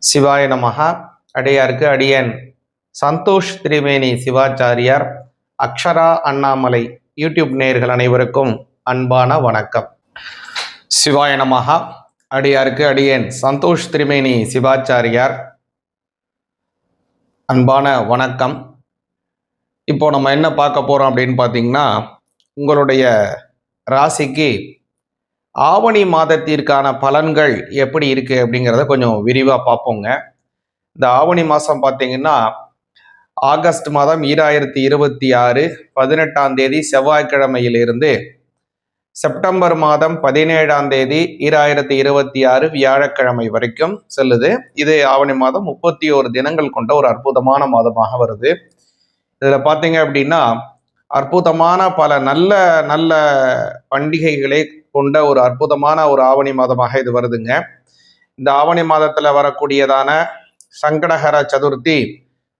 சிவாய நமஹா. அடியாருக்கு அடியன் சந்தோஷ் திரிவேணி சிவாச்சாரியார் அக்ஷரா அண்ணாமலை யூடியூப் நேயர்கள் அனைவருக்கும் அன்பான வணக்கம். சிவாய நமஹா. அடியாருக்கு அடியன் சந்தோஷ் திரிவேணி சிவாச்சாரியார் அன்பான வணக்கம். இப்போ நம்ம என்ன பார்க்க போறோம் அப்படின்னு பார்த்தீங்கன்னா, உங்களுடைய ராசிக்கு ஆவணி மாதத்திற்கான பலன்கள் எப்படி இருக்கு அப்படிங்கிறத கொஞ்சம் விரிவாக பார்ப்போங்க. இந்த ஆவணி மாதம் பார்த்தீங்கன்னா, ஆகஸ்ட் மாதம் 2026 18ஆம் தேதி செவ்வாய்க்கிழமையிலிருந்து செப்டம்பர் மாதம் 17ஆம் தேதி 2026 வியாழக்கிழமை வரைக்கும் செல்லுது. இது ஆவணி மாதம் 31 தினங்கள் கொண்ட ஒரு அற்புதமான மாதமாக வருது. இதில் பார்த்தீங்க அப்படின்னா, அற்புதமான பல நல்ல நல்ல பண்டிகைகளை கொண்ட ஒரு அற்புதமான ஒரு ஆவணி மாதமாக இது வருதுங்க. இந்த ஆவணி மாதத்துல வரக்கூடியதான சங்கடஹர சதுர்த்தி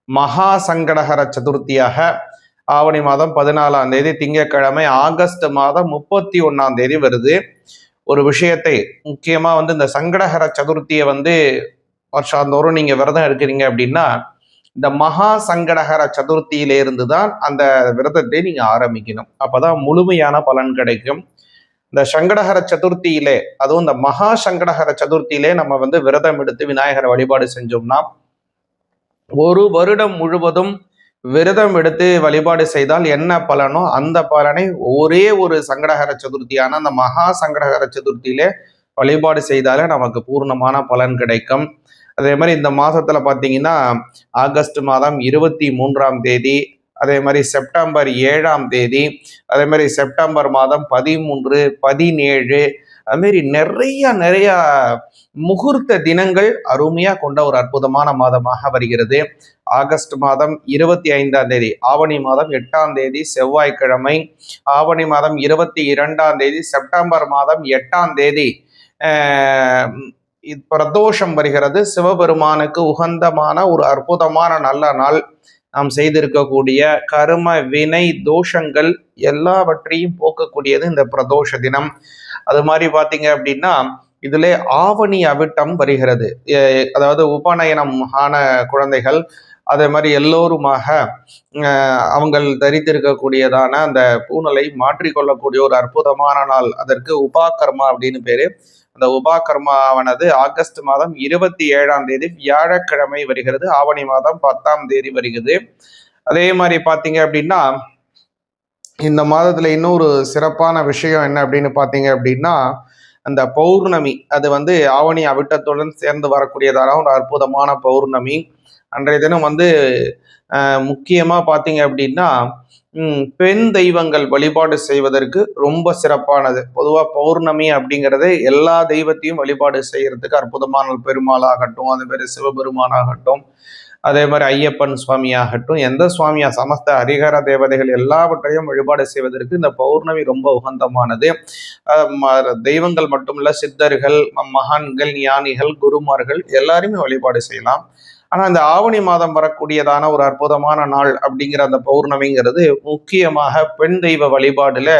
மகா சங்கடஹர சதுர்த்தியாக ஆவணி மாதம் 14ஆம் தேதி திங்கட்கிழமை ஆகஸ்ட் மாதம் 31ஆம் தேதி வருது. ஒரு விஷயத்தை முக்கியமா இந்த சங்கடஹர சதுர்த்தியை வருஷாந்தோறும் நீங்க விரதம் இருக்கிறீங்க அப்படின்னா, இந்த மகா சங்கடஹர சதுர்த்தியிலிருந்து தான் அந்த விரதத்தை நீங்க ஆரம்பிக்கணும். அப்பதான் முழுமையான பலன் கிடைக்கும். இந்த சங்கடஹர சதுர்த்தியிலே, அதுவும் இந்த மகா சங்கடஹர சதுர்த்தியிலே நம்ம விரதம் எடுத்து விநாயகரை வழிபாடு செஞ்சோம்னா, ஒரு வருடம் முழுவதும் விரதம் எடுத்து வழிபாடு செய்தால் என்ன பலனோ அந்த பலனை ஒரே ஒரு சங்கடஹர சதுர்த்தியான அந்த மகா சங்கடஹர சதுர்த்தியிலே வழிபாடு செய்தாலே நமக்கு பூர்ணமான பலன் கிடைக்கும். அதே மாதிரி இந்த மாதத்துல பார்த்தீங்கன்னா, ஆகஸ்ட் மாதம் 23ஆம் தேதி, அதே மாதிரி செப்டம்பர் 7ஆம் தேதி, அதே மாதிரி செப்டம்பர் மாதம் 13, 17, அதுமாரி நிறைய முகூர்த்த தினங்கள் அருமையா கொண்ட ஒரு அற்புதமான மாதமாக வருகிறது. ஆகஸ்ட் மாதம் 25ஆம் தேதி, ஆவணி மாதம் 8ஆம் தேதி செவ்வாய்க்கிழமை, ஆவணி மாதம் 22ஆம் தேதி, செப்டம்பர் மாதம் 8ஆம் தேதி பிரதோஷம் வருகிறது. சிவபெருமானுக்கு உகந்தமான ஒரு அற்புதமான நல்ல நாள். நாம் செய்திருக்கக்கூடிய கர்ம வினை தோஷங்கள் எல்லாவற்றையும் போக்கக்கூடியது இந்த பிரதோஷ தினம். அது மாதிரி பார்த்தீங்க அப்படின்னா, இதிலே ஆவணி அவிட்டம் வருகிறது. அதாவது உபநயனம் ஆன குழந்தைகள், அதே மாதிரி எல்லோருமாக அவங்கள் தரித்திருக்கக்கூடியதான அந்த பூணலை மாற்றிக்கொள்ளக்கூடிய ஒரு அற்புதமான நாள். அதற்கு உபாகர்மா அப்படின்னு பேரு. அந்த உபாகர்மாவானது ஆகஸ்ட் மாதம் 27ஆம் தேதி வியாழக்கிழமை வருகிறது. ஆவணி மாதம் 10ஆம் தேதி வருகிறது. அதே மாதிரி பார்த்தீங்க அப்படின்னா, இந்த மாதத்துல இன்னொரு சிறப்பான விஷயம் என்ன அப்படின்னு பார்த்தீங்க அப்படின்னா, அந்த பௌர்ணமி, அது ஆவணி அவிட்டத்துடன் சேர்ந்து வரக்கூடியதான ஒரு அற்புதமான பௌர்ணமி. அன்றைய தினம் முக்கியமா பார்த்தீங்க அப்படின்னா, பெண் தெய்வங்கள் வழிபாடு செய்வதற்கு ரொம்ப சிறப்பானது. பொதுவாக பௌர்ணமி அப்படிங்கிறது எல்லா தெய்வத்தையும் வழிபாடு செய்யறதுக்கு அற்புதமான பெருமாளாகட்டும், அதே மாதிரி சிவபெருமானாகட்டும், அதே மாதிரி ஐயப்பன் சுவாமியாகட்டும், எந்த சுவாமியா சமஸ்த ஹரிஹர தேவதைகள் எல்லாவற்றையும் வழிபாடு செய்வதற்கு இந்த பௌர்ணமி ரொம்ப உகந்தமானது. தெய்வங்கள் மட்டுமல்ல, சித்தர்கள், மகான்கள், ஞானிகள், குருமார்கள் எல்லாருமே வழிபாடு செய்யலாம். ஆனால் இந்த ஆவணி மாதம் வரக்கூடியதான ஒரு அற்புதமான நாள் அப்படிங்கிற அந்த பௌர்ணமிங்கிறது முக்கியமாக பெண் தெய்வ வழிபாடுல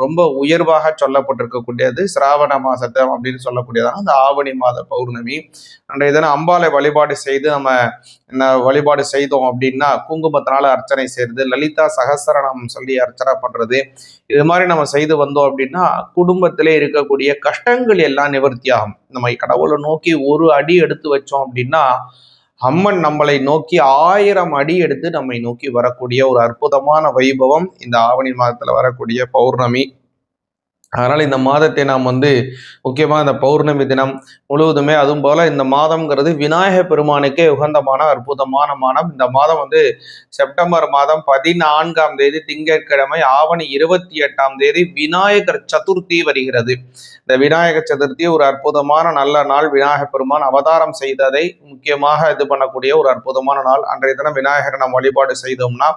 ரொம்ப உயர்வாக சொல்லப்பட்டிருக்கக்கூடியது. சிராவண மாசத்தை அப்படின்னு சொல்லக்கூடியதான அந்த ஆவணி மாத பௌர்ணமி. அன்றைய தினம் அம்பாளை வழிபாடு செய்து நம்ம வழிபாடு செய்தோம் அப்படின்னா, குங்குமத்தினால அர்ச்சனை செய்யறது, லலிதா சகஸ்ரநாமம் சொல்லி அர்ச்சனை பண்றது, இது மாதிரி நம்ம செய்து வந்தோம் அப்படின்னா குடும்பத்திலே இருக்கக்கூடிய கஷ்டங்கள் எல்லாம் நிவர்த்தியாகும். நம்ம கடவுளை நோக்கி ஒரு அடி எடுத்து வச்சோம் அப்படின்னா, அம்மன் நம்மளை நோக்கி 1000 அடி எடுத்து நம்மை நோக்கி வரக்கூடிய ஒரு அற்புதமான வைபவம் இந்த ஆவணி மாதத்துல வரக்கூடிய பௌர்ணமி. அதனால இந்த மாதத்தை நாம் முக்கியமா இந்த பௌர்ணமி தினம் முழுவதுமே, அதுவும் போல இந்த மாதம்ங்கிறது விநாயக பெருமானுக்கே உகந்தமான அற்புதமான மாதம். இந்த மாதம் செப்டம்பர் மாதம் 14ஆம் தேதி திங்கட்கிழமை, ஆவணி 28ஆம் தேதி விநாயகர் சதுர்த்தி வருகிறது. இந்த விநாயகர் சதுர்த்தி ஒரு அற்புதமான நல்ல நாள். விநாயக பெருமான் அவதாரம் செய்ததை முக்கியமாக இது பண்ணக்கூடிய ஒரு அற்புதமான நாள். அன்றைய தினம் விநாயகரை நாம் வழிபாடு செய்தோம்னா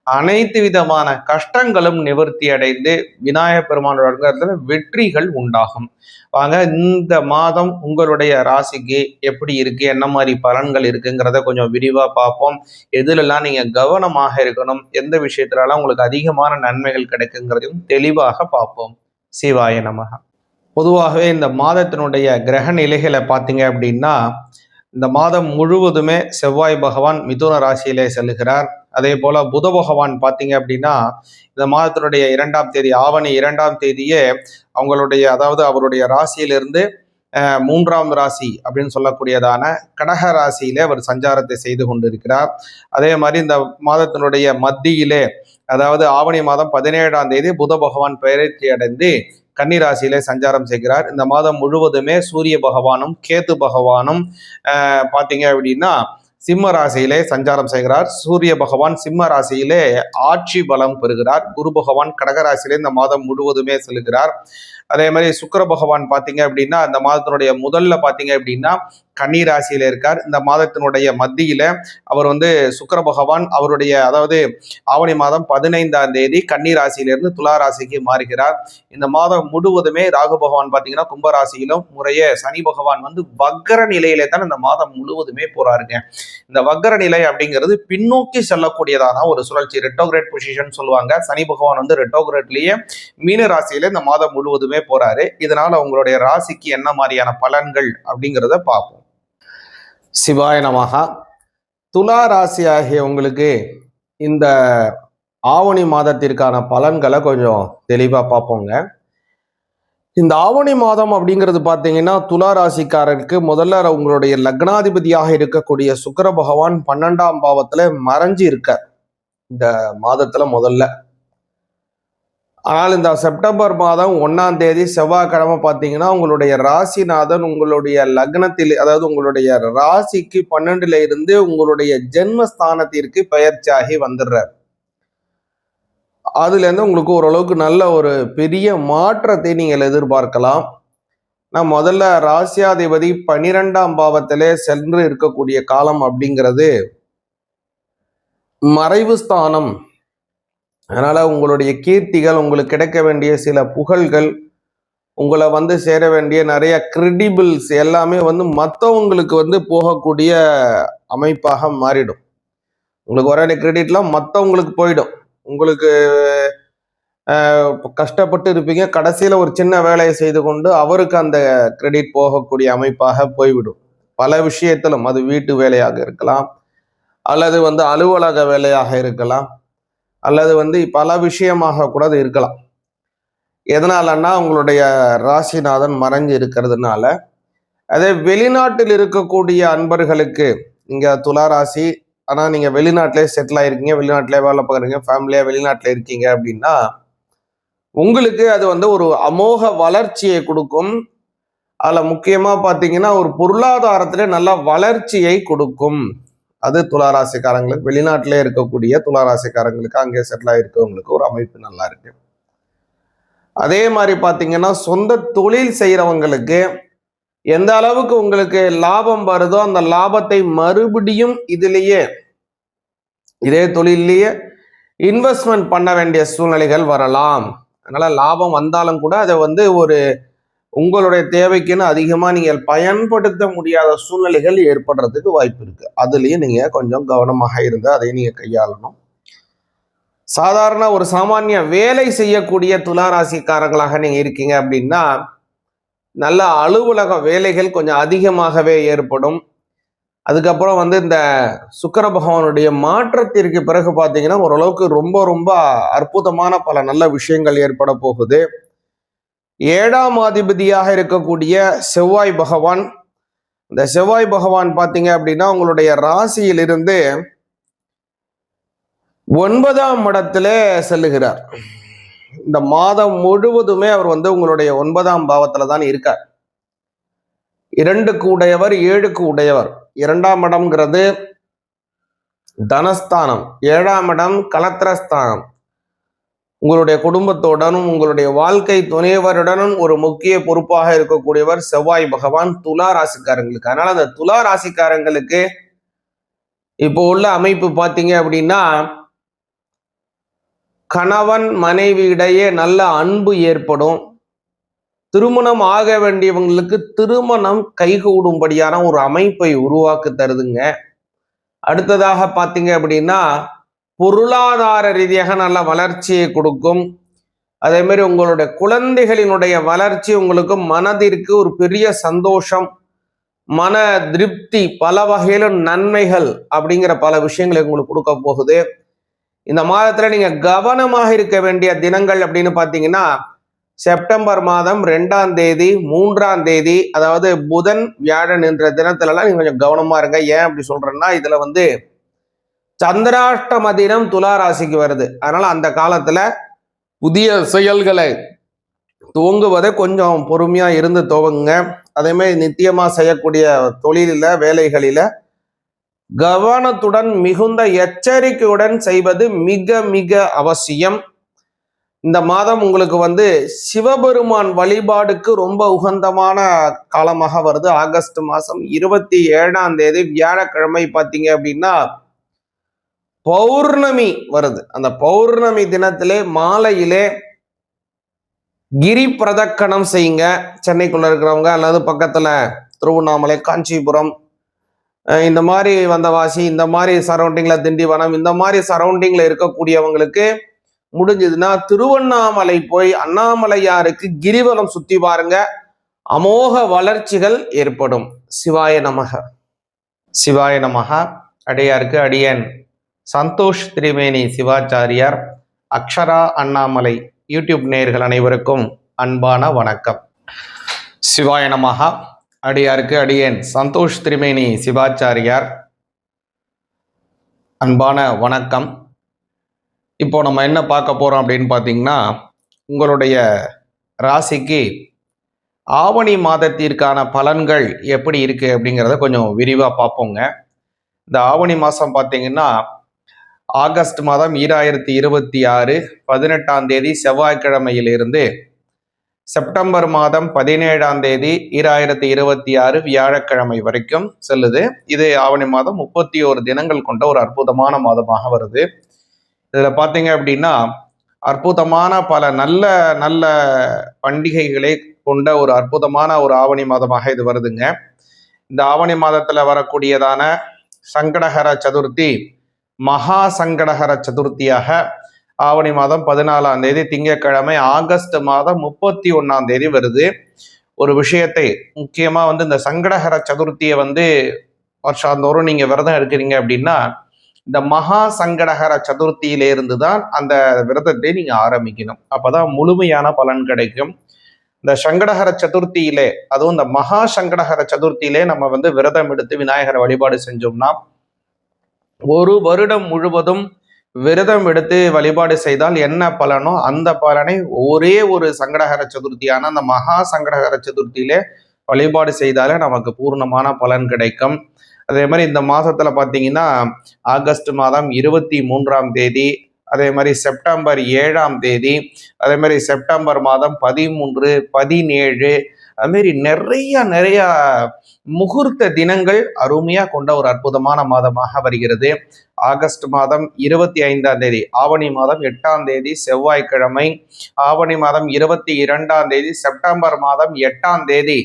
அனைத்து விதமான கஷ்டங்களும் நிவர்த்தி அடைந்து விநாயக பெருமானோட வெற்றிகள் உண்டாகும். வாங்க, இந்த மாதம் உங்களுடைய ராசிக்கு எப்படி இருக்கு, என்ன மாதிரி பலன்கள் இருக்குங்கிறத கொஞ்சம் விரிவா பார்ப்போம். எதுலெல்லாம் நீங்க கவனமாக இருக்கணும், எந்த விஷயத்துலலாம் உங்களுக்கு அதிகமான நன்மைகள் கிடைக்குங்கிறதையும் தெளிவாக பார்ப்போம். சிவாய நமக. பொதுவாகவே இந்த மாதத்தினுடைய கிரக நிலைகளை பார்த்தீங்க அப்படின்னா, இந்த மாதம் முழுவதுமே செவ்வாய் பகவான் மிதுன ராசியிலே செல்லுகிறார். அதே போல புத பகவான் பார்த்தீங்க அப்படின்னா இந்த மாதத்தினுடைய 2ஆம் தேதி ஆவணி 2ஆம் தேதியே அதாவது அவருடைய ராசியிலிருந்து 3ஆம் ராசி அப்படின்னு சொல்லக்கூடியதான கடக ராசியிலே அவர் சஞ்சாரத்தை செய்து கொண்டிருக்கிறார். அதே மாதிரி இந்த மாதத்தினுடைய மத்தியிலே அதாவது ஆவணி மாதம் 17ஆம் தேதி புத பகவான் பெயர்ச்சி அடைந்து கன்னிராசியிலே சஞ்சாரம் செய்கிறார். இந்த மாதம் முழுவதுமே சூரிய பகவானும் கேது பகவானும் பார்த்தீங்க அப்படின்னா சிம்ம ராசியிலே சஞ்சாரம் செய்கிறார். சூரிய பகவான் சிம்ம ராசியிலே ஆட்சி பலம் பெறுகிறார். குரு பகவான் கடகராசியிலே இந்த மாதம் முழுவதுமே செல்கிறார். அதே மாதிரி சுக்கிர பகவான் பார்த்தீங்க அப்படின்னா இந்த மாதத்தினுடைய முதல்ல பார்த்தீங்க அப்படின்னா கன்னி ராசியில இருக்கார். இந்த மாதத்தினுடைய மத்தியில அவர் சுக்கிர பகவான் அவருடைய அதாவது ஆவணி மாதம் 15ஆம் தேதி கன்னி ராசியிலிருந்து துலா ராசிக்கு மாறுகிறார். இந்த மாதம் முழுவதுமே ராகு பகவான் பார்த்தீங்கன்னா கும்பராசியிலும் முறையே சனி பகவான் வக்கர நிலையிலே தான் இந்த மாதம் முழுவதுமே போறாருங்க. இந்த வக்கர நிலை அப்படிங்கிறது பின்னோக்கி செல்லக்கூடியதான ஒரு சுழற்சி, ரெட்டோகிரேட் பொசிஷன் சொல்லுவாங்க. சனி பகவான் ரெட்டோகிரேட்லயே மீன ராசியில இந்த மாதம் முழுவதுமே போறாரு. இதனால உங்களுடைய ராசிக்கு என்ன மாதிரியான பலன்கள் அப்படிங்கிறத பார்ப்போம். சிவாய நமஹா. துலா ராசி ஆகிய உங்களுக்கு இந்த ஆவணி மாதத்திற்கான பலன்களை கொஞ்சம் தெளிவா பார்ப்போங்க. இந்த ஆவணி மாதம் அப்படிங்கிறது பார்த்தீங்கன்னா துலா ராசிக்காரருக்கு முதல்ல உங்களுடைய லக்னாதிபதியாக இருக்கக்கூடிய சுக்கிர பகவான் 12ஆம் பாவத்துல மறைஞ்சு இருக்க இந்த மாதத்துல முதல்ல. ஆனால் இந்த செப்டம்பர் மாதம் 1ஆம் தேதி செவ்வாய்க்கிழமை பார்த்தீங்கன்னா உங்களுடைய ராசிநாதன் உங்களுடைய லக்னத்தில் அதாவது உங்களுடைய ராசிக்கு 12ல இருந்து உங்களுடைய ஜென்மஸ்தானத்திற்கு பெயர்ச்சியாகி வந்துடுறார். அதுல இருந்து உங்களுக்கு ஓரளவுக்கு நல்ல ஒரு பெரிய மாற்றத்தை நீங்கள் எதிர்பார்க்கலாம். நான் முதல்ல ராசியாதிபதி 12ஆம் பாவத்திலே சென்று இருக்கக்கூடிய காலம் அப்படிங்கிறது மறைவு ஸ்தானம். அதனால உங்களுடைய கீர்த்திகள், உங்களுக்கு கிடைக்க வேண்டிய சில புகழ்கள், உங்களை சேர வேண்டிய நிறைய கிரெடிபிள்ஸ் எல்லாமே மற்றவங்களுக்கு போகக்கூடிய அமைப்பாக மாறிடும். உங்களுக்கு வர வேண்டிய கிரெடிட்லாம் மற்றவங்களுக்கு போயிடும். உங்களுக்கு கஷ்டப்பட்டு இருப்பீங்க, கடைசியில் ஒரு சின்ன வேலையை செய்து கொண்டு அவருக்கு அந்த கிரெடிட் போகக்கூடிய அமைப்பாக போய்விடும். பல விஷயத்திலும் அது வீட்டு வேலையாக இருக்கலாம், அல்லது அலுவலக வேலையாக இருக்கலாம், அல்லது பல விஷயமாக கூட அது இருக்கலாம். எதனாலன்னா உங்களுடைய ராசிநாதன் மறைஞ்சு இருக்கிறதுனால. அதே வெளிநாட்டில் இருக்கக்கூடிய அன்பர்களுக்கு நீங்க துலா ராசி ஆனால் நீங்கள் வெளிநாட்டிலே செட்டில் ஆயிருக்கீங்க, வெளிநாட்டிலே வேலை பார்க்குறீங்க, ஃபேமிலியாக வெளிநாட்டில் இருக்கீங்க அப்படின்னா உங்களுக்கு அது ஒரு அமோக வளர்ச்சியை கொடுக்கும். அதில் முக்கியமாக பார்த்தீங்கன்னா ஒரு பொருளாதாரத்திலே நல்ல வளர்ச்சியை கொடுக்கும். அது துளாராசிக்காரங்களுக்கு, வெளிநாட்டிலே இருக்கக்கூடிய துளாராசிக்காரங்களுக்கு, அங்கே செட்டில் ஆகிருக்கவங்களுக்கு ஒரு அமைப்பு நல்லா இருக்கு. அதே மாதிரி பார்த்தீங்கன்னா சொந்த தொழில் செய்கிறவங்களுக்கு எந்த அளவுக்கு உங்களுக்கு லாபம் வருதோ அந்த லாபத்தை மறுபடியும் இதே தொழிலேயே இன்வெஸ்ட்மெண்ட் பண்ண வேண்டிய சூழ்நிலைகள் வரலாம். அதனால லாபம் வந்தாலும் கூட அதை ஒரு உங்களுடைய தேவைக்குன்னு அதிகமாக நீங்கள் பயன்படுத்த முடியாத சூழ்நிலைகள் ஏற்படுறதுக்கு வாய்ப்பு இருக்கு. அதுலேயும் நீங்கள் கொஞ்சம் கவனமாக இருந்து அதை நீங்கள் கையாளணும். சாதாரண ஒரு சாமானிய வேலை செய்யக்கூடிய துளாராசிக்காரங்களாக நீங்கள் இருக்கீங்க அப்படின்னா நல்ல அலுவலக வேலைகள் கொஞ்சம் அதிகமாகவே ஏற்படும். அதுக்கப்புறம் இந்த சுக்கிர பகவானுடைய மாற்றத்திற்கு பிறகு பார்த்தீங்கன்னா ஓரளவுக்கு ரொம்ப ரொம்ப அற்புதமான பல நல்ல விஷயங்கள் ஏற்பட போகுது. 7ஆம் அதிபதியாக இருக்கக்கூடிய செவ்வாய் பகவான், இந்த செவ்வாய் பகவான் பார்த்தீங்க அப்படின்னா உங்களுடைய ராசியிலிருந்து 9ஆம் இடத்துல செல்லுகிறார். இந்த மாதம் முழுவதுமே அவர் உங்களுடைய 9ஆம் பாவத்துல தான் இருக்கார். 2க்கு உடையவர், 7க்கு உடையவர். 2ஆம் இடம்ங்கிறது தனஸ்தானம், 7ஆம் இடம் கலத்திரஸ்தானம். உங்களுடைய குடும்பத்துடனும் உங்களுடைய வாழ்க்கை துணைவருடனும் ஒரு முக்கிய பொறுப்பாக இருக்கக்கூடியவர் செவ்வாய் பகவான் துலா ராசிக்காரங்களுக்கு. அதனால அந்த துலா ராசிக்காரங்களுக்கு இப்போ உள்ள அமைப்பு பார்த்தீங்க அப்படின்னா கணவன் மனைவி இடையே நல்ல அன்பு ஏற்படும். திருமணம் ஆக வேண்டியவங்களுக்கு திருமணம் கைகூடும்படியான ஒரு அமைப்பை உருவாக்கி தருதுங்க. அடுத்ததாக பார்த்தீங்க அப்படின்னா பொருளாதார ரீதியாக நல்ல வளர்ச்சியை கொடுக்கும். அதே மாதிரி உங்களுடைய குழந்தைகளினுடைய வளர்ச்சி உங்களுக்கு மனதிற்கு ஒரு பெரிய சந்தோஷம், மன திருப்தி, பல வகையிலும் நன்மைகள் அப்படிங்கிற பல விஷயங்களை உங்களுக்கு கொடுக்க போகுது. இந்த மாதத்துல நீங்க கவனமாக இருக்க வேண்டிய தினங்கள் அப்படின்னு பாத்தீங்கன்னா, செப்டம்பர் மாதம் 2ஆம் தேதி 3ஆம் தேதி, அதாவது புதன் வியாழன் என்ற தினத்துலலாம் நீங்க கொஞ்சம் கவனமா இருங்க. ஏன் அப்படி சொல்றேன்னா, இதுல சந்திராஷ்டம தினம் துலா ராசிக்கு வருது. அதனால அந்த காலத்துல புதிய செயல்களை துவங்குவதை கொஞ்சம் பொறுமையா இருந்து துவங்குங்க. அதே மாதிரி நித்தியமா செய்யக்கூடிய தொழிலில, வேலைகளில கவனத்துடன் மிகுந்த எச்சரிக்கையுடன் செய்வது மிக மிக அவசியம். இந்த மாதம் உங்களுக்கு சிவபெருமான் வழிபாடுக்கு ரொம்ப உகந்தமான காலமாக வருது. ஆகஸ்ட் மாதம் 27ஆம் தேதி வியாழக்கிழமை பார்த்தீங்க அப்படின்னா பௌர்ணமி வருது. அந்த பௌர்ணமி தினத்திலே மாலையிலே கிரி பிரதக்கணம் செய்யுங்க. சென்னைக்குள்ள இருக்கிறவங்க அல்லது பக்கத்துல திருவண்ணாமலை, காஞ்சிபுரம், இந்த மாதிரி வந்தவாசி, இந்த மாதிரி சரௌண்டிங்ல திண்டிவனம், இந்த மாதிரி சரௌண்டிங்ல இருக்கக்கூடியவங்களுக்கு முடிஞ்சதுன்னா திருவண்ணாமலை போய் அண்ணாமலையாருக்கு கிரிவலம் சுத்தி பாருங்க. அமோக வளர்ச்சிகள் ஏற்படும். சிவாய நமக. சிவாய நமக. அடியாருக்கு அடியன் சந்தோஷ் திரிவேணி சிவாச்சாரியார், அக்ஷரா அண்ணாமலை யூடியூப் நேயர்கள் அனைவருக்கும் அன்பான வணக்கம். சிவாய நமக. அடியாருக்கு அடியேன் சந்தோஷ் திரிவேணி சிவாச்சாரியார், அன்பான வணக்கம். இப்போ நம்ம என்ன பார்க்க போறோம் அப்படின்னு பார்த்தீங்கன்னா, உங்களுடைய ராசிக்கு ஆவணி மாதத்திற்கான பலன்கள் எப்படி இருக்கு அப்படிங்கிறத கொஞ்சம் விரிவாக பார்ப்போங்க. இந்த ஆவணி மாதம் பார்த்தீங்கன்னா ஆகஸ்ட் மாதம் 2026 18ஆம் தேதி செவ்வாய்க்கிழமையிலிருந்து செப்டம்பர் மாதம் 17ஆம் தேதி 2026 வியாழக்கிழமை வரைக்கும் செல்லுது. இது ஆவணி மாதம் 31 தினங்கள் கொண்ட ஒரு அற்புதமான மாதமாக வருது. இதுல பாத்தீங்க அப்படின்னா அற்புதமான பல நல்ல நல்ல பண்டிகைகளை கொண்ட ஒரு அற்புதமான ஒரு ஆவணி மாதமாக இது வருதுங்க. இந்த ஆவணி மாதத்துல வரக்கூடியதான சங்கடஹர சதுர்த்தி மகா சங்கடஹர சதுர்த்தியாக ஆவணி மாதம் 14ஆம் தேதி திங்கட்கிழமை ஆகஸ்ட் மாதம் 31ஆம் தேதி வருது. ஒரு விஷயத்தை முக்கியமா இந்த சங்கடஹர சதுர்த்தியை வருஷாந்தோறும் நீங்க விரதம் இருக்கிறீங்க அப்படின்னா இந்த மகா சங்கடஹர சதுர்த்தியிலிருந்து தான் அந்த விரதத்தை நீங்க ஆரம்பிக்கணும். அப்பதான் முழுமையான பலன் கிடைக்கும். இந்த சங்கடஹர சதுர்த்தியிலே, அதுவும் இந்த மகா சங்கடஹர சதுர்த்தியிலே நம்ம விரதம் எடுத்து விநாயகரை வழிபாடு செஞ்சோம்னா ஒரு வருடம் முழுவதும் விரதம் எடுத்து வழிபாடு செய்தால் என்ன பலனோ அந்த பலனை ஒரே ஒரு சங்கடஹர சதுர்த்தியான அந்த மகா சங்கடஹர சதுர்த்தியிலே வழிபாடு செய்தாலே நமக்கு பூர்ணமான பலன் கிடைக்கும். அதே மாதிரி இந்த மாதத்துல பார்த்தீங்கன்னா ஆகஸ்ட் மாதம் 23ஆம் தேதி, அதே மாதிரி செப்டம்பர் 7ஆம் தேதி, அதே மாதிரி செப்டம்பர் மாதம் 13, 17, அதுமாரி நிறைய முகூர்த்த தினங்கள் அருமையா கொண்ட ஒரு அற்புதமான மாதமாக வருகிறது. ஆகஸ்ட் மாதம் 25ஆம் தேதி, ஆவணி மாதம் 8ஆம் தேதி செவ்வாய்க்கிழமை, ஆவணி மாதம் 22ஆம் தேதி, செப்டம்பர் மாதம் 8ஆம் தேதி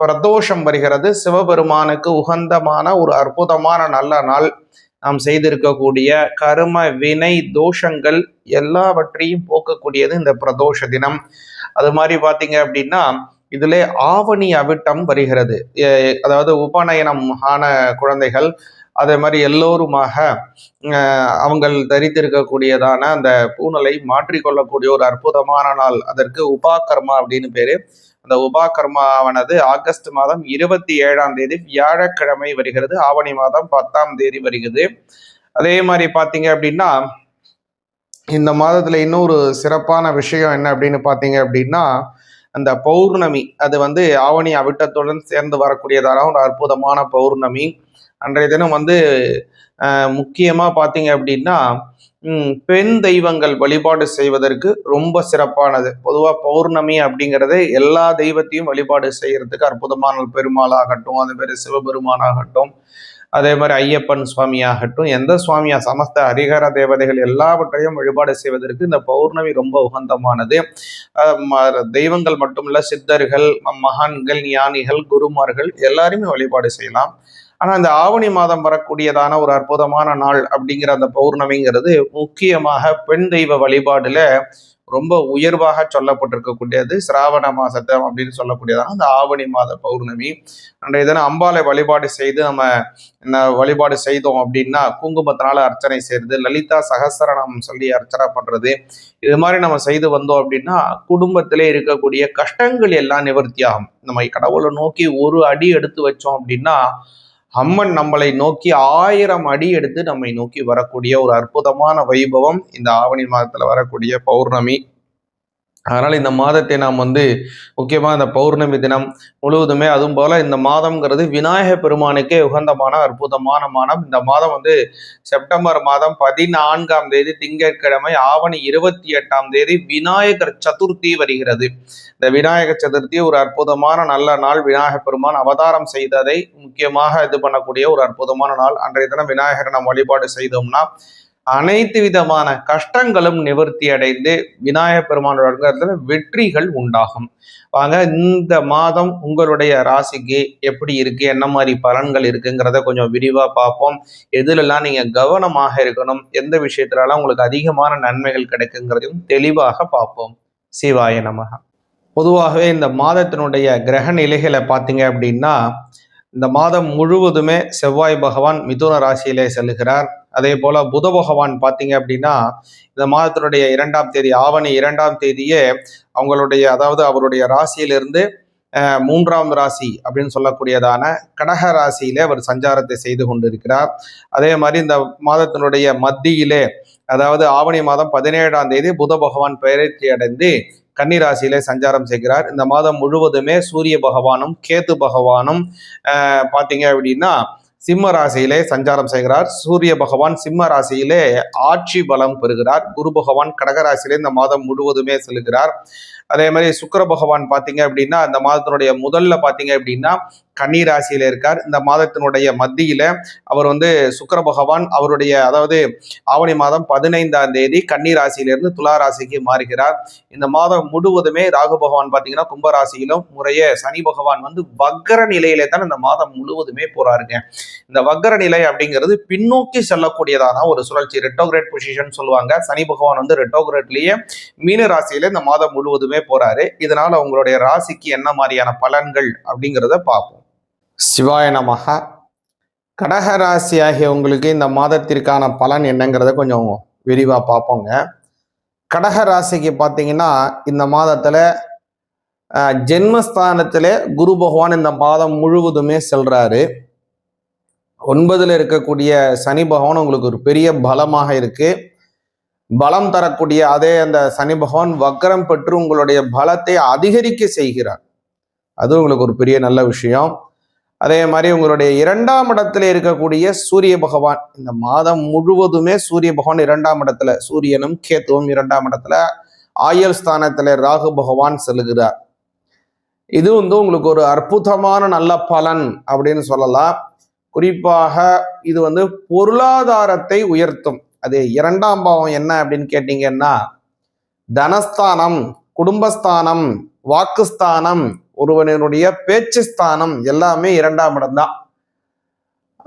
பிரதோஷம் வருகிறது. சிவபெருமானுக்கு உகந்தமான ஒரு அற்புதமான நல்ல நாள். நாம் செய்திருக்கக்கூடிய கர்ம வினை தோஷங்கள் எல்லாவற்றையும் போக்கக்கூடியது இந்த பிரதோஷ தினம். அது மாதிரி பார்த்தீங்க அப்படின்னா இதிலே ஆவணி அவிட்டம் வருகிறது. அதாவது உபநயனம் ஆன குழந்தைகள், அதே மாதிரி எல்லோருமாக அவங்கள் தரித்திருக்கக்கூடியதான அந்த பூணலை மாற்றிக்கொள்ளக்கூடிய ஒரு அற்புதமான நாள். அதற்கு உபாகர்மா அப்படின்னு பேரு. அந்த உபாகர்மாவானது ஆகஸ்ட் மாதம் 27ஆம் தேதி வியாழக்கிழமை வருகிறது. ஆவணி மாதம் 10ஆம் தேதி வருகிறது. அதே மாதிரி பார்த்தீங்க அப்படின்னா இந்த மாதத்துல இன்னொரு சிறப்பான விஷயம் என்ன அப்படின்னு பார்த்தீங்க அப்படின்னா அந்த பௌர்ணமி, அது ஆவணி அவிட்டத்துடன் சேர்ந்து வரக்கூடியதான ஒரு அற்புதமான பௌர்ணமி. அன்றைய தினம் முக்கியமா பார்த்தீங்க அப்படின்னா பெண் தெய்வங்கள் வழிபாடு செய்வதற்கு ரொம்ப சிறப்பானது. பொதுவாக பௌர்ணமி அப்படிங்கிறது எல்லா தெய்வத்தையும் வழிபாடு செய்யறதுக்கு அற்புதமான பெருமாளாகட்டும், அதே மாதிரி சிவபெருமானாகட்டும், அதே மாதிரி ஐயப்பன் சுவாமியாகட்டும், எந்த சுவாமியா சமஸ்த ஹரிஹர தேவதைகள் எல்லாவற்றையும் வழிபாடு செய்வதற்கு இந்த பௌர்ணமி ரொம்ப உகந்தமானது. தெய்வங்கள் மட்டுமல்ல, சித்தர்கள், மகான்கள், ஞானிகள், குருமார்கள் எல்லாருமே வழிபாடு செய்யலாம். ஆனால் இந்த ஆவணி மாதம் வரக்கூடியதான ஒரு அற்புதமான நாள் அப்படிங்கிற அந்த பௌர்ணமிங்கிறது முக்கியமாக பெண் தெய்வ வழிபாடுல ரொம்ப உயர்வாக சொல்லப்பட்டிருக்கக்கூடியது சிராவண மாசத்தை அப்படின்னு சொல்லக்கூடியதான அந்த ஆவணி மாத பௌர்ணமி. அன்றைய தினம் அம்பாளை வழிபாடு செய்து நம்ம வழிபாடு செய்தோம் அப்படின்னா குங்குமத்தினால அர்ச்சனை செய்யறது, லலிதா சகஸ்ரநாமம் சொல்லி அர்ச்சனை பண்றது, இது மாதிரி நம்ம செய்து வந்தோம் அப்படின்னா குடும்பத்திலே இருக்கக்கூடிய கஷ்டங்கள் எல்லாம் நிவர்த்தி ஆகும். நம்ம கடவுளை நோக்கி ஒரு அடி எடுத்து வச்சோம் அப்படின்னா அம்மன் நம்மளை நோக்கி 1000 அடி எடுத்து நம்மை நோக்கி வரக்கூடிய ஒரு அற்புதமான வைபவம் இந்த ஆவணி மாதத்துல வரக்கூடிய பௌர்ணமி. அதனால இந்த மாதத்தை நாம் முக்கியமாக இந்த பௌர்ணமி தினம் முழுவதுமே, அதுவும் போல இந்த மாதம்ங்கிறது விநாயக பெருமானுக்கே உகந்தமான அற்புதமான மாதம். இந்த மாதம் செப்டம்பர் மாதம் 14ஆம் தேதி திங்கட்கிழமை, ஆவணி 28ஆம் தேதி விநாயகர் சதுர்த்தி வருகிறது. இந்த விநாயகர் சதுர்த்தி ஒரு அற்புதமான நல்ல நாள். விநாயக பெருமான் அவதாரம் செய்ததை முக்கியமாக இது பண்ணக்கூடிய ஒரு அற்புதமான நாள். அன்றைய தினம் விநாயகரை நாம் வழிபாடு செய்தோம்னா அனைத்து விதமான கஷ்டங்களும் நிவர்த்தி அடைந்து விநாயக பெருமானோட வெற்றிகள் உண்டாகும். வாங்க, இந்த மாதம் உங்களுடைய ராசிக்கு எப்படி இருக்கு, என்ன மாதிரி பலன்கள் இருக்குங்கிறத கொஞ்சம் விரிவா பார்ப்போம். எதுலெல்லாம் நீங்க கவனமாக இருக்கணும், எந்த விஷயத்துலலாம் உங்களுக்கு அதிகமான நன்மைகள் கிடைக்குங்கிறதையும் தெளிவாக பார்ப்போம். சிவாய நமக. பொதுவாகவே இந்த மாதத்தினுடைய கிரக நிலைகளை பார்த்தீங்க அப்படின்னா, இந்த மாதம் முழுவதுமே செவ்வாய் பகவான் மிதுன ராசியிலே செல்கிறார். அதே போல புத பகவான் பார்த்தீங்க அப்படின்னா இந்த மாதத்தினுடைய 2ஆம் தேதி, ஆவணி 2ஆம் தேதியே அவங்களுடைய, அதாவது அவருடைய ராசியிலிருந்து 3ஆம் ராசி அப்படின்னு சொல்லக்கூடியதான கடக ராசியிலே அவர் சஞ்சாரத்தை செய்து கொண்டிருக்கிறார். அதே மாதிரி இந்த மாதத்தினுடைய மத்தியிலே, அதாவது ஆவணி மாதம் 17ஆம் தேதி புத பகவான் பெயர்ச்சி அடைந்து கன்னிராசியிலே சஞ்சாரம் செய்கிறார். இந்த மாதம் முழுவதுமே சூரிய பகவானும் கேது பகவானும் பார்த்தீங்க அப்படின்னா சிம்ம ராசியிலே சஞ்சாரம் செய்கிறார். சூரிய பகவான் சிம்ம ராசியிலே ஆட்சி பலம் பெறுகிறார். குரு பகவான் கடகராசியிலே இந்த மாதம் முழுவதுமே செல்கிறார். அதே மாதிரி சுக்கிர பகவான் பார்த்தீங்க அப்படின்னா இந்த மாதத்தினுடைய முதல்ல பார்த்தீங்க அப்படின்னா கன்னி ராசியில இருக்கார். இந்த மாதத்தினுடைய மத்தியில அவர் சுக்கிர பகவான் அவருடைய, அதாவது ஆவணி மாதம் 15ஆம் தேதி கன்னி ராசியிலிருந்து துலா ராசிக்கு மாறுகிறார். இந்த மாதம் முழுவதுமே ராகு பகவான் பார்த்தீங்கன்னா கும்பராசியிலும், முறையே சனி பகவான் வக்கர நிலையிலே தான் இந்த மாதம் முழுவதுமே போறாருங்க. இந்த வக்கர நிலை அப்படிங்கிறது பின்னோக்கி செல்லக்கூடியதான ஒரு சுழற்சி, ரெட்டோகிரேட் பொசிஷன் சொல்லுவாங்க. சனி பகவான் ரெட்டோகிரேட்லயே மீன ராசியில இந்த மாதம் முழுவதுமே போறாரு. இதனால உங்களுடைய ராசிக்கு என்ன மாதிரியான பலன்கள் அப்படிங்கிறத பார்ப்போம். சிவாய நமக. கடக ராசி ஆகிய உங்களுக்கு இந்த மாதத்திற்கான பலன் என்னங்கிறத கொஞ்சம் விரிவா பார்ப்போங்க. கடக ராசிக்கு பார்த்தீங்கன்னா இந்த மாதத்துல ஜென்மஸ்தானத்துல குரு பகவான் இந்த மாதம் முழுவதுமே செல்றாரு. 9ல் இருக்கக்கூடிய சனி பகவான் உங்களுக்கு ஒரு பெரிய பலமாக இருக்கு. பலம் தரக்கூடிய அதே அந்த சனி பகவான் வக்கரம் பெற்று உங்களுடைய பலத்தை அதிகரிக்க செய்கிறார். அது உங்களுக்கு ஒரு பெரிய நல்ல விஷயம். அதே மாதிரி உங்களுடைய 2ஆம் இடத்துல இருக்கக்கூடிய சூரிய பகவான் இந்த மாதம் முழுவதுமே சூரிய பகவான் 2ஆம் இடத்துல, சூரியனும் கேத்துவும் 2ஆம் இடத்துல, ஆயுள் ஸ்தானத்துல ராகு பகவான் செல்கிறார். இது உங்களுக்கு ஒரு அற்புதமான நல்ல பலன் அப்படின்னு சொல்லலாம். குறிப்பாக இது பொருளாதாரத்தை உயர்த்தும். அது 2ஆம் பாவம் என்ன அப்படின்னு கேட்டீங்கன்னா தனஸ்தானம், குடும்பஸ்தானம், வாக்குஸ்தானம், ஒருவனுடைய பேச்சு ஸ்தானம் எல்லாமே 2ஆம் இடம் தான்.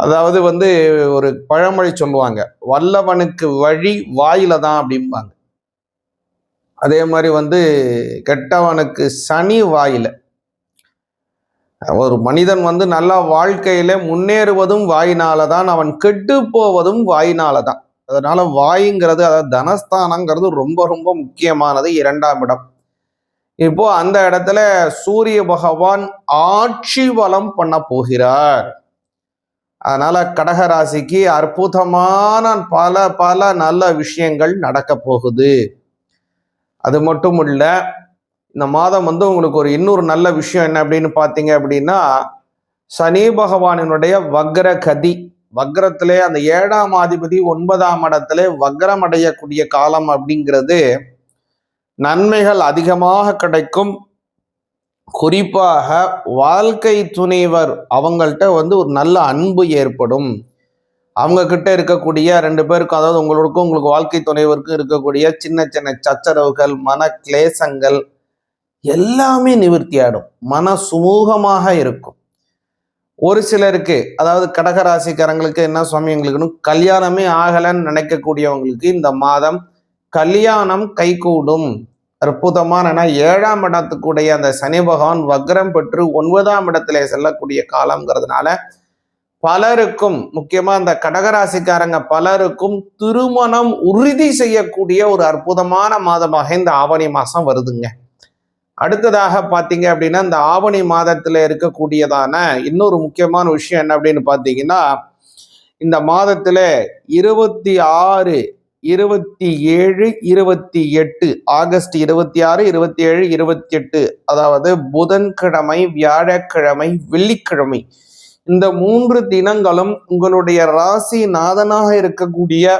அதாவது ஒரு பழமொழி சொல்லுவாங்க, வல்லவனுக்கு வழி வாயில தான் அப்படிம்பாங்க. அதே மாதிரி கெட்டவனுக்கு சனி வாயில. ஒரு மனிதன் நல்லா வாழ்க்கையில முன்னேறுவதும் வாயினாலதான், அவன் கெட்டு போவதும் வாயினாலதான். அதனால வாயுங்கிறது, அதாவது தனஸ்தானங்கிறது ரொம்ப ரொம்ப முக்கியமானது, 2ஆம் இடம். இப்போ அந்த இடத்துல சூரிய பகவான் ஆட்சி பலம் பண்ண போகிறார். அதனால கடக ராசிக்கு அற்புதமான பல பல நல்ல விஷயங்கள் நடக்க போகுது. அது மட்டும் இல்ல, இந்த மாதம் உங்களுக்கு ஒரு இன்னொரு நல்ல விஷயம் என்ன அப்படின்னு பார்த்தீங்க அப்படின்னா சனி பகவானினுடைய வக்ர கதி, வக்ரத்திலே அந்த 7ஆம் அதிபதி 9ஆம் இடத்துல வக்ரம் அடையக்கூடிய காலம் அப்படிங்கிறது நன்மைகள் அதிகமாக கிடைக்கும். குறிப்பாக வாழ்க்கை துணைவர் அவங்கள்ட்ட ஒரு நல்ல அன்பு ஏற்படும். அவங்க கிட்ட இருக்கக்கூடிய 2 பேருக்கும், அதாவது உங்களுக்கு வாழ்க்கை துணைவருக்கும் இருக்கக்கூடிய சின்ன சின்ன சச்சரவுகள், மன கிளேசங்கள் எல்லாமே நிவர்த்தியாடும். மன சுமூகமாக இருக்கும். ஒரு சிலருக்கு, அதாவது கடகராசிக்காரங்களுக்கு என்ன சுவாமி, எங்களுக்கு கல்யாணமே ஆகலைன்னு நினைக்கக்கூடியவங்களுக்கு இந்த மாதம் கல்யாணம் கைகூடும். அற்புதமான 7ஆம் இடத்துக்குடைய அந்த சனி பகவான் வக்ரம் பெற்று 9ஆம் இடத்திலே செல்லக்கூடிய காலம்ங்கிறதுனால பலருக்கும், முக்கியமா இந்த கடகராசிக்காரங்க பலருக்கும் திருமணம் உறுதி செய்யக்கூடிய ஒரு அற்புதமான மாதமாக இந்த ஆவணி மாசம் வருதுங்க. அடுத்ததாக பார்த்தீங்க அப்படின்னா, இந்த ஆவணி மாதத்துல இருக்கக்கூடியதான இன்னொரு முக்கியமான விஷயம் என்ன அப்படின்னு பார்த்தீங்கன்னா, இந்த மாதத்துல 26, 27, 28 ஆகஸ்ட் 26, 27, 28, அதாவது புதன்கிழமை, வியாழக்கிழமை, வெள்ளிக்கிழமை, இந்த 3 தினங்களும் உங்களுடைய ராசி நாதனாக இருக்கக்கூடிய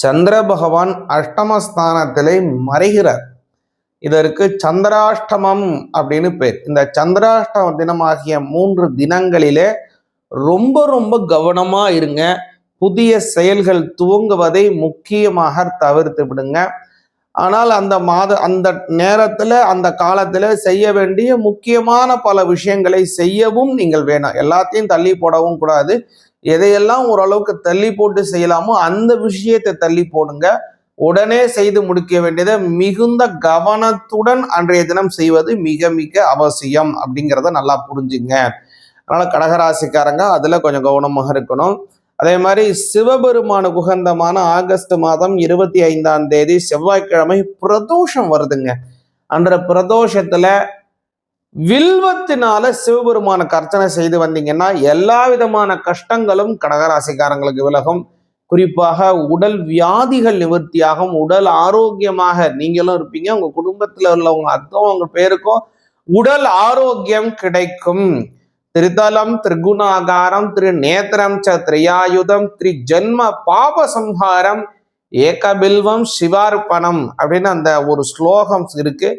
சந்திர பகவான் அஷ்டமஸ்தானத்திலே மறைகிறார். இதற்கு சந்திராஷ்டமம் அப்படின்னு பேர். இந்த சந்திராஷ்டம தினமாகிய 3 தினங்களிலே ரொம்ப ரொம்ப கவனமா இருங்க. புதிய செயல்கள் துவங்குவதை முக்கியமாக தவிர்த்து விடுங்க. ஆனால் அந்த நேரத்துல, அந்த காலத்துல செய்ய வேண்டிய முக்கியமான பல விஷயங்களை செய்யவும் நீங்கள் வேணும். எல்லாத்தையும் தள்ளி போடவும் கூடாது. எதையெல்லாம் ஓரளவுக்கு தள்ளி போட்டு செய்யலாமோ அந்த விஷயத்தை தள்ளி போடுங்க. உடனே செய்து முடிக்க வேண்டியதை மிகுந்த கவனத்துடன் அன்றைய தினம் செய்வது மிக மிக அவசியம் அப்படிங்கிறத நல்லா புரிஞ்சுங்க. அதனால கடகராசிக்காரங்க அதுல கொஞ்சம் கவனமாக இருக்கணும். அதே மாதிரி சிவபெருமானுக்கு உகந்தமான ஆகஸ்ட் மாதம் 25ஆம் தேதி செவ்வாய்க்கிழமை பிரதோஷம் வருதுங்க. அன்ற பிரதோஷத்துல வில்வத்தினால சிவபெருமானுக்கு அர்ச்சனை செய்து வந்தீங்கன்னா எல்லா விதமான கஷ்டங்களும் கடகராசிக்காரங்களுக்கு விலகும். குறிப்பாக உடல் வியாதிகள் நிவர்த்தியாகும். உடல் ஆரோக்கியமாக நீங்களும் இருப்பீங்க. உங்க குடும்பத்துல உள்ளவங்க அத்தவங்க பேருக்கும் உடல் ஆரோக்கியம் கிடைக்கும். திரிதலம் திரிகுணாகாரம் திரிநேத்திரம் ச திரியாயுதம் திரிஜன்ம பாபசம்ஹாரம் ஏகபில்வம் சிவார்ப்பணம் அப்படின்னு அந்த ஒரு ஸ்லோகம் இருக்கு.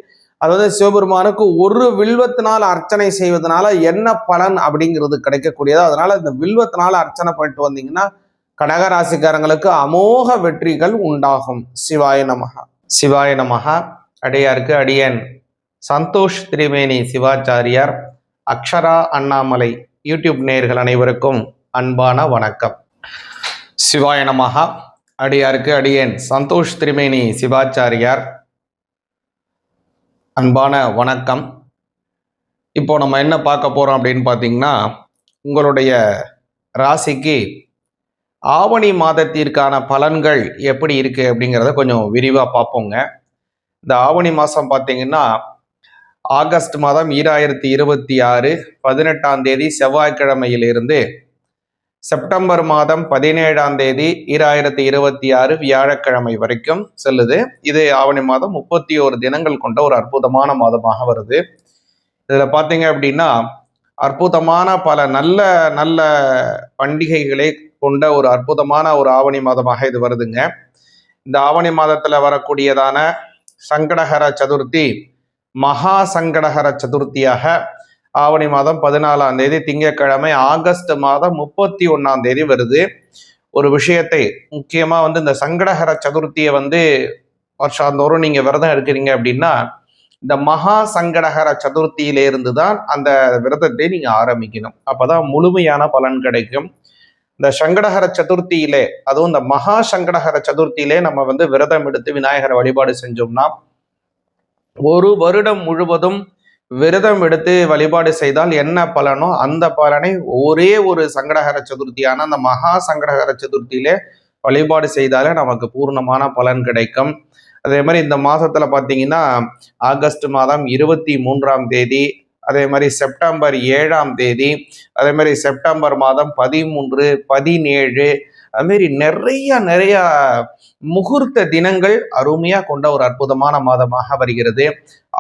அதாவது சிவபெருமானுக்கு ஒரு வில்வத்தினால் அர்ச்சனை செய்வதனால என்ன பலன் அப்படிங்கிறது கிடைக்கக்கூடியது. அதனால இந்த வில்வத்தினால அர்ச்சனை பண்ணிட்டு வந்தீங்கன்னா கடகராசிக்காரங்களுக்கு அமோக வெற்றிகள் உண்டாகும். சிவாய நமக. சிவாய நமக. அடியாருக்கு அடியேன் சந்தோஷ் திரிவேணி சிவாச்சாரியார், அக்ஷரா அண்ணாமலை யூடியூப் நேயர்கள் அனைவருக்கும் அன்பான வணக்கம். சிவாய நமக. அடியாருக்கு அடியேன் சந்தோஷ் திரிவேணி சிவாச்சாரியார், அன்பான வணக்கம். இப்போ நம்ம என்ன பார்க்க போறோம் அப்படின்னு பார்த்தீங்கன்னா, உங்களுடைய ராசிக்கு ஆவணி மாதத்திற்கான பலன்கள் எப்படி இருக்கு அப்படிங்கிறத கொஞ்சம் விரிவாக பார்ப்போங்க. இந்த ஆவணி மாதம் பார்த்தீங்கன்னா ஆகஸ்ட் மாதம் 2026 18ஆம் தேதி செவ்வாய்க்கிழமையிலிருந்து செப்டம்பர் மாதம் 17ஆம் தேதி 2026 வியாழக்கிழமை வரைக்கும் செல்லுது. இது ஆவணி மாதம் 31 தினங்கள் கொண்ட ஒரு அற்புதமான மாதமாக வருது. இதில் பார்த்தீங்க அப்படின்னா அற்புதமான பல நல்ல நல்ல பண்டிகைகளை கொண்ட ஒரு அற்புதமான ஒரு ஆவணி மாதமாக இது வருதுங்க. இந்த ஆவணி மாதத்துல வரக்கூடியதான சங்கடஹர சதுர்த்தி மகா சங்கடஹர சதுர்த்தியாக ஆவணி மாதம் 14ஆம் தேதி திங்கட்கிழமை ஆகஸ்ட் மாதம் 31ஆம் தேதி வருது. ஒரு விஷயத்தை முக்கியமா இந்த சங்கடஹர சதுர்த்தியை வருஷாந்தோறும் நீங்க விரதம் எடுக்கிறீங்க அப்படின்னா இந்த மகா சங்கடஹர சதுர்த்தியிலிருந்து தான் அந்த விரதத்தை நீங்க ஆரம்பிக்கணும். அப்பதான் முழுமையான பலன் கிடைக்கும். இந்த சங்கடஹர சதுர்த்தியிலே, அதுவும் இந்த மகா சங்கடஹர சதுர்த்தியிலே நம்ம விரதம் எடுத்து விநாயகரை வழிபாடு செஞ்சோம்னா ஒரு வருடம் முழுவதும் விரதம் எடுத்து வழிபாடு செய்தால் என்ன பலனோ அந்த பலனை ஒரே ஒரு சங்கடஹர சதுர்த்தியான அந்த மகா சங்கடஹர சதுர்த்தியிலே வழிபாடு செய்தாலே நமக்கு பூர்ணமான பலன் கிடைக்கும். அதே மாதிரி இந்த மாதத்துல பார்த்தீங்கன்னா ஆகஸ்ட் மாதம் 23ஆம் தேதி, அதே மாதிரி செப்டம்பர் 7ஆம் தேதி, அதே மாதிரி செப்டம்பர் மாதம் 13, 17, அதுமாரி நிறைய முகூர்த்த தினங்கள் அருமையா கொண்ட ஒரு அற்புதமான மாதமாக வருகிறது.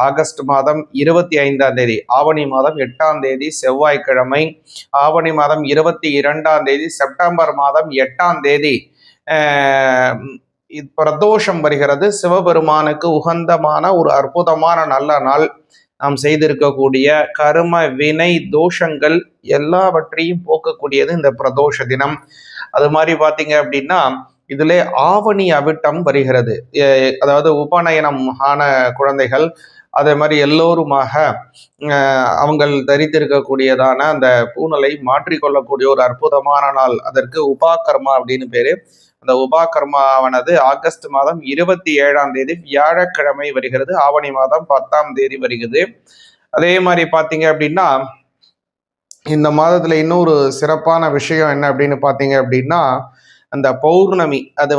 ஆகஸ்ட் மாதம் 25ஆம் தேதி ஆவணி மாதம் 8ஆம் தேதி செவ்வாய்க்கிழமை, ஆவணி மாதம் 22ஆம் தேதி செப்டம்பர் மாதம் 8ஆம் தேதி பிரதோஷம் வருகிறது. சிவபெருமானுக்கு உகந்தமான ஒரு அற்புதமான நல்ல நாள். நாம் செய்திருக்கக்கூடிய கர்ம வினை தோஷங்கள் எல்லாவற்றையும் போக்கக்கூடியது இந்த பிரதோஷ தினம். அது மாதிரி பார்த்தீங்க அப்படின்னா இதிலே ஆவணி அவிட்டம் வருகிறது. அதாவது உபநயனம் ஆன குழந்தைகள் அதே மாதிரி எல்லோருமாக அவங்கள் தரித்திருக்கக்கூடியதான அந்த பூணலை மாற்றிக்கொள்ளக்கூடிய ஒரு அற்புதமான நாள். அதற்கு உபாகர்மா அப்படின்னு பேரு. அந்த உபாகர்மாவானது ஆகஸ்ட் மாதம் 27ஆம் தேதி வியாழக்கிழமை வருகிறது. ஆவணி மாதம் 10ஆம் தேதி வருகிறது. அதே மாதிரி பார்த்தீங்க அப்படின்னா இந்த மாதத்துல இன்னொரு சிறப்பான விஷயம் என்ன அப்படின்னு பார்த்தீங்க அப்படின்னா அந்த பௌர்ணமி, அது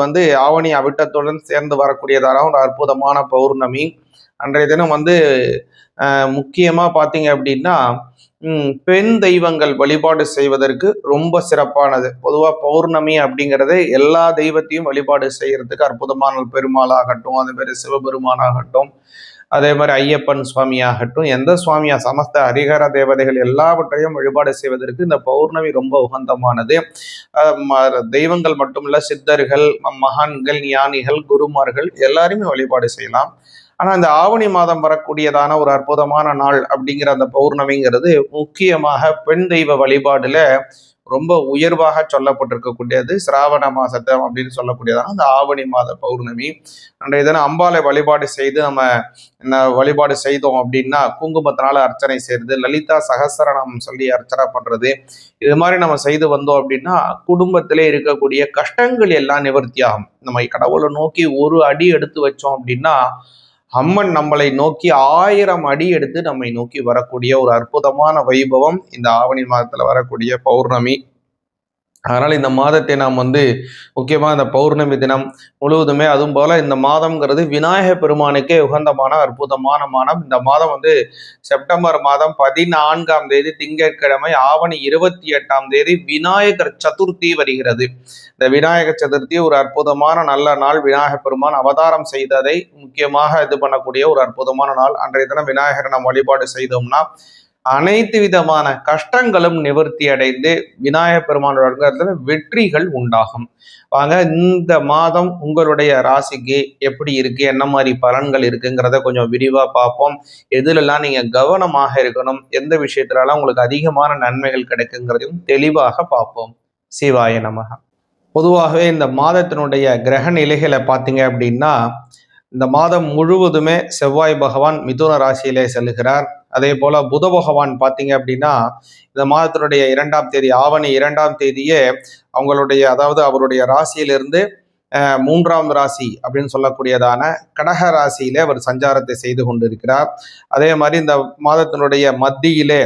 ஆவணி அவிட்டத்துடன் சேர்ந்து வரக்கூடியதான ஒரு அற்புதமான பௌர்ணமி. அன்றைய தினம் முக்கியமா பார்த்தீங்க அப்படின்னா பெண் தெய்வங்கள் வழிபாடு செய்வதற்கு ரொம்ப சிறப்பானது. பொதுவாக பௌர்ணமி அப்படிங்கிறது எல்லா தெய்வத்தையும் வழிபாடு செய்யறதுக்கு அற்புதமான பெருமாளாகட்டும், அதே மாதிரி சிவபெருமானாகட்டும், அதே மாதிரி ஐயப்பன் சுவாமி ஆகட்டும், எந்த சுவாமியா சமஸ்த ஹரிஹர தேவதைகள் எல்லாவற்றையும் வழிபாடு செய்வதற்கு இந்த பௌர்ணமி ரொம்ப உகந்தமானது. தெய்வங்கள் மட்டுமல்ல, சித்தர்கள், மகான்கள், ஞானிகள், குருமார்கள் எல்லாருமே வழிபாடு செய்யலாம். ஆனால் இந்த ஆவணி மாதம் வரக்கூடியதான ஒரு அற்புதமான நாள் அப்படிங்கிற அந்த பௌர்ணமிங்கிறது முக்கியமாக பெண் தெய்வ வழிபாடுல ரொம்ப உயர்வாக சொல்லப்பட்டிருக்கக்கூடியது. சிராவண மாசத்தை அப்படின்னு சொல்லக்கூடியதான அந்த ஆவணி மாத பௌர்ணமி. அன்றைய தினம் அம்பாலை வழிபாடு செய்து நம்ம வழிபாடு செய்தோம் அப்படின்னா குங்குமத்தினால அர்ச்சனை செய்யறது, லலிதா சகசரநாமம் சொல்லி அர்ச்சனை பண்றது, இது மாதிரி நம்ம செய்து வந்தோம் அப்படின்னா குடும்பத்திலே இருக்கக்கூடிய கஷ்டங்கள் எல்லாம் நிவர்த்தி ஆகும். நம்ம கடவுளை நோக்கி ஒரு அடி எடுத்து வச்சோம் அப்படின்னா அம்மன் நம்மளை நோக்கி 1000 அடி எடுத்து நம்மை நோக்கி வரக்கூடிய ஒரு அற்புதமான வைபவம் இந்த ஆவணி மாதத்துல வரக்கூடிய பௌர்ணமி. அதனால் இந்த மாதத்தை நாம் முக்கியமாக இந்த பௌர்ணமி தினம் முழுவதுமே, அதுவும் போல இந்த மாதம்ங்கிறது விநாயக பெருமானுக்கே உகந்தமான அற்புதமான மாதம். இந்த மாதம் செப்டம்பர் மாதம் 14ஆம் தேதி திங்கட்கிழமை, ஆவணி 28ஆம் தேதி விநாயகர் சதுர்த்தி வருகிறது. இந்த விநாயகர் சதுர்த்தி ஒரு அற்புதமான நல்ல நாள். விநாயக பெருமான் அவதாரம் செய்ததை முக்கியமாக இது பண்ணக்கூடிய ஒரு அற்புதமான நாள். அன்றைய தினம் விநாயகரை நாம் வழிபாடு செய்தோம்னா அனைத்து விதமான கஷ்டங்களும் நிவர்த்தி அடைந்து விநாயக பெருமானோட வெற்றிகள் உண்டாகும். வாங்க, இந்த மாதம் உங்களுடைய ராசிக்கு எப்படி இருக்கு, என்ன மாதிரி பலன்கள் இருக்குங்கிறத கொஞ்சம் விரிவா பார்ப்போம். எதுலெல்லாம் நீங்க கவனமாக இருக்கணும், எந்த விஷயத்துலலாம் உங்களுக்கு அதிகமான நன்மைகள் கிடைக்குங்கிறதையும் தெளிவாக பார்ப்போம். சிவாய நமக. பொதுவாகவே இந்த மாதத்தினுடைய கிரக நிலைகளை பார்த்தீங்க அப்படின்னா இந்த மாதம் முழுவதுமே செவ்வாய் பகவான் மிதுன ராசியிலே செல்கிறார். அதே போல புத பகவான் பார்த்தீங்க அப்படின்னா இந்த மாதத்தினுடைய 2ஆம் தேதி, ஆவணி 2ஆம் தேதியே அவருடைய ராசியிலிருந்து 3ஆம் ராசி அப்படின்னு சொல்லக்கூடியதான கடக ராசியிலே அவர் சஞ்சாரத்தை செய்து கொண்டிருக்கிறார். அதே மாதிரி இந்த மாதத்தினுடைய மத்தியிலே,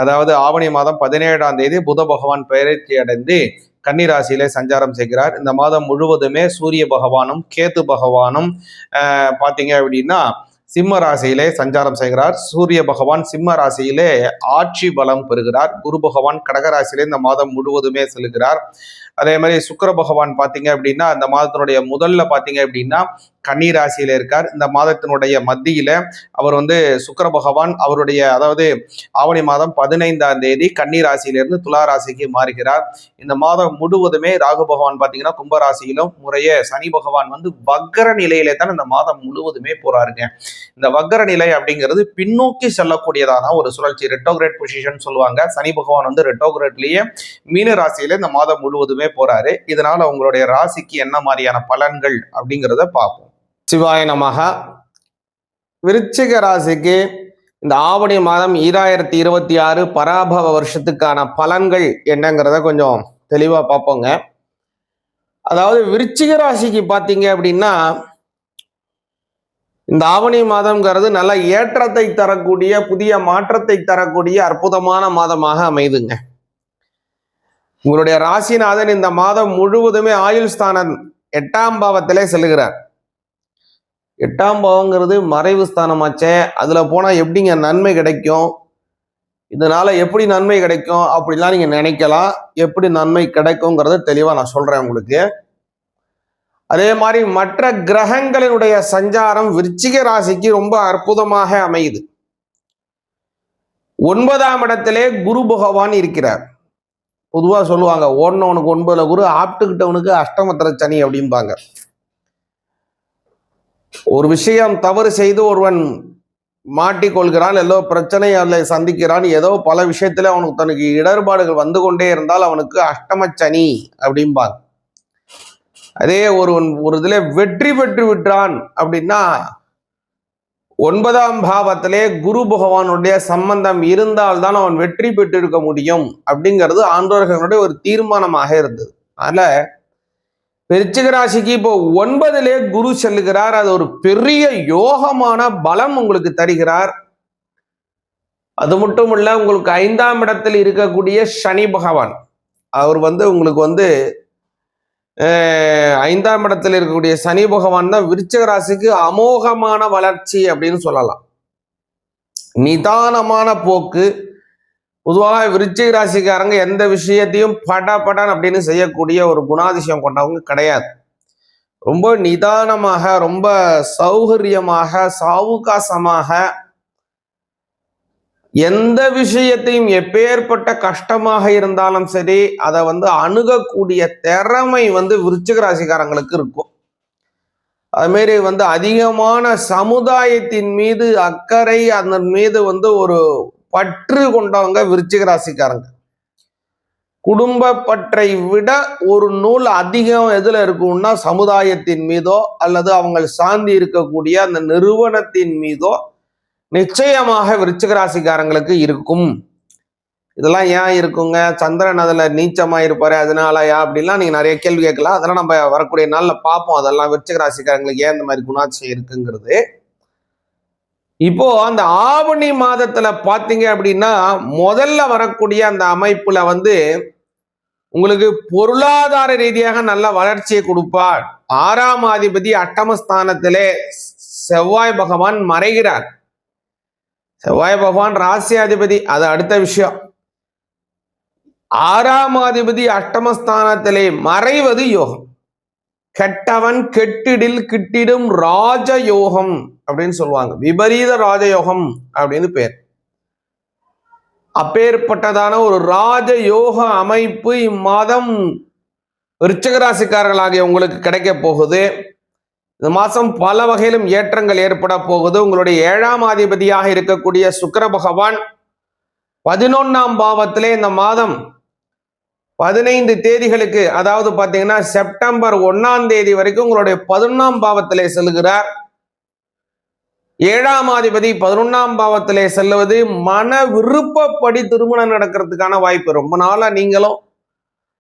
அதாவது ஆவணி மாதம் 17ஆம் தேதி புத பகவான் பெயர்ச்சி அடைந்து கன்னிராசியிலே சஞ்சாரம் செய்கிறார். இந்த மாதம் முழுவதுமே சூரிய பகவானும் கேது பகவானும் பார்த்தீங்க அப்படின்னா சிம்ம ராசியிலே சஞ்சாரம் செய்கிறார். சூரிய பகவான் சிம்ம ராசியிலே ஆட்சி பலம் பெறுகிறார். குரு பகவான் கடகராசியிலே இந்த மாதம் முழுவதுமே செல்கிறார். அதே மாதிரி சுக்கிர பகவான் பார்த்தீங்க அப்படின்னா இந்த மாதத்தினுடைய முதல்ல பார்த்தீங்க அப்படின்னா கன்னி ராசியில இருக்கார். இந்த மாதத்தினுடைய மத்தியில அவர் சுக்கிர பகவான் அதாவது ஆவணி மாதம் 15ஆம் தேதி கன்னி ராசியிலிருந்து துலா ராசிக்கு மாறுகிறார். இந்த மாதம் முழுவதுமே ராகு பகவான் பார்த்தீங்கன்னா கும்பராசியிலும், முறையே சனி பகவான் வக்கர நிலையிலே தான் இந்த மாதம் முழுவதுமே போறாருங்க. இந்த வக்கர நிலை அப்படிங்கிறது பின்னோக்கி செல்லக்கூடியதான ஒரு சுழற்சி, ரெட்டோகிரேட் பொசிஷன் சொல்லுவாங்க. சனி பகவான் ரெட்டோகிரேட்லயே மீன ராசியில இந்த மாதம் முழுவதுமே போறாரு. இதனால உங்களுடைய ராசிக்கு என்ன மாதிரியான பலன்கள் அப்படிங்கிறத பார்ப்போம். சிவாய நமக. விருச்சிக ராசிக்கு இந்த ஆவணி மாதம் 2026 பராபவ வருஷத்துக்கான பலன்கள் என்னங்கிறத கொஞ்சம் தெளிவா பார்ப்போங்க. அதாவது விருச்சிக ராசிக்கு பார்த்தீங்க அப்படின்னா இந்த ஆவணி மாதம்ங்கிறது நல்ல ஏற்றத்தை தரக்கூடிய, புதிய மாற்றத்தை தரக்கூடிய அற்புதமான மாதமாக அமைதுங்க. உங்களுடைய ராசிநாதன் இந்த மாதம் முழுவதுமே ஆயுள் ஸ்தானம் 8ஆம் பாவத்திலே செல்கிறார். 8ஆம் பாவங்கிறது மறைவு ஸ்தானமாச்சே, அதுல போனா எப்படிங்க நன்மை கிடைக்கும், இதனால எப்படி நன்மை கிடைக்கும் அப்படிலாம் நீங்க நினைக்கலாம். எப்படி நன்மை கிடைக்குங்கிறத தெளிவா நான் சொல்றேன் உங்களுக்கு. அதே மாதிரி மற்ற கிரகங்களினுடைய சஞ்சாரம் விருச்சிக ராசிக்கு ரொம்ப அற்புதமாக அமையுது. 9ஆம் இடத்திலே குரு பகவான் இருக்கிறார். பொதுவா சொல்லுவாங்க, ஓடினவனுக்கு 9ல குரு, ஆப்டுக்கிட்டவனுக்கு அஷ்டமத்திர சனி அப்படிம்பாங்க. ஒரு விஷயம் தவறு செய்து ஒருவன் மாட்டிக்கொள்கிறான், ஏதோ பிரச்சனை அதில் சந்திக்கிறான், ஏதோ பல விஷயத்துல அவனுக்கு தனக்கு இடர்பாடுகள் வந்து கொண்டே இருந்தால் அவனுக்கு அஷ்டம சனி அப்படிம்பாங்க. அதே ஒரு இதுல வெற்றி பெற்று விட்டான் அப்படின்னா 9ஆம் பாவத்திலே குரு பகவானுடைய சம்பந்தம் இருந்தால்தான் அவன் வெற்றி பெற்று இருக்க முடியும் அப்படிங்கிறது ஆண்டோர்களுடைய ஒரு தீர்மானமாக இருந்தது. அதனால விருச்சிக ராசிக்கு இப்போ 9லே குரு செல்லுகிறார். அது ஒரு பெரிய யோகமான பலம் உங்களுக்கு தருகிறார். அது மட்டும் இல்ல, உங்களுக்கு 5ஆம் இடத்தில் இருக்கக்கூடிய சனி பகவான் அவர் உங்களுக்கு 5ஆம் இடத்தில் இருக்கக்கூடிய சனி பகவான் தான் விருச்சிக ராசிக்கு அமோகமான வளர்ச்சி அப்படின்னு சொல்லலாம். நிதானமான போக்கு. பொதுவாக விருச்சிக ராசிக்காரங்க எந்த விஷயத்தையும் படன் அப்படின்னு செய்யக்கூடிய ஒரு குணாதிசயம் கொண்டவங்க கிடையாது. ரொம்ப நிதானமாக, ரொம்ப சௌகரியமாக, சாவுகாசமாக எந்த விஷயத்தையும் எப்பேற்பட்ட கஷ்டமாக இருந்தாலும் சரி அதை அணுகக்கூடிய திறமை விருச்சிக ராசிக்காரங்களுக்கு இருக்கும். அதுமாரி அதிகமான சமுதாயத்தின் மீது அக்கறை, அதன் மீது ஒரு பற்று கொண்டவங்க விருச்சிக ராசிக்காரங்க. குடும்ப பற்றை விட ஒரு நூல் அதிகம் எதுல இருக்கும்னா சமுதாயத்தின் மீதோ அல்லது அவங்க சார்ந்து இருக்கக்கூடிய அந்த நிறுவனத்தின் மீதோ நிச்சயமாக விருச்சிக ராசிக்காரங்களுக்கு இருக்கும். இதெல்லாம் ஏன் இருக்குங்க? சந்திரன் அதுல நீச்சமா இருப்பாரு, அதனாலயா அப்படின்லாம் நீங்க நிறைய கேள்வி கேட்கலாம். அதெல்லாம் நம்ம வரக்கூடிய நாள்ல பார்ப்போம். அதெல்லாம் விருச்சிக ராசிக்காரங்களுக்கு ஏன் இந்த மாதிரி குணாதிசயம் இருக்குங்கிறது. இப்போ அந்த ஆவணி மாதத்துல பாத்தீங்க அப்படின்னா முதல்ல வரக்கூடிய அந்த அமைப்புல உங்களுக்கு பொருளாதார ரீதியாக நல்ல வளர்ச்சியை கொடுப்பார். 6ஆம் அதிபதி அட்டமஸ்தானத்திலே செவ்வாய் பகவான் மறைகிறார். செவ்வாய் பகவான் ராசியாதிபதி, அது அடுத்த விஷயம். 6ஆம் அதிபதி அஷ்டமஸ்தானத்திலே மறைவது யோகம். கெட்டவன் கெட்டிடில் கிட்டிடும் ராஜயோகம் அப்படின்னு சொல்லுவாங்க. விபரீத ராஜயோகம் அப்படின்னு பேர். அப்பேற்பட்டதான ஒரு ராஜயோக அமைப்பு இம்மாதம் விருச்சிக ராசிக்காரர்களாகிய உங்களுக்கு கிடைக்க போகுது. இந்த மாசம் பல வகையிலும் ஏற்றங்கள் ஏற்பட போகுது. உங்களுடைய 7ஆம் அதிபதியாக இருக்கக்கூடிய சுக்கிர பகவான் 11ஆம் பாவத்திலே இந்த மாதம் 15 தேதிகளுக்கு, அதாவது பாத்தீங்கன்னா செப்டம்பர் 1ஆம் தேதி வரைக்கும் உங்களுடைய 11ஆம் பாவத்திலே செல்கிறார். 7ஆம் அதிபதி 11ஆம் பாவத்திலே செல்லுவது மன விருப்பப்படி திருமணம் நடக்கிறதுக்கான வாய்ப்பு. ரொம்ப நாளா நீங்களும்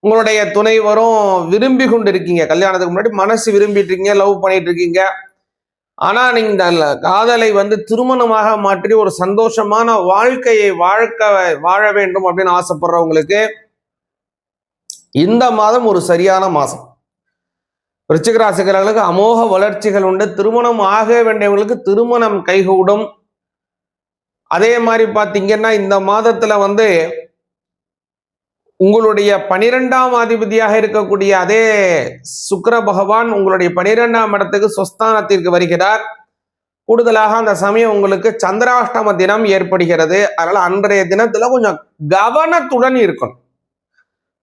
உங்களுடைய துணைவரும் விரும்பி கொண்டு இருக்கீங்க. கல்யாணத்துக்கு முன்னாடி மனசு விரும்பிட்டு இருக்கீங்க, லவ் பண்ணிட்டு இருக்கீங்க. ஆனா நீங்க இந்த காதலை திருமணமாக மாற்றி ஒரு சந்தோஷமான வாழ்க்கையை வாழ வேண்டும் அப்படின்னு ஆசைப்படுறவங்களுக்கு இந்த மாதம் ஒரு சரியான மாசம். விருச்சிக ராசிக்காரர்களுக்கு அமோக வளர்ச்சிகள் உண்டு. திருமணம் ஆக வேண்டியவங்களுக்கு திருமணம் கைகூடும். அதே மாதிரி பாத்தீங்கன்னா இந்த மாதத்துல உங்களுடைய 12ஆம் அதிபதியாக இருக்கக்கூடிய அதே சுக்கிர பகவான் உங்களுடைய 12ஆம் இடத்துக்கு சொஸ்தானத்திற்கு வருகிறார். கூடுதலாக அந்த சமயம் உங்களுக்கு சந்திராஷ்டம தினம் ஏற்படுகிறது. அதனால அன்றைய தினத்துல கொஞ்சம் கவனத்துடன் இருக்கணும்.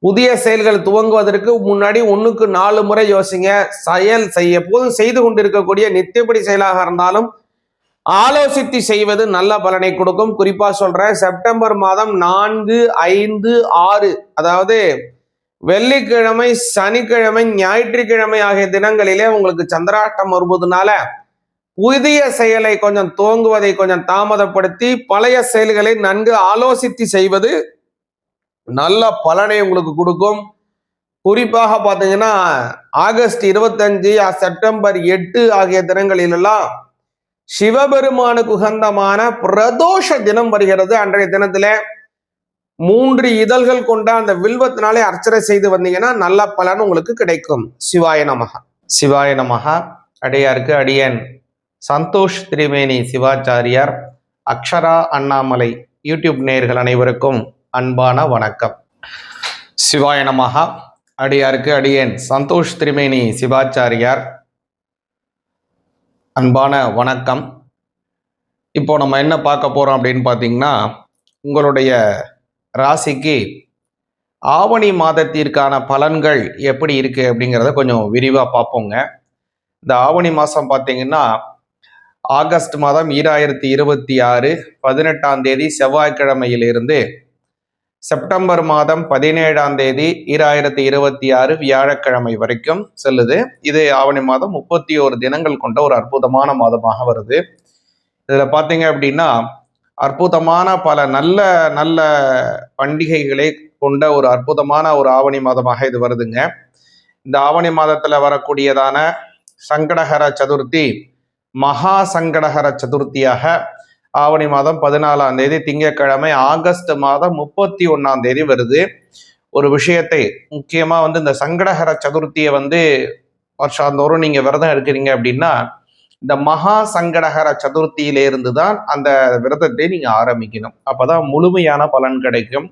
புதிய செயல்கள் துவங்குவதற்கு முன்னாடி 1க்கு 4 முறை யோசிங்க. எப்போதும் செய்து கொண்டிருக்கக்கூடிய நித்தியப்படி செயலாக இருந்தாலும் ஆலோசித்து செய்வது நல்ல பலனை கொடுக்கும். குறிப்பா சொல்றேன், செப்டம்பர் மாதம் 4, 5, 6, அதாவது வெள்ளிக்கிழமை, சனிக்கிழமை, ஞாயிற்றுக்கிழமை ஆகிய தினங்களிலே உங்களுக்கு சந்திராஷ்டம் வருவதனால புதிய செயலை கொஞ்சம் துவங்குவதை கொஞ்சம் தாமதப்படுத்தி பழைய செயல்களை நன்கு ஆலோசித்து செய்வது நல்ல பலனை உங்களுக்கு கொடுக்கும். குறிப்பாக பார்த்தீங்கன்னா ஆகஸ்ட் 25, செப்டம்பர் 8 ஆகிய தினங்களிலெல்லாம் சிவபெருமானுக்கு உகந்தமான பிரதோஷ தினம் வருகிறது. அன்றைய தினத்துல 3 இதழ்கள் கொண்ட அந்த வில்வத்தினாலே அர்ச்சனை செய்து வந்தீங்கன்னா நல்ல பலன் உங்களுக்கு கிடைக்கும். சிவாய நமக. சிவாய நமக. அடியாருக்கு அடியேன் சந்தோஷ் திரிவேணி சிவாச்சாரியார், அக்ஷரா அண்ணாமலை யூடியூப் நேயர்கள் அனைவருக்கும் அன்பான வணக்கம். சிவாய நமக. அடியாருக்கு அடியேன் சந்தோஷ் திரிவேணி சிவாச்சாரியார், அன்பான வணக்கம். இப்போ நம்ம என்ன பார்க்க போறோம் அப்படின்னு பார்த்தீங்கன்னா, உங்களுடைய ராசிக்கு ஆவணி மாதத்திற்கான பலன்கள் எப்படி இருக்கு அப்படிங்கிறத கொஞ்சம் விரிவாக பார்ப்போங்க. இந்த ஆவணி மாதம் பார்த்தீங்கன்னா ஆகஸ்ட் மாதம் 2026 18ஆம் தேதி செவ்வாய்க்கிழமையிலிருந்து செப்டம்பர் மாதம் 17ஆம் தேதி 2026 வியாழக்கிழமை வரைக்கும் செல்லுது. இது ஆவணி மாதம் 31 தினங்கள் கொண்ட ஒரு அற்புதமான மாதமாக வருது. இதுல பாத்தீங்க அப்படின்னா அற்புதமான பல நல்ல நல்ல பண்டிகைகளை கொண்ட ஒரு அற்புதமான ஒரு ஆவணி மாதமாக இது வருதுங்க. இந்த ஆவணி மாதத்துல வரக்கூடியதான சங்கடஹர சதுர்த்தி மகா சங்கடஹர சதுர்த்தியாக ஆவணி மாதம் 14ஆம் தேதி திங்கட்கிழமை ஆகஸ்ட் மாதம் 31ஆம் தேதி வருது. ஒரு விஷயத்தை முக்கியமா இந்த சங்கடஹர சதுர்த்தியை வருஷாந்தோறும் நீங்க விரதம் இருக்கிறீங்க அப்படின்னா இந்த மகா சங்கடஹர சதுர்த்தியிலிருந்து தான் அந்த விரதத்தை நீங்க ஆரம்பிக்கணும். அப்பதான் முழுமையான பலன் கிடைக்கும்.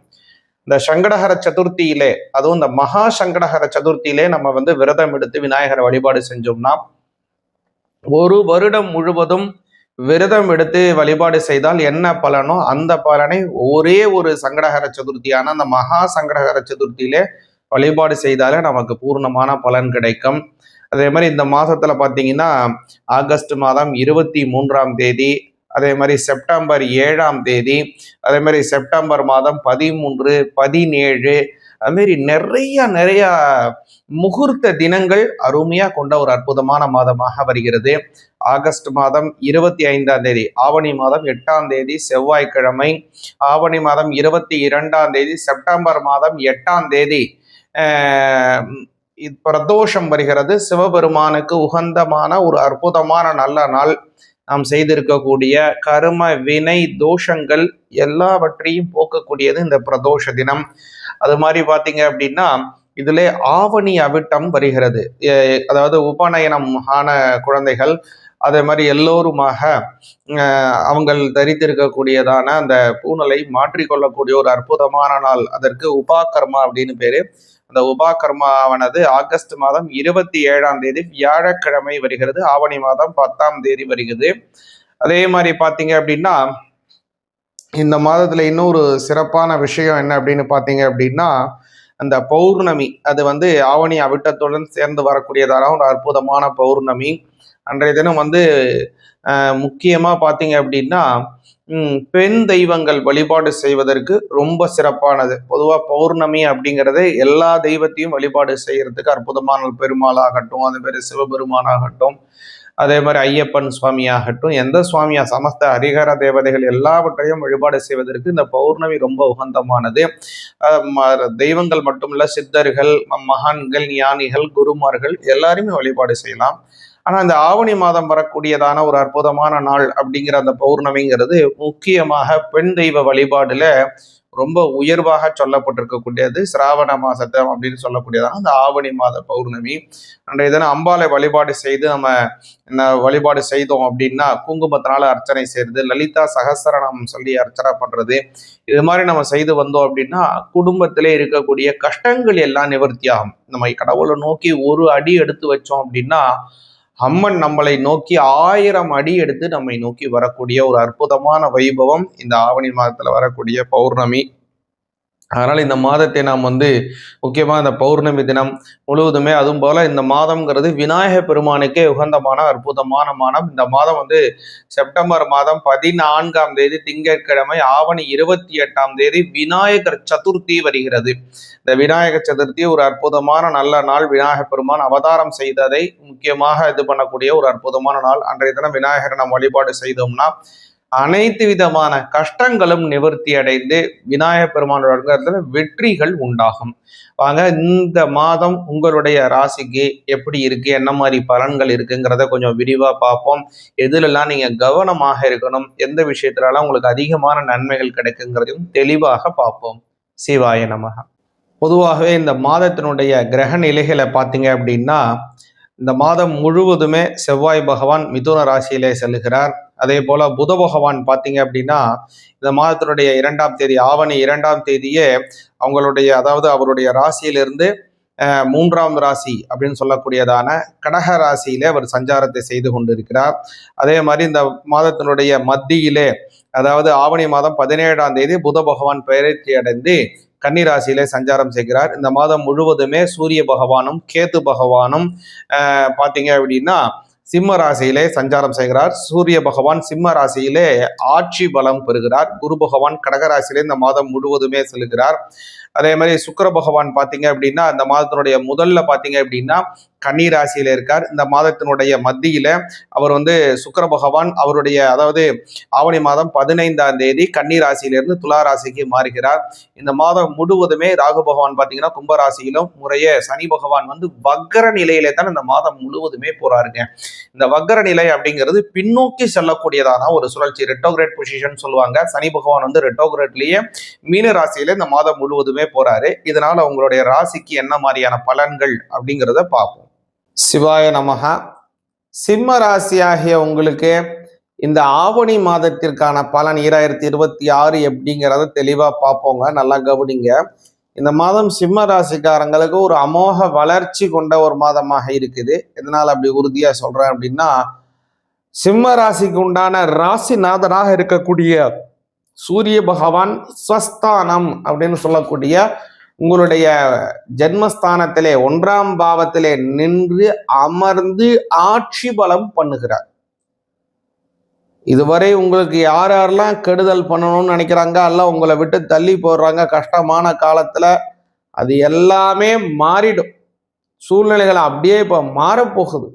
இந்த சங்கடஹர சதுர்த்தியிலே, அதுவும் இந்த மகா சங்கடஹர சதுர்த்தியிலே நம்ம விரதம் எடுத்து விநாயகரை வழிபாடு செஞ்சோம்னா ஒரு வருடம் முழுவதும் விரதம் எடுத்து வழிபாடு செய்தால் என்ன பலனோ அந்த பலனை ஒரே ஒரு சங்கடஹர சதுர்த்தியான அந்த மகா சங்கடஹர சதுர்த்தியிலே வழிபாடு செய்தாலே நமக்கு பூர்ணமான பலன் கிடைக்கும். அதே மாதிரி இந்த மாதத்துல பார்த்தீங்கன்னா ஆகஸ்ட் மாதம் 23ஆம் தேதி, அதே மாதிரி செப்டம்பர் 7ஆம் தேதி, அதே மாதிரி செப்டம்பர் மாதம் 13, 17, அதுமாரி நிறைய முகூர்த்த தினங்கள் அருமையா கொண்ட ஒரு அற்புதமான மாதமாக வருகிறது. ஆகஸ்ட் மாதம் 25ஆம் தேதி, ஆவணி மாதம் 8ஆம் தேதி செவ்வாய்க்கிழமை, ஆவணி மாதம் 22ஆம் தேதி செப்டம்பர் மாதம் 8ஆம் தேதி பிரதோஷம் வருகிறது. சிவபெருமானுக்கு உகந்தமான ஒரு அற்புதமான நல்ல நாள். நாம் செய்திருக்கக்கூடிய கர்ம வினை தோஷங்கள் எல்லாவற்றையும் போக்கக்கூடியது இந்த பிரதோஷ தினம். அது மாதிரி பார்த்தீங்க அப்படின்னா இதிலே ஆவணி அவிட்டம் வருகிறது. அதாவது உபநயனம் ஆன குழந்தைகள் அதே மாதிரி எல்லோருமாக அவங்கள் தரித்திருக்கக்கூடியதான அந்த பூணலை மாற்றிக்கொள்ளக்கூடிய ஒரு அற்புதமான நாள். அதற்கு உபாகர்மா அப்படின்னு பேரு. அந்த உபாகர்மாவானது ஆகஸ்ட் மாதம் 27ஆம் தேதி வியாழக்கிழமை வருகிறது. ஆவணி மாதம் 10ஆம் தேதி வருகிறது. அதே மாதிரி பார்த்தீங்க அப்படின்னா இந்த மாதத்துல இன்னொரு சிறப்பான விஷயம் என்ன அப்படின்னு பார்த்தீங்க அப்படின்னா அந்த பௌர்ணமி, அது ஆவணி அவிட்டத்துடன் சேர்ந்து வரக்கூடியதான ஒரு அற்புதமான பௌர்ணமி. அன்றைய தினம் முக்கியமா பார்த்தீங்க அப்படின்னா பெண் தெய்வங்கள் வழிபாடு செய்வதற்கு ரொம்ப சிறப்பானது. பொதுவாக பௌர்ணமி அப்படிங்கிறது எல்லா தெய்வத்தையும் வழிபாடு செய்யறதுக்கு அற்புதமான பெருமாளாகட்டும், அதே மாதிரி சிவபெருமானாகட்டும், அதே மாதிரி ஐயப்பன் சுவாமியாகட்டும், எந்த சுவாமியா சமஸ்த ஹரிஹர தேவதைகள் எல்லாவற்றையும் வழிபாடு செய்வதற்கு இந்த பௌர்ணமி ரொம்ப உகந்தமானது. தெய்வங்கள் மட்டுமல்ல, சித்தர்கள், மகான்கள், ஞானிகள், குருமார்கள் எல்லாருமே வழிபாடு செய்யலாம். ஆனா இந்த ஆவணி மாதம் வரக்கூடியதான ஒரு அற்புதமான நாள் அப்படிங்கிற அந்த பௌர்ணமிங்கிறது முக்கியமாக பெண் தெய்வ வழிபாடுல ரொம்ப உயர்வாக சொல்லப்பட்டிருக்கக்கூடியது. சிராவண மாசத்தை அப்படின்னு சொல்லக்கூடியதான அந்த ஆவணி மாத பௌர்ணமி. அன்றைய தினம் அம்பாலை வழிபாடு செய்து நம்ம வழிபாடு செய்தோம் அப்படின்னா குங்குமத்தினால அர்ச்சனை செய்யறது, லலிதா சகஸ்ரநாமம் சொல்லி அர்ச்சனை பண்றது, இது மாதிரி நம்ம செய்து வந்தோம் அப்படின்னா குடும்பத்திலே இருக்கக்கூடிய கஷ்டங்கள் எல்லாம் நிவர்த்தி ஆகும். நம்ம கடவுளை நோக்கி ஒரு அடி எடுத்து வச்சோம் அப்படின்னா அம்மன் நம்மளை நோக்கி 1000 அடி எடுத்து நம்மை நோக்கி வரக்கூடிய ஒரு அற்புதமான வைபவம் இந்த ஆவணி மாதத்துல வரக்கூடிய பௌர்ணமி. அதனால இந்த மாதத்தை நாம் முக்கியமாக இந்த பௌர்ணமி தினம் முழுவதுமே, அதுவும் போல இந்த மாதம்ங்கிறது விநாயக பெருமானுக்கே உகந்தமான அற்புதமான மாதம். இந்த மாதம் செப்டம்பர் மாதம் 14ஆம் தேதி திங்கட்கிழமை, ஆவணி 28ஆம் தேதி விநாயகர் சதுர்த்தி வருகிறது. இந்த விநாயகர் சதுர்த்தி ஒரு அற்புதமான நல்ல நாள். விநாயக பெருமான் அவதாரம் செய்ததை முக்கியமாக இது பண்ணக்கூடிய ஒரு அற்புதமான நாள். அன்றைய தினம் விநாயகரை நாம் வழிபாடு செய்தோம்னா அனைத்து விதமான கஷ்டங்களும் நிவர்த்தி அடைந்து விநாயக பெருமானோட வெற்றிகள் உண்டாகும். வாங்க, இந்த மாதம் உங்களுடைய ராசிக்கு எப்படி இருக்கு, என்ன மாதிரி பலன்கள் இருக்குங்கிறத கொஞ்சம் விரிவா பார்ப்போம். எதுலெல்லாம் நீங்க கவனமாக இருக்கணும், எந்த விஷயத்துலலாம் உங்களுக்கு அதிகமான நன்மைகள் கிடைக்குங்கிறதையும் தெளிவாக பார்ப்போம். சிவாய நமக. பொதுவாகவே இந்த மாதத்தினுடைய கிரக நிலைகளை பார்த்தீங்க அப்படின்னா இந்த மாதம் முழுவதுமே செவ்வாய் பகவான் மிதுன ராசியிலே செல்லுகிறார். அதே போல புத பகவான் பார்த்தீங்க அப்படின்னா இந்த மாதத்தினுடைய 2ஆம் தேதி, ஆவணி 2ஆம் தேதியே அவங்களுடைய, அதாவது அவருடைய ராசியிலிருந்து 3ஆம் ராசி அப்படின்னு சொல்லக்கூடியதான கடக ராசியிலே அவர் சஞ்சாரத்தை செய்து கொண்டிருக்கிறார். அதே மாதிரி இந்த மாதத்தினுடைய மத்தியிலே, அதாவது ஆவணி மாதம் 17ஆம் தேதி புத பகவான் பெயர்ச்சி அடைந்து கன்னிராசியிலே சஞ்சாரம் செய்கிறார். இந்த மாதம் முழுவதுமே சூரிய பகவானும் கேது பகவானும் பார்த்தீங்க அப்படின்னா சிம்ம ராசியிலே சஞ்சாரம் செய்கிறார். சூரிய பகவான் சிம்ம ராசியிலே ஆட்சி பலம் பெறுகிறார். குரு பகவான் கடகராசியிலே இந்த மாதம் முழுவதுமே செல்கிறார். அதே மாதிரி சுக்கிர பகவான் பார்த்தீங்க அப்படின்னா அந்த மாதத்தினுடைய முதல்ல பார்த்தீங்க அப்படின்னா கன்னி ராசியில இருக்கார். இந்த மாதத்தினுடைய மத்தியில அவர் வந்து சுக்கிர பகவான் அவருடைய அதாவது ஆவணி மாதம் 15ஆம் தேதி கன்னி ராசியிலிருந்து துலா ராசிக்கு மாறுகிறார். இந்த மாதம் முழுவதுமே ராகு பகவான் பார்த்தீங்கன்னா கும்பராசியிலும் முறையே சனி பகவான் வந்து வக்கர நிலையிலே தான் இந்த மாதம் முழுவதுமே போறாருங்க. இந்த வக்கர நிலை அப்படிங்கிறது பின்னோக்கி செல்லக்கூடியதான ஒரு சுழற்சி, ரெட்டோகிரேட் பொசிஷன் சொல்லுவாங்க. சனி பகவான் வந்து ரெட்டோகிரேட்லயே மீன ராசியில இந்த மாதம் முழுவதுமே போறாரு. இதனால உங்களுடைய ராசிக்கு என்ன மாதிரியான பலன்கள் அப்படிங்கிறத பார்ப்போம். சிவாய நமக. சிம்ம ராசியாகிய உங்களுக்கு இந்த ஆவணி மாதத்திற்கான பலன் 2026 எப்படிங்கிறத தெளிவா பார்ப்போங்க. நல்லா கவனிங்க. இந்த மாதம் சிம்ம ராசிக்காரங்களுக்கு ஒரு அமோக வளர்ச்சி கொண்ட ஒரு மாதமாக இருக்குது. எதனால அப்படி உறுதியா சொல்றேன் அப்படின்னா, சிம்ம ராசிக்கு உண்டான ராசிநாதனாக இருக்கக்கூடிய சூரிய பகவான் ஸ்வஸ்தானம் அப்படின்னு சொல்லக்கூடிய உங்களுடைய ஜென்மஸ்தானத்திலே 1ஆம் பாவத்திலே நின்று அமர்ந்து ஆட்சி பலம் பண்ணுகிறார். இதுவரை உங்களுக்கு யாரெல்லாம் கெடுதல் பண்ணணும்னு நினைக்கிறாங்க, அல்ல உங்களை விட்டு தள்ளி போடுறாங்க கஷ்டமான காலத்துல, அது எல்லாமே மாறிடும். சூழ்நிலைகள் அப்படியே இப்ப மாறப்போகுது.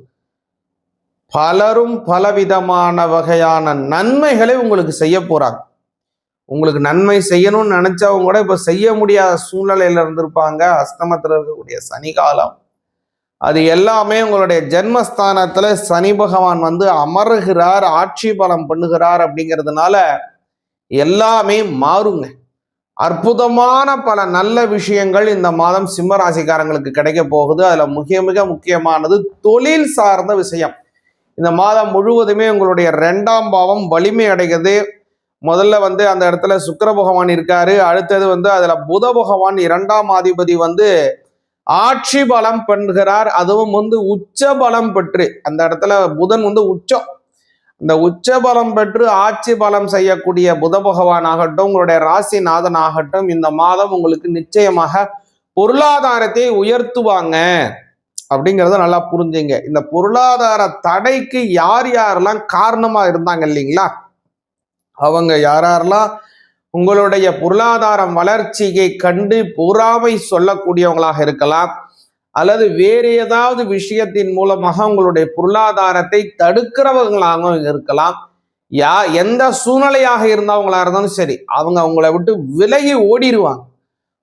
பலரும் பலவிதமான வகையான நன்மைகளை உங்களுக்கு செய்ய போறாங்க. உங்களுக்கு நன்மை செய்யணும்னு நினைச்சவங்க கூட இப்ப செய்ய முடியாத சூழ்நிலையில இருந்திருப்பாங்க. அஸ்தமத்தில் இருக்கக்கூடிய சனி காலம் அது எல்லாமே உங்களுடைய ஜென்மஸ்தானத்துல சனி பகவான் வந்து அமருகிறார், ஆட்சி பலம் பண்ணுகிறார். அப்படிங்கிறதுனால எல்லாமே மாறுங்க. அற்புதமான பல நல்ல விஷயங்கள் இந்த மாதம் சிம்ம ராசிக்காரங்களுக்கு கிடைக்க போகுது. அதுல மிக முக்கியமானது தொழில் சார்ந்த விஷயம். இந்த மாதம் முழுவதுமே உங்களுடைய 2ஆம் பாவம் வலிமை அடைகிறது. முதல்ல வந்து அந்த இடத்துல சுக்கிர பகவான் இருக்காரு. அடுத்தது வந்து அதுல புத பகவான் 2ஆம் அதிபதி வந்து ஆட்சி பலம் பெறுகிறார். அதுவும் வந்து உச்ச பலம் பெற்று அந்த இடத்துல புதன் வந்து உச்சம், இந்த உச்ச பலம் பெற்று ஆட்சி பலம் செய்யக்கூடிய புத பகவான் ஆகட்டும், உங்களுடைய ராசிநாதன் ஆகட்டும், இந்த மாதம் உங்களுக்கு நிச்சயமாக பொருளாதாரத்தை உயர்த்துவாங்க. அப்படிங்கிறத நல்லா புரிஞ்சுங்க. இந்த பொருளாதார தடைக்கு யார் யாரெல்லாம் காரணமா இருந்தாங்க இல்லைங்களா, அவங்க யாரெல்லாம் உங்களுடைய பொருளாதாரம் வளர்ச்சியை கண்டு பொறாமை சொல்லக்கூடியவங்களாக இருக்கலாம், அல்லது வேறு ஏதாவது விஷயத்தின் மூலமாக உங்களுடைய பொருளாதாரத்தை தடுக்கிறவங்களாக இருக்கலாம். எந்த சூழ்நிலையாக இருந்தவங்களா இருந்தாலும் சரி, அவங்க உங்களை விட்டு விலகி ஓடிடுவாங்க.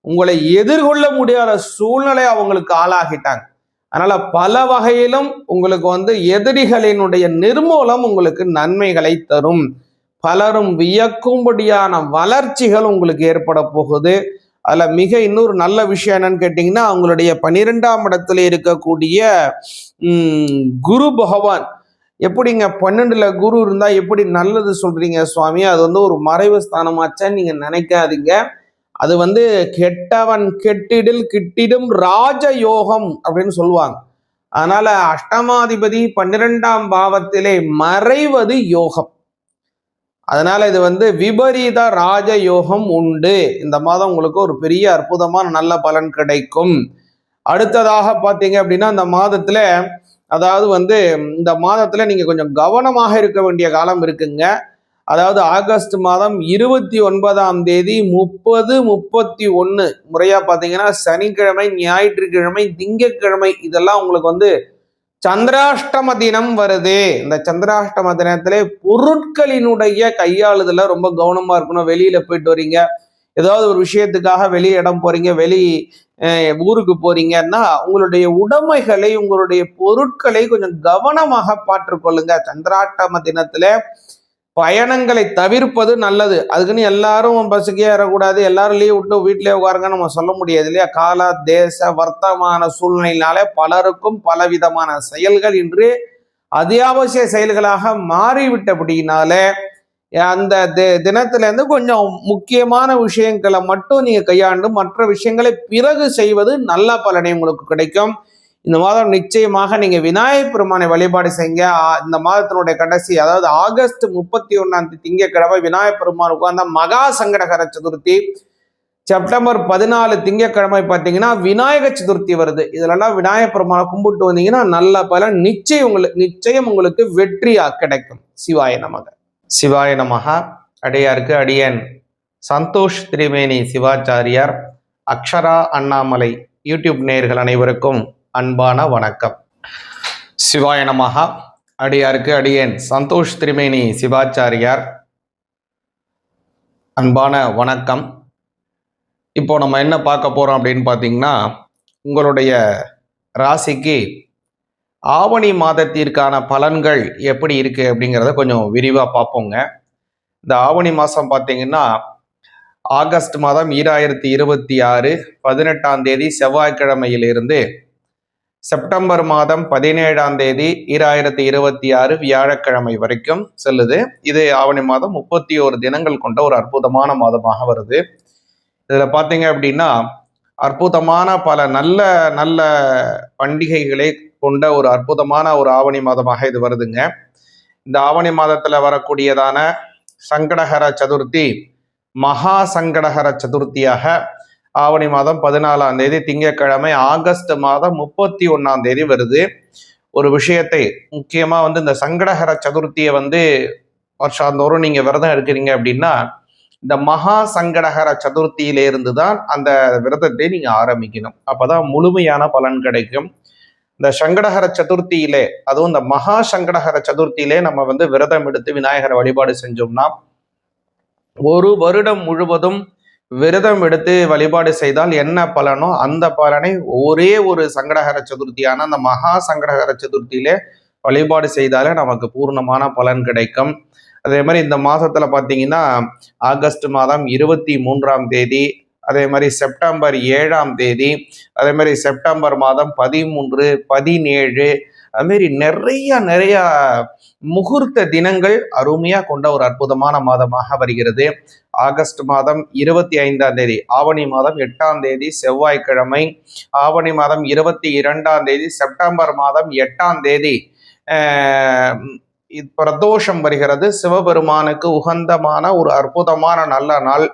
உங்களை எதிர்கொள்ள முடியாத சூழ்நிலை அவங்களுக்கு ஆளாகிட்டாங்க. அதனால பல வகையிலும் உங்களுக்கு வந்து எதிரிகளினுடைய நிர்மூலம் உங்களுக்கு நன்மைகளை தரும். பலரும் வியக்கும்படியான வளர்ச்சிகள் உங்களுக்கு ஏற்பட போகுது. அதுல இன்னொரு நல்ல விஷயம் என்னன்னு கேட்டீங்கன்னா, அவங்களுடைய 12ஆம் இடத்துல இருக்கக்கூடிய குரு பகவான் எப்படிங்க 12ல குரு இருந்தா எப்படி நல்லது சொல்றீங்க சுவாமி, அது வந்து ஒரு மறைவு ஸ்தானமாச்சா நீங்க நினைக்காதீங்க. அது வந்து கெட்டவன் கெட்டிடில் கிட்டிடும் ராஜயோகம் அப்படின்னு சொல்லுவாங்க. அதனால அஷ்டமாதிபதி 12ஆம் பாவத்திலே மறைவது யோகம். அதனால இது வந்து விபரீத ராஜயோகம் உண்டு. இந்த மாதம் உங்களுக்கு ஒரு பெரிய அற்புதமான நல்ல பலன் கிடைக்கும். அடுத்ததாக பார்த்தீங்க அப்படின்னா, இந்த மாதத்துல அதாவது வந்து இந்த மாதத்துல நீங்க கொஞ்சம் கவனமாக இருக்க வேண்டிய காலம் இருக்குங்க. அதாவது ஆகஸ்ட் மாதம் 29ஆம் தேதி 30, 31 முறையா பார்த்தீங்கன்னா சனிக்கிழமை, ஞாயிற்றுக்கிழமை, திங்கட்கிழமை இதெல்லாம் உங்களுக்கு வந்து சந்திராஷ்டம தினம் வருது. இந்த சந்திராஷ்டம தினத்திலே பொருட்களினுடைய கையாளுதல ரொம்ப கவனமா இருக்கணும். வெளியில போயிட்டு வரீங்க, ஏதாவது ஒரு விஷயத்துக்காக வெளி இடம் போறீங்க, வெளி ஊருக்கு போறீங்கன்னா உங்களுடைய உடைமைகளை, உங்களுடைய பொருட்களை கொஞ்சம் கவனமாக பார்த்துக்கொள்ளுங்க. சந்திராஷ்டம தினத்துல பயணங்களை தவிர்ப்பது நல்லது. அதுக்குன்னு எல்லாரும் பஸ்ஸுக்கே ஏறக்கூடாது, எல்லாரும் லீவ் விட்டு வீட்டிலே உட்காருங்க நம்ம சொல்ல முடியாது இல்லையா. கால தேச வர்த்தமான சூழ்நிலையினாலே பலருக்கும் பலவிதமான செயல்கள் இன்று அத்தியாவசிய செயல்களாக மாறிவிட்டபடினாலே அந்த தினத்துல இருந்து கொஞ்சம் முக்கியமான விஷயங்களை மட்டும் நீங்க கையாண்டு மற்ற விஷயங்களை பிறகு செய்வது நல்ல பலனை உங்களுக்கு கிடைக்கும். இந்த மாதம் நிச்சயமாக நீங்க விநாயகர் பெருமானை வழிபாடு செய்யுங்க. இந்த மாதத்தினுடைய கடைசி அதாவது ஆகஸ்ட் 31ஆம் தேதி திங்கட்கிழமை விநாயகர் பெருமான் உட்கார்ந்த மகா சங்கடகர சதுர்த்தி. செப்டம்பர் 14 திங்கட்கிழமை பார்த்தீங்கன்னா விநாயகர் சதுர்த்தி வருது. இதுலலாம் விநாயகர் பெருமானை கும்பிட்டு வந்தீங்கன்னா நல்ல பலன் நிச்சயம் உங்களுக்கு வெற்றியா கிடைக்கும். சிவாய நமக. சிவாய நமக. அடியாருக்கு அடியன் சந்தோஷ் திரிவேணி சிவாச்சாரியார் அக்ஷரா அண்ணாமலை யூடியூப் நேயர்கள் அனைவருக்கும் அன்பான வணக்கம். சிவாய நமஹ. அடியாருக்கு அடியேன் சந்தோஷ் திரிமேனி சிவாச்சாரியார். அன்பான வணக்கம். இப்போ நம்ம என்ன பார்க்க போறோம் அப்படின்னு பார்த்தீங்கன்னா, உங்களுடைய ராசிக்கு ஆவணி மாதத்திற்கான பலன்கள் எப்படி இருக்கு அப்படிங்கிறத கொஞ்சம் விரிவாக பார்ப்போங்க. இந்த ஆவணி மாதம் பார்த்தீங்கன்னா ஆகஸ்ட் மாதம் 2026 18ஆம் தேதி செவ்வாய்க்கிழமையிலிருந்து செப்டம்பர் மாதம் 17ஆம் தேதி 2026 வியாழக்கிழமை வரைக்கும் செல்லுது. இது ஆவணி மாதம் 31 தினங்கள் கொண்ட ஒரு அற்புதமான மாதமாக வருது. இதுல பார்த்தீங்க அப்படின்னா அற்புதமான பல நல்ல நல்ல பண்டிகைகளை கொண்ட ஒரு அற்புதமான ஒரு ஆவணி மாதமாக இது வருதுங்க. இந்த ஆவணி மாதத்துல வரக்கூடியதான சங்கடஹர சதுர்த்தி மகா சங்கடஹர சதுர்த்தியாக ஆவணி மாதம் 14ஆம் தேதி திங்கட்கிழமை ஆகஸ்ட் மாதம் 31ஆம் தேதி வருது. ஒரு விஷயத்தை முக்கியமா இந்த சங்கடஹர சதுர்த்தியை வருஷாந்தோறும் நீங்க விரதம் இருக்கிறீங்க அப்படின்னா இந்த மகா சங்கடஹர சதுர்த்தியிலிருந்து தான் அந்த விரதத்தை நீங்க ஆரம்பிக்கணும். அப்பதான் முழுமையான பலன் கிடைக்கும். இந்த சங்கடஹர சதுர்த்தியிலே, அதுவும் இந்த மகா சங்கடஹர சதுர்த்தியிலே நம்ம விரதம் எடுத்து விநாயகரை வழிபாடு செஞ்சோம்னா ஒரு வருடம் முழுவதும் விரதம் எடுத்து வழிபாடு செய்தால் என்ன பலனோ அந்த பலனை ஒரே ஒரு சங்கடஹர சதுர்த்தியான அந்த மகா சங்கடஹர சதுர்த்தியிலே வழிபாடு செய்தாலே நமக்கு பூர்ணமான பலன் கிடைக்கும். அதே மாதிரி இந்த மாதத்துல பார்த்தீங்கன்னா ஆகஸ்ட் மாதம் 23ஆம் தேதி, அதே மாதிரி செப்டம்பர் 7ஆம் தேதி, அதே மாதிரி செப்டம்பர் மாதம் 13, 17, அதுமாரி நிறைய முகூர்த்த தினங்கள் அருமையா கொண்ட ஒரு அற்புதமான மாதமாக வருகிறது. ஆகஸ்ட் மாதம் 25ஆம் தேதி ஆவணி மாதம் 8ஆம் தேதி செவ்வாய்க்கிழமை, ஆவணி மாதம் 22ஆம் தேதி செப்டம்பர் மாதம் 8ஆம் தேதி பிரதோஷம் வருகிறது. சிவபெருமானுக்கு உகந்தமான ஒரு அற்புதமான நல்ல நாள்.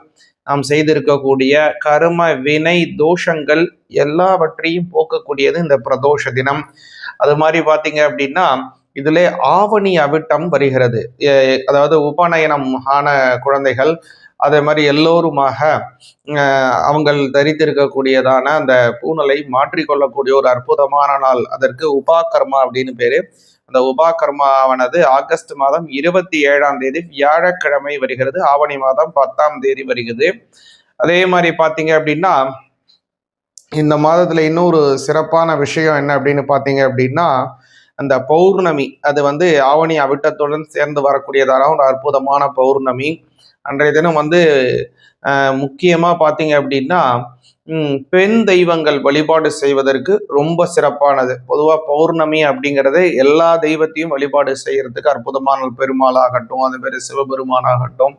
நாம் செய்திருக்கக்கூடிய கர்ம வினை தோஷங்கள் எல்லாவற்றையும் போக்கக்கூடியது இந்த பிரதோஷ தினம். அது மாதிரி பார்த்தீங்க அப்படின்னா இதிலே ஆவணி அவிட்டம் வருகிறது. அதாவது உபநயனம் ஆன குழந்தைகள் அதே மாதிரி எல்லோருமாக அவங்கள் தரித்திருக்கக்கூடியதான அந்த பூணலை மாற்றிக்கொள்ளக்கூடிய ஒரு அற்புதமான நாள். அதற்கு உபாகர்மா அப்படின்னு பேரு. அந்த உபாகர்மாவானது ஆகஸ்ட் மாதம் 27ஆம் தேதி வியாழக்கிழமை வருகிறது. ஆவணி மாதம் 10ஆம் தேதி வருகிறது. அதே மாதிரி பார்த்தீங்க அப்படின்னா இந்த மாதத்துல இன்னொரு சிறப்பான விஷயம் என்ன அப்படின்னு பார்த்தீங்க அப்படின்னா அந்த பௌர்ணமி, அது ஆவணி அவிட்டத்துடன் சேர்ந்து வரக்கூடியதான ஒரு அற்புதமான பௌர்ணமி. அன்றைய தினம் முக்கியமா பார்த்தீங்க அப்படின்னா பெண் தெய்வங்கள் வழிபாடு செய்வதற்கு ரொம்ப சிறப்பானது. பொதுவாக பௌர்ணமி அப்படிங்கிறது எல்லா தெய்வத்தையும் வழிபாடு செய்யறதுக்கு அற்புதமான பெருமாளாகட்டும், அதே மாதிரி சிவபெருமானாகட்டும்,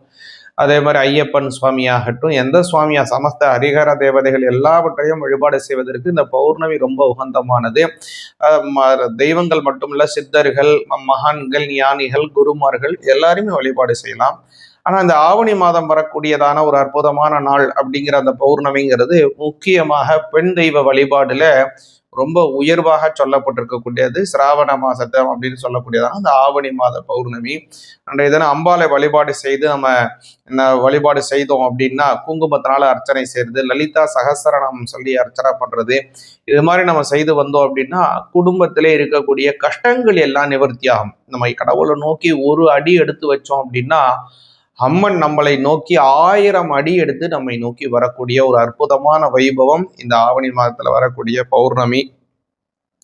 அதே மாதிரி ஐயப்பன் சுவாமியாகட்டும், எந்த சுவாமியா சமஸ்த ஹரிஹர தேவதைகள் எல்லாவற்றையும் வழிபாடு செய்வதற்கு இந்த பௌர்ணமி ரொம்ப உகந்தமானது. தெய்வங்கள் மட்டுமல்ல, சித்தர்கள், மகான்கள், ஞானிகள், குருமார்கள் எல்லாருமே வழிபாடு செய்யலாம். ஆனா இந்த ஆவணி மாதம் வரக்கூடியதான ஒரு அற்புதமான நாள் அப்படிங்கிற அந்த பௌர்ணமிங்கிறது முக்கியமாக பெண் தெய்வ வழிபாடுல ரொம்ப உயர்வாக சொல்லப்பட்டிருக்கக்கூடியது. சிராவண மாசத்தை அப்படின்னு சொல்லக்கூடியதான அந்த ஆவணி மாத பௌர்ணமி. அன்றைய தினம் அம்பாலை வழிபாடு செய்து நம்ம வழிபாடு செய்தோம் அப்படின்னா குங்குமத்தினால அர்ச்சனை செய்யறது, லலிதா சகஸ்ரநாமம் சொல்லி அர்ச்சனை பண்றது, இது மாதிரி நம்ம செய்து வந்தோம் அப்படின்னா குடும்பத்திலே இருக்கக்கூடிய கஷ்டங்கள் எல்லாம் நிவர்த்தி ஆகும். நம்ம கடவுளை நோக்கி ஒரு அடி எடுத்து வச்சோம் அப்படின்னா அம்மன் நம்மளை நோக்கி 1000 அடி எடுத்து நம்மை நோக்கி வரக்கூடிய ஒரு அற்புதமான வைபவம் இந்த ஆவணி மாதத்துல வரக்கூடிய பௌர்ணமி.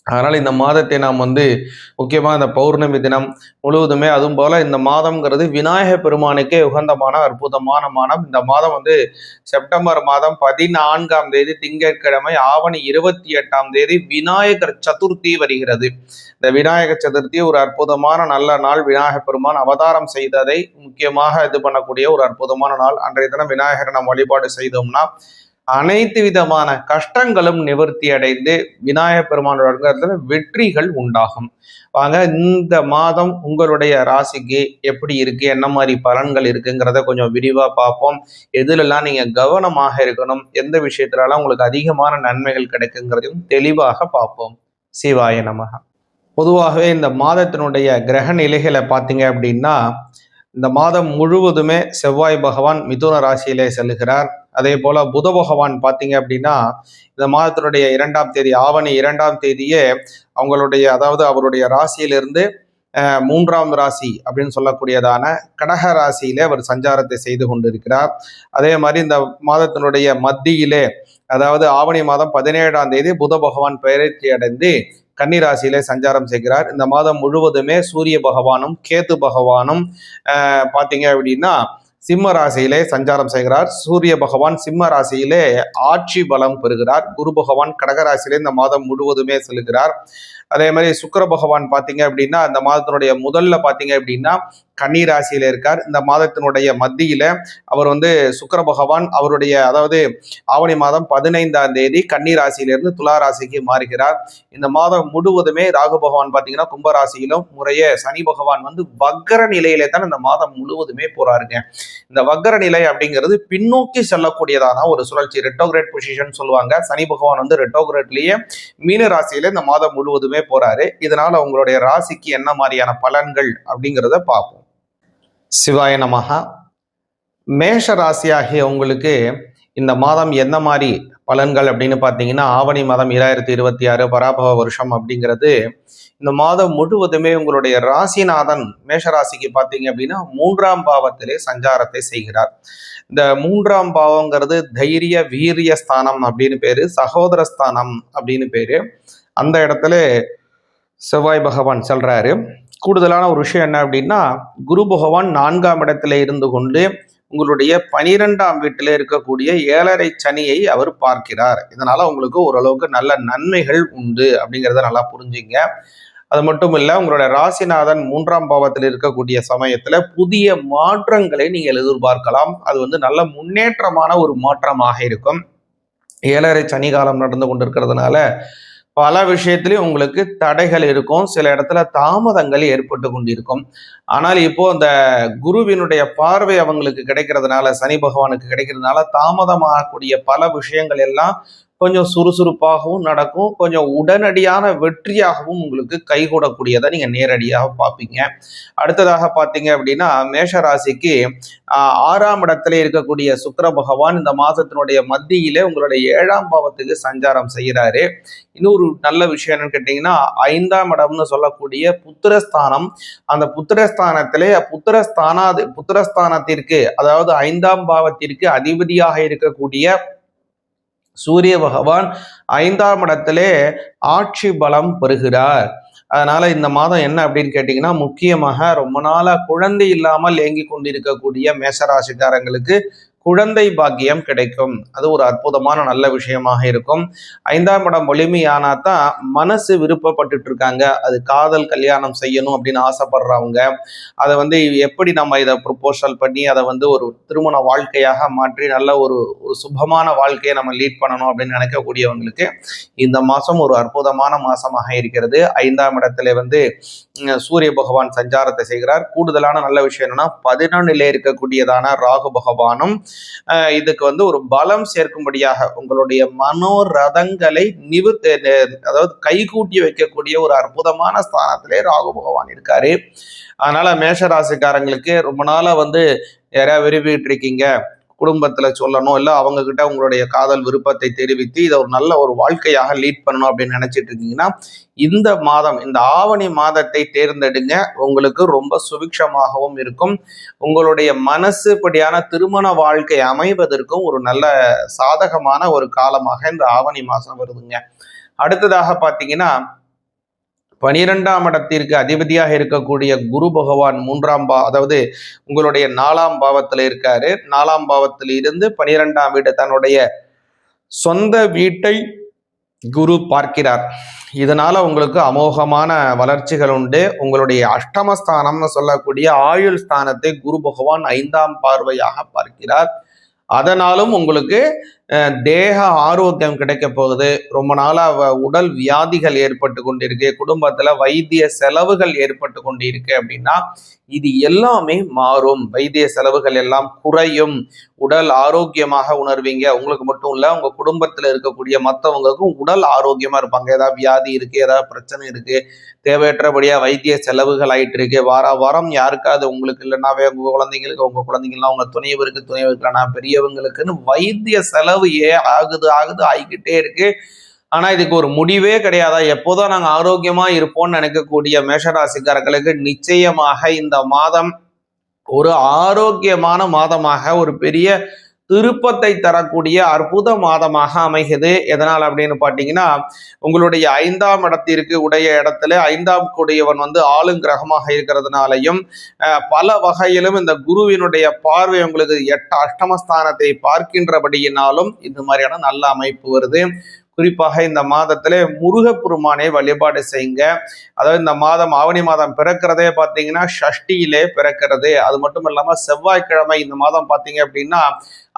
அதனால இந்த மாதத்தை நாம் முக்கியமா இந்த பௌர்ணமி தினம் முழுவதுமே, அதுவும் போல இந்த மாதம்ங்கிறது விநாயக பெருமானுக்கே உகந்தமான அற்புதமான மாதம். இந்த மாதம் செப்டம்பர் மாதம் 14ஆம் தேதி திங்கட்கிழமை ஆவணி 28ஆம் தேதி விநாயகர் சதுர்த்தி வருகிறது. இந்த விநாயகர் சதுர்த்தி ஒரு அற்புதமான நல்ல நாள். விநாயக பெருமான் அவதாரம் செய்ததை முக்கியமாக இது பண்ணக்கூடிய ஒரு அற்புதமான நாள். அன்றைய தினம் விநாயகரை நாம் வழிபாடு செய்தோம்னா அனைத்து விதமான கஷ்டங்களும் நிவர்த்தி அடைந்து விநாயகர் பெருமானோட வெற்றிகள் உண்டாகும். வாங்க, இந்த மாதம் உங்களுடைய ராசிக்கு எப்படி இருக்கு, என்ன மாதிரி பலன்கள் இருக்குங்கிறத கொஞ்சம் விரிவா பார்ப்போம். எதுலெல்லாம் நீங்க கவனமாக இருக்கணும், எந்த விஷயத்துலலாம் உங்களுக்கு அதிகமான நன்மைகள் கிடைக்குங்கிறதையும் தெளிவாக பார்ப்போம். சிவாய நமக. பொதுவாகவே இந்த மாதத்தினுடைய கிரக நிலைகளை பார்த்தீங்க அப்படின்னா இந்த மாதம் முழுவதுமே செவ்வாய் பகவான் மிதுன ராசியிலே செல்லுகிறார். அதே போல புத பகவான் பார்த்தீங்க அப்படின்னா இந்த மாதத்தினுடைய 2ஆம் தேதி ஆவணி 2ஆம் தேதியே அவங்களுடைய அதாவது அவருடைய ராசியிலிருந்து 3ஆம் ராசி அப்படின்னு சொல்லக்கூடியதான கடக ராசியிலே அவர் சஞ்சாரத்தை செய்து கொண்டிருக்கிறார். அதே மாதிரி இந்த மாதத்தினுடைய மத்தியிலே அதாவது ஆவணி மாதம் 17ஆம் தேதி புத பகவான் பெயர்ச்சி அடைந்து கன்னி ராசியிலே சஞ்சாரம் செய்கிறார். இந்த மாதம் முழுவதுமே சூரிய பகவானும் கேது பகவானும் பார்த்தீங்க அப்படின்னா சிம்ம ராசியிலே சஞ்சாரம் செய்கிறார். சூரிய பகவான் சிம்ம ராசியிலே ஆட்சி பலம் பெறுகிறார். குரு பகவான் கடகராசியிலே இந்த மாதம் முழுவதுமே செல்கிறார். அதே மாதிரி சுக்கிர பகவான் பார்த்தீங்க அப்படின்னா இந்த மாதத்தினுடைய முதல்ல பார்த்தீங்க அப்படின்னா கன்னி ராசியில இருக்கார். இந்த மாதத்தினுடைய மத்தியில அவர் சுக்கிர பகவான் அவருடைய அதாவது ஆவணி மாதம் 15ஆம் தேதி கன்னி ராசியிலிருந்து துலா ராசிக்கு மாறுகிறார். இந்த மாதம் முழுவதுமே ராகு பகவான் பார்த்தீங்கன்னா கும்பராசியிலும் முறையே சனி பகவான் வக்கர நிலையிலே தான் இந்த மாதம் முழுவதுமே போறாருங்க. இந்த வக்கர நிலை அப்படிங்கிறது பின்னோக்கி செல்லக்கூடியதான ஒரு சுழற்சி, ரெட்டோகிரேட் பொசிஷன் சொல்லுவாங்க. சனி பகவான் ரெட்டோகிரேட்லயே மீன ராசியில இந்த மாதம் முழுவதுமே போறாரு. இதனால உங்களுடைய ராசிக்கு என்ன மாதிரியான பலன்கள் அப்படிங்கிறத பார்ப்போம். சிவாய நமஹா. மேஷ ராசியாகிய உங்களுக்கு இந்த மாதம் என்ன மாதிரி பலன்கள் அப்படின்னு பார்த்தீங்கன்னா ஆவணி மாதம் 2026 பராபவ வருஷம் அப்படிங்கிறது இந்த மாதம் முழுவதுமே உங்களுடைய ராசிநாதன் மேஷராசிக்கு பார்த்தீங்க அப்படின்னா 3ஆம் பாவத்திலே சஞ்சாரத்தை செய்கிறார். இந்த 3ஆம் பாவங்கிறது தைரிய வீரிய ஸ்தானம் அப்படின்னு பேரு, சகோதர ஸ்தானம் அப்படின்னு பேரு. அந்த இடத்துல செவ்வாய் பகவான் சொல்றாரு. கூடுதலான ஒரு விஷயம் என்ன அப்படின்னா குரு பகவான் 4ஆம் இடத்துல இருந்து கொண்டு உங்களுடைய 12ஆம் வீட்டில் இருக்கக்கூடிய 7.5 சனியை அவர் பார்க்கிறார். இதனால உங்களுக்கு ஓரளவுக்கு நல்ல நன்மைகள் உண்டு அப்படிங்கிறத நல்லா புரிஞ்சுங்க. அது மட்டும் இல்லை, உங்களுடைய ராசிநாதன் 3ஆம் பாவத்தில் இருக்கக்கூடிய சமயத்துல புதிய மாற்றங்களை நீங்கள் எதிர்பார்க்கலாம். அது நல்ல முன்னேற்றமான ஒரு மாற்றமாக இருக்கும். 7.5 சனி காலம் நடந்து கொண்டிருக்கிறதுனால பல விஷயத்திலையும் உங்களுக்கு தடைகள் இருக்கும், சில இடத்துல தாமதங்கள் ஏற்பட்டு கொண்டிருக்கும். ஆனால் இப்போ அந்த குருவினுடைய பார்வை அவங்களுக்கு கிடைக்கிறதுனால, சனி பகவானுக்கு கிடைக்கிறதுனால தாமதமாகக்கூடிய பல விஷயங்கள் எல்லாம் கொஞ்சம் சுறுசுறுப்பாகவும் நடக்கும், கொஞ்சம் உடனடியான வெற்றியாகவும் உங்களுக்கு கைகூடக்கூடியதை நீங்க நேரடியாக பார்ப்பீங்க. அடுத்ததாக பார்த்தீங்க அப்படின்னா மேஷ ராசிக்கு 6ஆம் இடத்துல இருக்கக்கூடிய சுக்கிர பகவான் இந்த மாதத்தினுடைய மத்தியிலே உங்களுடைய 7ஆம் பாவத்துக்கு சஞ்சாரம் செய்கிறாரு. இன்னொரு நல்ல விஷயம் என்னன்னு கேட்டீங்கன்னா 5ஆம் இடம்னு சொல்லக்கூடிய புத்திரஸ்தானம், அந்த புத்திரஸ்தானத்திலே புத்திரஸ்தானத்திற்கு அதாவது 5ஆம் பாவத்திற்கு அதிபதியாக இருக்கக்கூடிய சூரிய பகவான் 5ஆம் இடத்திலே ஆட்சி பலம் பெறுகிறார். அதனால இந்த மாதம் என்ன அப்படின்னு கேட்டீங்கன்னா முக்கியமாக ரொம்ப நாளா குழந்தை இல்லாமல் ஏங்கி கொண்டிருக்கக்கூடிய மேஷராசிக்காரங்களுக்கு குழந்தை பாக்கியம் கிடைக்கும். அது ஒரு அற்புதமான நல்ல விஷயமாக இருக்கும். 5ஆம் இடம் வலிமையானா தான் மனசு விருப்பப்பட்டு இருக்காங்க, அது காதல் கல்யாணம் செய்யணும் அப்படின்னு ஆசைப்படுறவங்க, அதை எப்படி நம்ம இதை ப்ரொபோசல் பண்ணி அதை ஒரு திருமண வாழ்க்கையாக மாற்றி நல்ல ஒரு சுபமான வாழ்க்கையை நம்ம லீட் பண்ணணும் அப்படின்னு நினைக்கக்கூடியவங்களுக்கு இந்த மாதம் ஒரு அற்புதமான மாசமாக இருக்கிறது. 5ஆம் இடத்துல சூரிய பகவான் சஞ்சாரத்தை செய்கிறார். கூடுதலான நல்ல விஷயம் என்னன்னா 11லே இருக்கக்கூடியதான ராகு பகவானும் இதுக்கு ஒரு பலம் சேர்க்கும்படியாக உங்களுடைய மனோரதங்களை அதாவது கைகூட்டி வைக்கக்கூடிய ஒரு அற்புதமான ஸ்தானத்திலே ராகு பகவான் இருக்காரு. அதனால மேஷராசிக்காரங்களுக்கு ரொம்ப நாளா யாரையா விரும்பிட்டு இருக்கீங்க, குடும்பத்துல சொல்லணும், இல்லை அவங்க கிட்ட உங்களுடைய காதல் விருப்பத்தை தெரிவித்து இதை ஒரு நல்ல ஒரு வாழ்க்கையாக லீட் பண்ணணும் அப்படின்னு நினைச்சிட்டு இருக்கீங்கன்னா இந்த மாதம், இந்த ஆவணி மாதத்தை தேர்ந்தெடுங்க. உங்களுக்கு ரொம்ப சுபிக்ஷமாகவும் இருக்கும். உங்களுடைய மனசுப்படியான திருமண வாழ்க்கை அமைவதற்கும் ஒரு நல்ல சாதகமான ஒரு காலமாக இந்த ஆவணி மாதம் வருதுங்க. அடுத்ததாக பார்த்தீங்கன்னா 12ஆம் இடத்திற்கு அதிபதியாக இருக்கக்கூடிய குரு பகவான் அதாவது உங்களுடைய 4ஆம் பாவத்தில் இருக்காரு. 4ஆம் பாவத்தில் இருந்து 12ஆம் வீட்டை தன்னுடைய சொந்த வீட்டை குரு பார்க்கிறார். இதனால உங்களுக்கு அமோகமான வளர்ச்சிகள் உண்டு. உங்களுடைய அஷ்டமஸ்தானம்னு சொல்லக்கூடிய ஆயுள் ஸ்தானத்தை குரு பகவான் 5ஆம் பார்வையாக பார்க்கிறார். அதனாலும் உங்களுக்கு தேக ஆரோக்கியம் கிடைக்க போகுது. ரொம்ப நாளா உடல் வியாதிகள் ஏற்பட்டு கொண்டிருக்கு, குடும்பத்துல வைத்திய செலவுகள் ஏற்பட்டு கொண்டிருக்கு அப்படின்னா இது எல்லாமே மாறும். வைத்திய செலவுகள் எல்லாம் குறையும், உடல் ஆரோக்கியமாக உணர்வீங்க. உங்களுக்கு மட்டும் இல்ல, உங்க குடும்பத்துல இருக்கக்கூடிய மற்றவங்களுக்கும் உடல் ஆரோக்கியமா இருப்பாங்க. ஏதாவது வியாதி இருக்கு, ஏதாவது பிரச்சனை இருக்கு, தேவையற்றபடியா வைத்திய செலவுகள் ஆயிட்டு இருக்கு, வாரம் யாருக்காவது உங்களுக்கு இல்லைன்னா உங்க குழந்தைங்களுக்கு, உங்க குழந்தைங்கலாம் உங்க துணைவருக்கு இல்லைன்னா பெரியவங்களுக்குன்னு வைத்திய செலவு ஆகுது ஆகிக்கிட்டே இருக்கு. ஆனா இதுக்கு ஒரு முடிவே கிடையாதா? எப்போதான் நாங்க ஆரோக்கியமா இருப்போம்னு நினைக்கக்கூடிய மேஷராசிக்காரர்களுக்கு நிச்சயமாக இந்த மாதம் ஒரு ஆரோக்கியமான மாதமாக, ஒரு பெரிய திருப்பத்தை தரக்கூடிய அற்புத மாதமாக அமைகிறது. எதனால் அப்படின்னு பார்த்தீங்கன்னா, உங்களுடைய 5ஆம் இடத்திற்கு உடைய இடத்துல 5ஆம் கூடியவன் ஆளுங்கிரகமாக இருக்கிறதுனாலையும் பல வகையிலும் இந்த குருவினுடைய பார்வை உங்களுக்கு அஷ்டமஸ்தானத்தை பார்க்கின்றபடியினாலும் இந்த மாதிரியான நல்ல அமைப்பு வருது. குறிப்பாக இந்த மாதத்திலே முருகப்பெருமானை வழிபாடு செய்யுங்க. அதாவது இந்த மாதம் ஆவணி மாதம் பிறக்கிறதே பார்த்தீங்கன்னா ஷஷ்டியிலே பிறக்கிறது. அது மட்டும் இல்லாமல் செவ்வாய்க்கிழமை இந்த மாதம் பார்த்தீங்க அப்படின்னா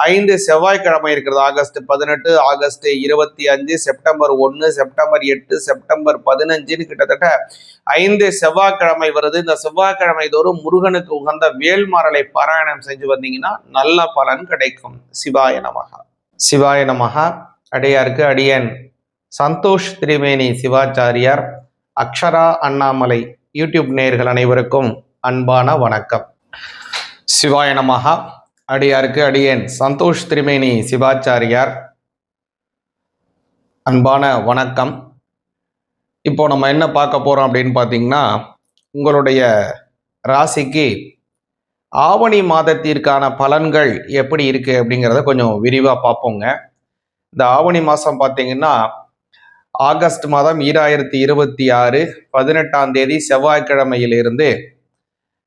5 செவ்வாய்க்கிழமை இருக்கிறது. August 18, August 25, September 1, September 8, September 15 கிட்டத்தட்ட 5 செவ்வாய்க்கிழமை வருது. இந்த செவ்வாய்க்கிழமை தோறும் முருகனுக்கு உகந்த வேல்மாறலை பாராயணம் செஞ்சு வந்தீங்கன்னா நல்ல பலன் கிடைக்கும். சிவாய நமகா. சிவாய நமகா. அடியாருக்கு அடியன் சந்தோஷ் திரிவேணி சிவாச்சாரியார், அக்ஷரா அண்ணாமலை யூடியூப் நேயர்கள் அனைவருக்கும் அன்பான வணக்கம். சிவாய நமகா. அடியாருக்கு அடியன் சந்தோஷ் திரிவேணி சிவாச்சாரியார், அன்பான வணக்கம். இப்போ நம்ம என்ன பார்க்க போறோம் அப்படின்னு பார்த்தீங்கன்னா, உங்களுடைய ராசிக்கு ஆவணி மாதத்திற்கான பலன்கள் எப்படி இருக்கு அப்படிங்கிறத கொஞ்சம் விரிவாக பார்ப்போங்க. இந்த ஆவணி மாதம் பார்த்தீங்கன்னா ஆகஸ்ட் மாதம் 2026 18ஆம் தேதி செவ்வாய்க்கிழமையிலிருந்து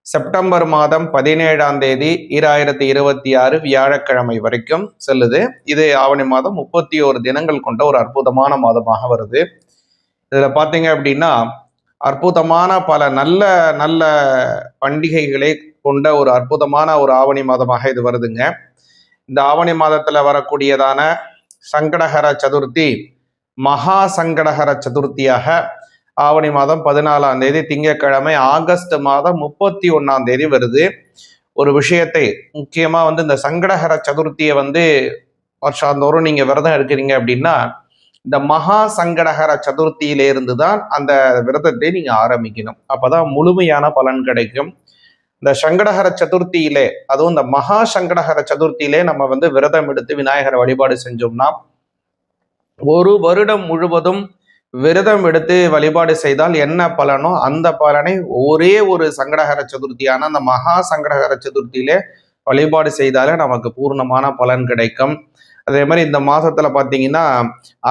செப்டம்பர் மாதம் 17ஆம் தேதி 2026 வியாழக்கிழமை வரைக்கும் செல்லுது. இது ஆவணி மாதம் 31 தினங்கள் கொண்ட ஒரு அற்புதமான மாதமாக வருது. இதில் பார்த்தீங்க அப்படின்னா அற்புதமான பல நல்ல நல்ல பண்டிகைகளை கொண்ட ஒரு அற்புதமான ஒரு ஆவணி மாதமாக இது வருதுங்க. இந்த ஆவணி மாதத்தில் வரக்கூடியதான சங்கடஹர சதுர்த்தி மகா சங்கடஹர சதுர்த்தியாக ஆவணி மாதம் 14ஆம் தேதி திங்கட்கிழமை ஆகஸ்ட் மாதம் 31ஆம் தேதி வருது. ஒரு விஷயத்தை முக்கியமா இந்த சங்கடஹர சதுர்த்தியை வருஷாந்தோறும் நீங்க விரதம் எடுக்கிறீங்க அப்படின்னா இந்த மகா சங்கடஹர சதுர்த்தியிலிருந்து தான் அந்த விரதத்தை நீங்க ஆரம்பிக்கணும். அப்பதான் முழுமையான பலன் கிடைக்கும். இந்த சங்கடஹர சதுர்த்தியிலே, அதுவும் இந்த மகா சங்கடஹர சதுர்த்தியிலே நம்ம விரதம் எடுத்து விநாயகரை வழிபாடு செஞ்சோம்னா ஒரு வருடம் முழுவதும் விரதம் எடுத்து வழிபாடு செய்தால் என்ன பலனோ அந்த பலனை ஒரே ஒரு சங்கடஹர சதுர்த்தியான அந்த மகா சங்கடஹர சதுர்த்தியிலே வழிபாடு செய்தாலே நமக்கு பூர்ணமான பலன் கிடைக்கும். அதே மாதிரி இந்த மாதத்துல பார்த்தீங்கன்னா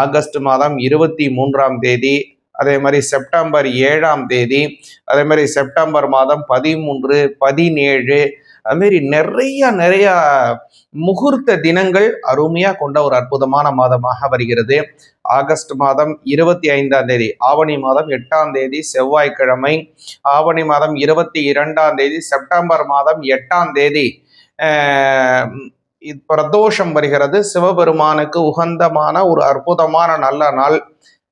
ஆகஸ்ட் மாதம் 23ஆம் தேதி, அதே மாதிரி செப்டம்பர் 7ஆம் தேதி, அதே மாதிரி செப்டம்பர் மாதம் 13, 17, அதுமாரி நிறைய முகூர்த்த தினங்கள் அருமையா கொண்ட ஒரு அற்புதமான மாதமாக வருகிறது. ஆகஸ்ட் மாதம் 25ஆம் தேதி ஆவணி மாதம் 8ஆம் தேதி செவ்வாய்க்கிழமை, ஆவணி மாதம் 22ஆம் தேதி செப்டம்பர் மாதம் 8ஆம் தேதி பிரதோஷம் வருகிறது. சிவபெருமானுக்கு உகந்தமான ஒரு அற்புதமான நல்ல நாள்.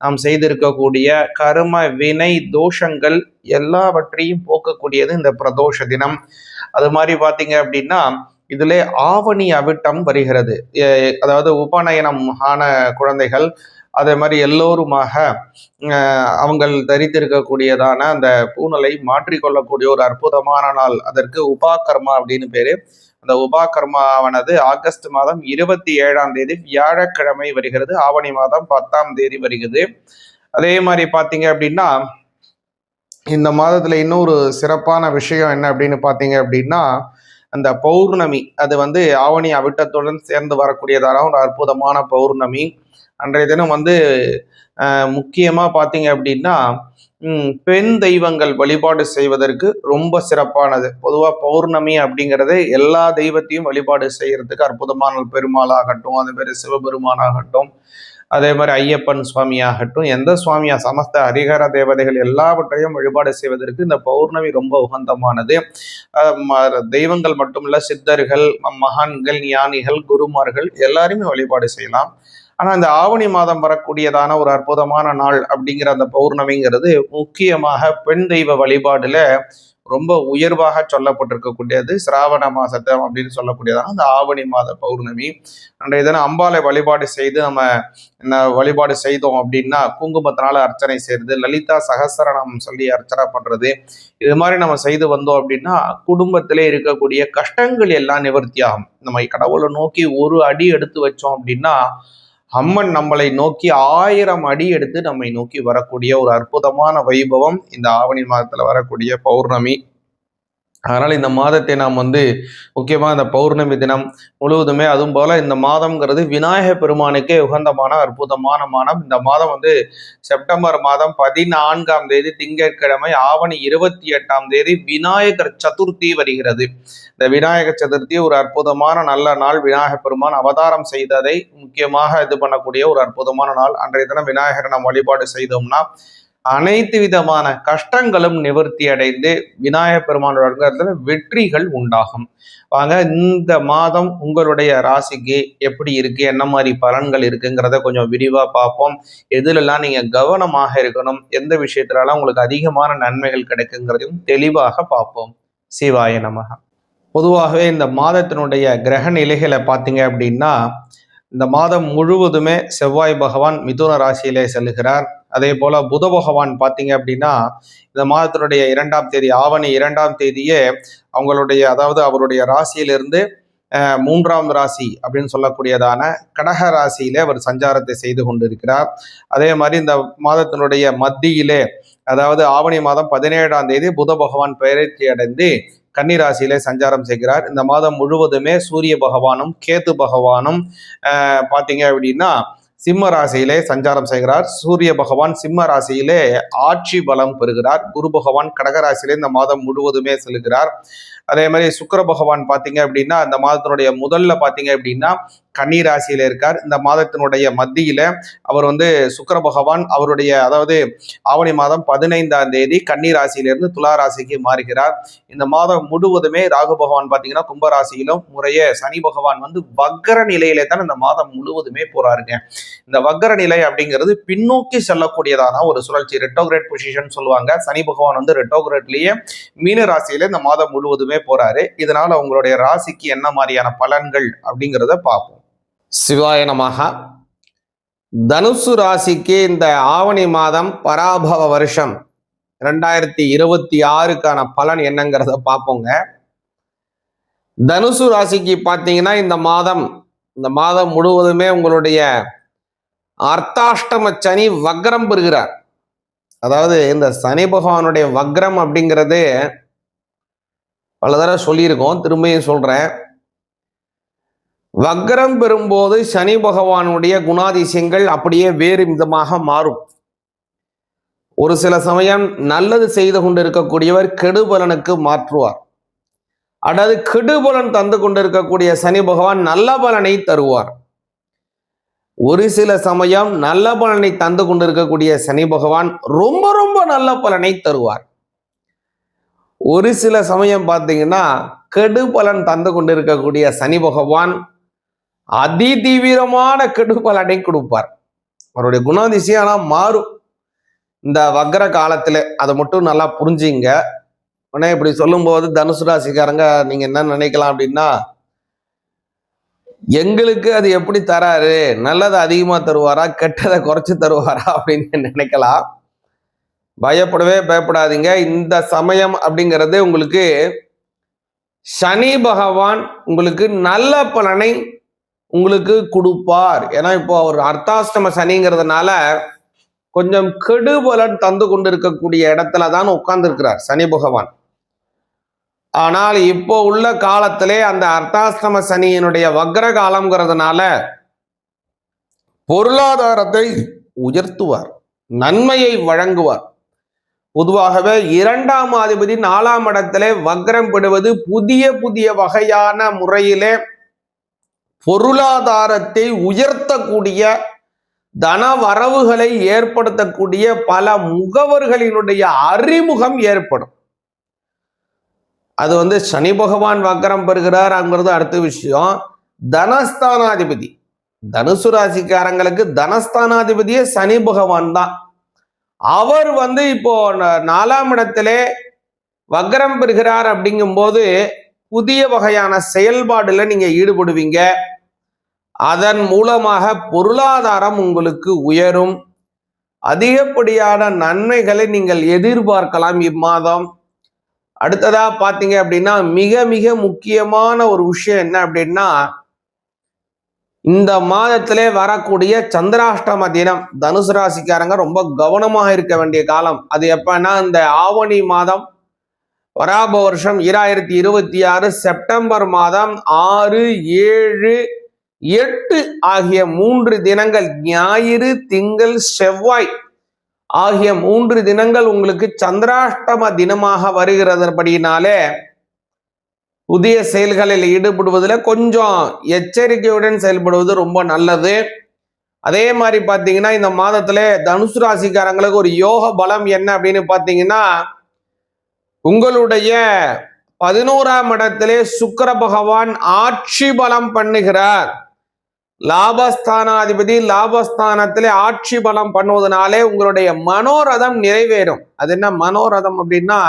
நாம் செய்திருக்கக்கூடிய கர்ம வினை தோஷங்கள் எல்லாவற்றையும் போக்கக்கூடியது இந்த பிரதோஷ தினம். அது மாதிரி பார்த்தீங்க அப்படின்னா இதுல ஆவணி அவிட்டம் வருகிறது. அதாவது உபநயனம் ஆன குழந்தைகள், அதே மாதிரி எல்லோருமாக அவங்கள் தரித்திருக்கக்கூடியதான அந்த பூணலை மாற்றிக்கொள்ளக்கூடிய ஒரு அற்புதமான நாள். அதற்கு உபாகர்மா அப்படின்னு பேரு. அந்த உபாகர்மாவானது ஆகஸ்ட் மாதம் 27ஆம் தேதி வியாழக்கிழமை வருகிறது. ஆவணி மாதம் 10ஆம் தேதி வருகிறது. அதே மாதிரி பார்த்தீங்க அப்படின்னா இந்த மாதத்துல இன்னொரு சிறப்பான விஷயம் என்ன அப்படின்னு பார்த்தீங்க அப்படின்னா அந்த பௌர்ணமி, அது ஆவணி அவிட்டத்துடன் சேர்ந்து வரக்கூடியதான ஒரு அற்புதமான பௌர்ணமி. அன்றைய தினம் முக்கியமா பார்த்தீங்க அப்படின்னா பெண் தெய்வங்கள் வழிபாடு செய்வதற்கு ரொம்ப சிறப்பானது. பொதுவாக பௌர்ணமி அப்படிங்கிறது எல்லா தெய்வத்தையும் வழிபாடு செய்யறதுக்கு அற்புதமான பெருமாளாகட்டும், அது பேர் சிவபெருமானாகட்டும், அதே மாதிரி ஐயப்பன் சுவாமியாகட்டும், எந்த சுவாமியா சமஸ்த ஹரிஹர தேவதைகள் எல்லாவற்றையும் வழிபாடு செய்வதற்கு இந்த பௌர்ணமி ரொம்ப உகந்தமானது. தெய்வங்கள் மட்டுமல்ல, சித்தர்கள், மகான்கள், ஞானிகள், குருமார்கள் எல்லாருமே வழிபாடு செய்யலாம். ஆனா இந்த ஆவணி மாதம் வரக்கூடியதான ஒரு அற்புதமான நாள் அப்படிங்கிற அந்த பௌர்ணமிங்கிறது முக்கியமாக பெண் தெய்வ வழிபாடுல ரொம்ப உயர்வாக சொல்லப்பட்டிருக்கக்கூடியது. சிராவண மாசத்தை அப்படின்னு சொல்லக்கூடியதான அந்த ஆவணி மாத பௌர்ணமி. அன்றைய தினம் அம்பாலை வழிபாடு செய்து நம்ம வழிபாடு செய்தோம் அப்படின்னா குங்குமத்தினால அர்ச்சனை செய்யறது, லலிதா சகஸ்ரநாமம் சொல்லி அர்ச்சனை பண்றது, இது மாதிரி நம்ம செய்து வந்தோம் அப்படின்னா குடும்பத்திலே இருக்கக்கூடிய கஷ்டங்கள் எல்லாம் நிவர்த்தி ஆகும். நம்ம கடவுளை நோக்கி ஒரு அடி எடுத்து வச்சோம் அப்படின்னா அம்மன் நம்மளை நோக்கி 1000 அடி எடுத்து நம்மை நோக்கி வரக்கூடிய ஒரு அற்புதமான வைபவம் இந்த ஆவணி மாதத்துல வரக்கூடிய பௌர்ணமி. அதனால இந்த மாதத்தை நாம் முக்கியமாக இந்த பௌர்ணமி தினம் முழுவதுமே, அதுவும் போல இந்த மாதம்ங்கிறது விநாயக பெருமானுக்கே உகந்தமான அற்புதமான மாதம். இந்த மாதம் செப்டம்பர் மாதம் 14ஆம் தேதி திங்கட்கிழமை, ஆவணி 28ஆம் தேதி விநாயகர் சதுர்த்தி வருகிறது. இந்த விநாயகர் சதுர்த்தி ஒரு அற்புதமான நல்ல நாள். விநாயக பெருமான் அவதாரம் செய்ததை முக்கியமாக இது பண்ணக்கூடிய ஒரு அற்புதமான நாள். அன்றைய தினம் விநாயகரை நாம் வழிபாடு செய்தோம்னா அனைத்து விதமான கஷ்டங்களும் நிவர்த்தி அடைந்து விநாயக பெருமானோட வெற்றிகள் உண்டாகும். வாங்க, இந்த மாதம் உங்களுடைய ராசிக்கு எப்படி இருக்கு, என்ன மாதிரி பலன்கள் இருக்குங்கிறத கொஞ்சம் விரிவா பார்ப்போம். எதுலெல்லாம் நீங்க கவனமாக இருக்கணும், எந்த விஷயத்துலலாம் உங்களுக்கு அதிகமான நன்மைகள் கிடைக்குங்கிறதையும் தெளிவாக பார்ப்போம். சிவாய நமக. பொதுவாகவே இந்த மாதத்தினுடைய கிரக நிலைகளை பார்த்தீங்க அப்படின்னா, இந்த மாதம் முழுவதுமே செவ்வாய் பகவான் மிதுன ராசியிலே செல்கிறார். அதே போல புத பகவான் பார்த்தீங்க அப்படின்னா இந்த மாதத்தினுடைய 2ஆம் தேதி, ஆவணி 2ஆம் தேதியே அவருடைய ராசியிலிருந்து 3ஆம் ராசி அப்படின்னு சொல்லக்கூடியதான கடக ராசியிலே அவர் சஞ்சாரத்தை செய்து கொண்டிருக்கிறார். அதே மாதிரி இந்த மாதத்தினுடைய மத்தியிலே, அதாவது ஆவணி மாதம் 17ஆம் தேதி புத பகவான் பெயர்ச்சி அடைந்து கன்னிராசியிலே சஞ்சாரம் செய்கிறார். இந்த மாதம் முழுவதுமே சூரிய பகவானும் கேது பகவானும் பார்த்தீங்க அப்படின்னா சிம்ம ராசியிலே சஞ்சாரம் செய்கிறார். சூரிய பகவான் சிம்ம ராசியிலே ஆட்சி பலம் பெறுகிறார். குரு பகவான் கடகராசியிலே இந்த மாதம் முழுவதுமே செல்கிறார். அதே மாதிரி சுக்கிர பகவான் பார்த்தீங்க அப்படின்னா இந்த மாதத்தினுடைய முதல்ல பார்த்தீங்க அப்படின்னா கன்னி ராசியில இருக்கார். இந்த மாதத்தினுடைய மத்தியில அவர் சுக்கிர பகவான் அவருடைய ஆவணி மாதம் 15ஆம் தேதி கன்னி ராசியிலிருந்து துலா ராசிக்கு மாறுகிறார். இந்த மாதம் முழுவதுமே ராகு பகவான் பார்த்தீங்கன்னா கும்பராசியிலும் முறையே சனி பகவான் வக்கர நிலையிலே தான் இந்த மாதம் முழுவதுமே போறாருங்க. இந்த வக்கர நிலை அப்படிங்கிறது பின்னோக்கி செல்லக்கூடியதான ஒரு சுழற்சி, ரெட்டோகிரேட் பொசிஷன் சொல்லுவாங்க. சனி பகவான் ரெட்டோகிரேட்லயே மீன ராசியில இந்த மாதம் முழுவதுமே போறாரு. இதனால உங்களுடைய ராசிக்கு என்ன மாதிரியான பலன்கள் அப்படிங்கிறத பார்ப்போம். சிவாய நமக. தனுசு ராசிக்கு இந்த ஆவணி மாதம் பராபவ வருஷம் 2026க்கான பலன் என்னங்கிறத பார்ப்போங்க. தனுசு ராசிக்கு பார்த்தீங்கன்னா இந்த மாதம் முழுவதுமே உங்களுடைய அர்த்தாஷ்டம சனி வக்ரம் பெறுகிறார். அதாவது இந்த சனி பகவானுடைய வக்ரம் அப்படிங்கிறது பல தடவை சொல்லியிருக்கோம், திரும்பியும் சொல்றேன். வக்ரம் பெறும்போது சனி பகவானுடைய குணாதிசயங்கள் அப்படியே வேறு விதமாக மாறும். ஒரு சில சமயம் நல்லது செய்து கொண்டு இருக்கக்கூடியவர் கெடுபலனுக்கு மாற்றுவார், அதாவது கெடுபலன் தந்து கொண்டிருக்கக்கூடிய சனி பகவான் நல்ல பலனை தருவார். ஒரு சில சமயம் நல்ல பலனை தந்து கொண்டிருக்கக்கூடிய சனி பகவான் ரொம்ப ரொம்ப நல்ல பலனை தருவார். ஒரு சில சமயம் பார்த்தீங்கன்னா கெடுபலன் தந்து கொண்டிருக்கக்கூடிய சனி பகவான் அதி தீவிரமான கெடுபலனை கொடுப்பார். அவருடைய குணாதிசயம் மாறும் இந்த வக்ர காலத்துல. அதை மட்டும் நல்லா புரிஞ்சுங்க. உடனே இப்படி சொல்லும்போது தனுசு ராசிக்காரங்க நீங்க என்ன நினைக்கலாம் அப்படின்னா, எங்களுக்கு அது எப்படி தராரு, நல்லதை அதிகமா தருவாரா கெட்டதை குறைச்சு தருவாரா அப்படின்னு நினைக்கலாம். பயப்படாதீங்க. இந்த சமயம் அப்படிங்கிறது உங்களுக்கு சனி பகவான் உங்களுக்கு நல்ல பலனை உங்களுக்கு கொடுப்பார். ஏன்னா இப்போ அவர் அர்த்தாஷ்டம சனிங்கிறதுனால கொஞ்சம் கெடுபலன் தந்து கொண்டிருக்கக்கூடிய இடத்துல தான் உட்கார்ந்து இருக்கிறார் சனி பகவான். ஆனால் இப்போ உள்ள காலத்திலே அந்த அர்த்தாஷ்டம சனியினுடைய வக்ர காலம்ங்கிறதுனால பொருளாதாரத்தை உயர்த்துவார், நன்மையை வழங்குவார். பொதுவாகவே 2ஆம் அதிபதி 4ஆம் இடத்திலே வக்ரம் பெறுவது புதிய வகையான முறையிலே பொருளாதாரத்தை உயர்த்தக்கூடிய தன வரவுகளை ஏற்படுத்தக்கூடிய பல முகவர்களினுடைய அறிமுகம் ஏற்படும். அது சனி பகவான் வக்கரம் பெறுகிறார்ங்கிறது அடுத்த விஷயம். தனஸ்தானாதிபதி, தனுசு ராசிக்காரங்களுக்கு தனஸ்தானாதிபதியே சனி பகவான் தான். அவர் இப்போ 4ஆம் இடத்திலே வக்கரம் பெறுகிறார். அப்படிங்கும் போது புதிய வகையான செயல்பாடுல நீங்க ஈடுபடுவீங்க. அதன் மூலமாக பொருளாதாரம் உங்களுக்கு உயரும். அதிகப்படியான நன்மைகளை நீங்கள் எதிர்பார்க்கலாம் இம்மாதம். அடுத்ததா பாத்தீங்க அப்படின்னா மிக மிக முக்கியமான ஒரு விஷயம் என்ன அப்படின்னா, இந்த மாதத்திலே வரக்கூடிய சந்திராஷ்டம தினம் தனுசு ராசிக்காரங்க ரொம்ப கவனமாக இருக்க வேண்டிய காலம். அது எப்பன்னா இந்த ஆவணி மாதம், வராப வருஷம் 2026 செப்டம்பர் மாதம் 6, 7, 8 ஆகிய 3 தினங்கள், ஞாயிறு, திங்கள், செவ்வாய் ஆகிய 3 தினங்கள் உங்களுக்கு சந்திராஷ்டம தினமாக வருகிறதுபடினாலே புதிய செயல்களில் ஈடுபடுவதில் கொஞ்சம் எச்சரிக்கையுடன் செயல்படுவது ரொம்ப நல்லது. அதே மாதிரி பார்த்தீங்கன்னா இந்த மாதத்துல தனுசு ராசிக்காரங்களுக்கு ஒரு யோக பலம் என்ன அப்படின்னு பார்த்தீங்கன்னா, உங்களுடைய 11ஆம் இடத்திலே சுக்கிர பகவான் ஆட்சி பலம் பண்ணுகிறார். லாபஸ்தானாதிபதி லாபஸ்தானத்திலே ஆட்சி பலம் பண்ணுவதனாலே உங்களுடைய மனோரதம் நிறைவேறும். அது என்ன மனோரதம் அப்படின்னா,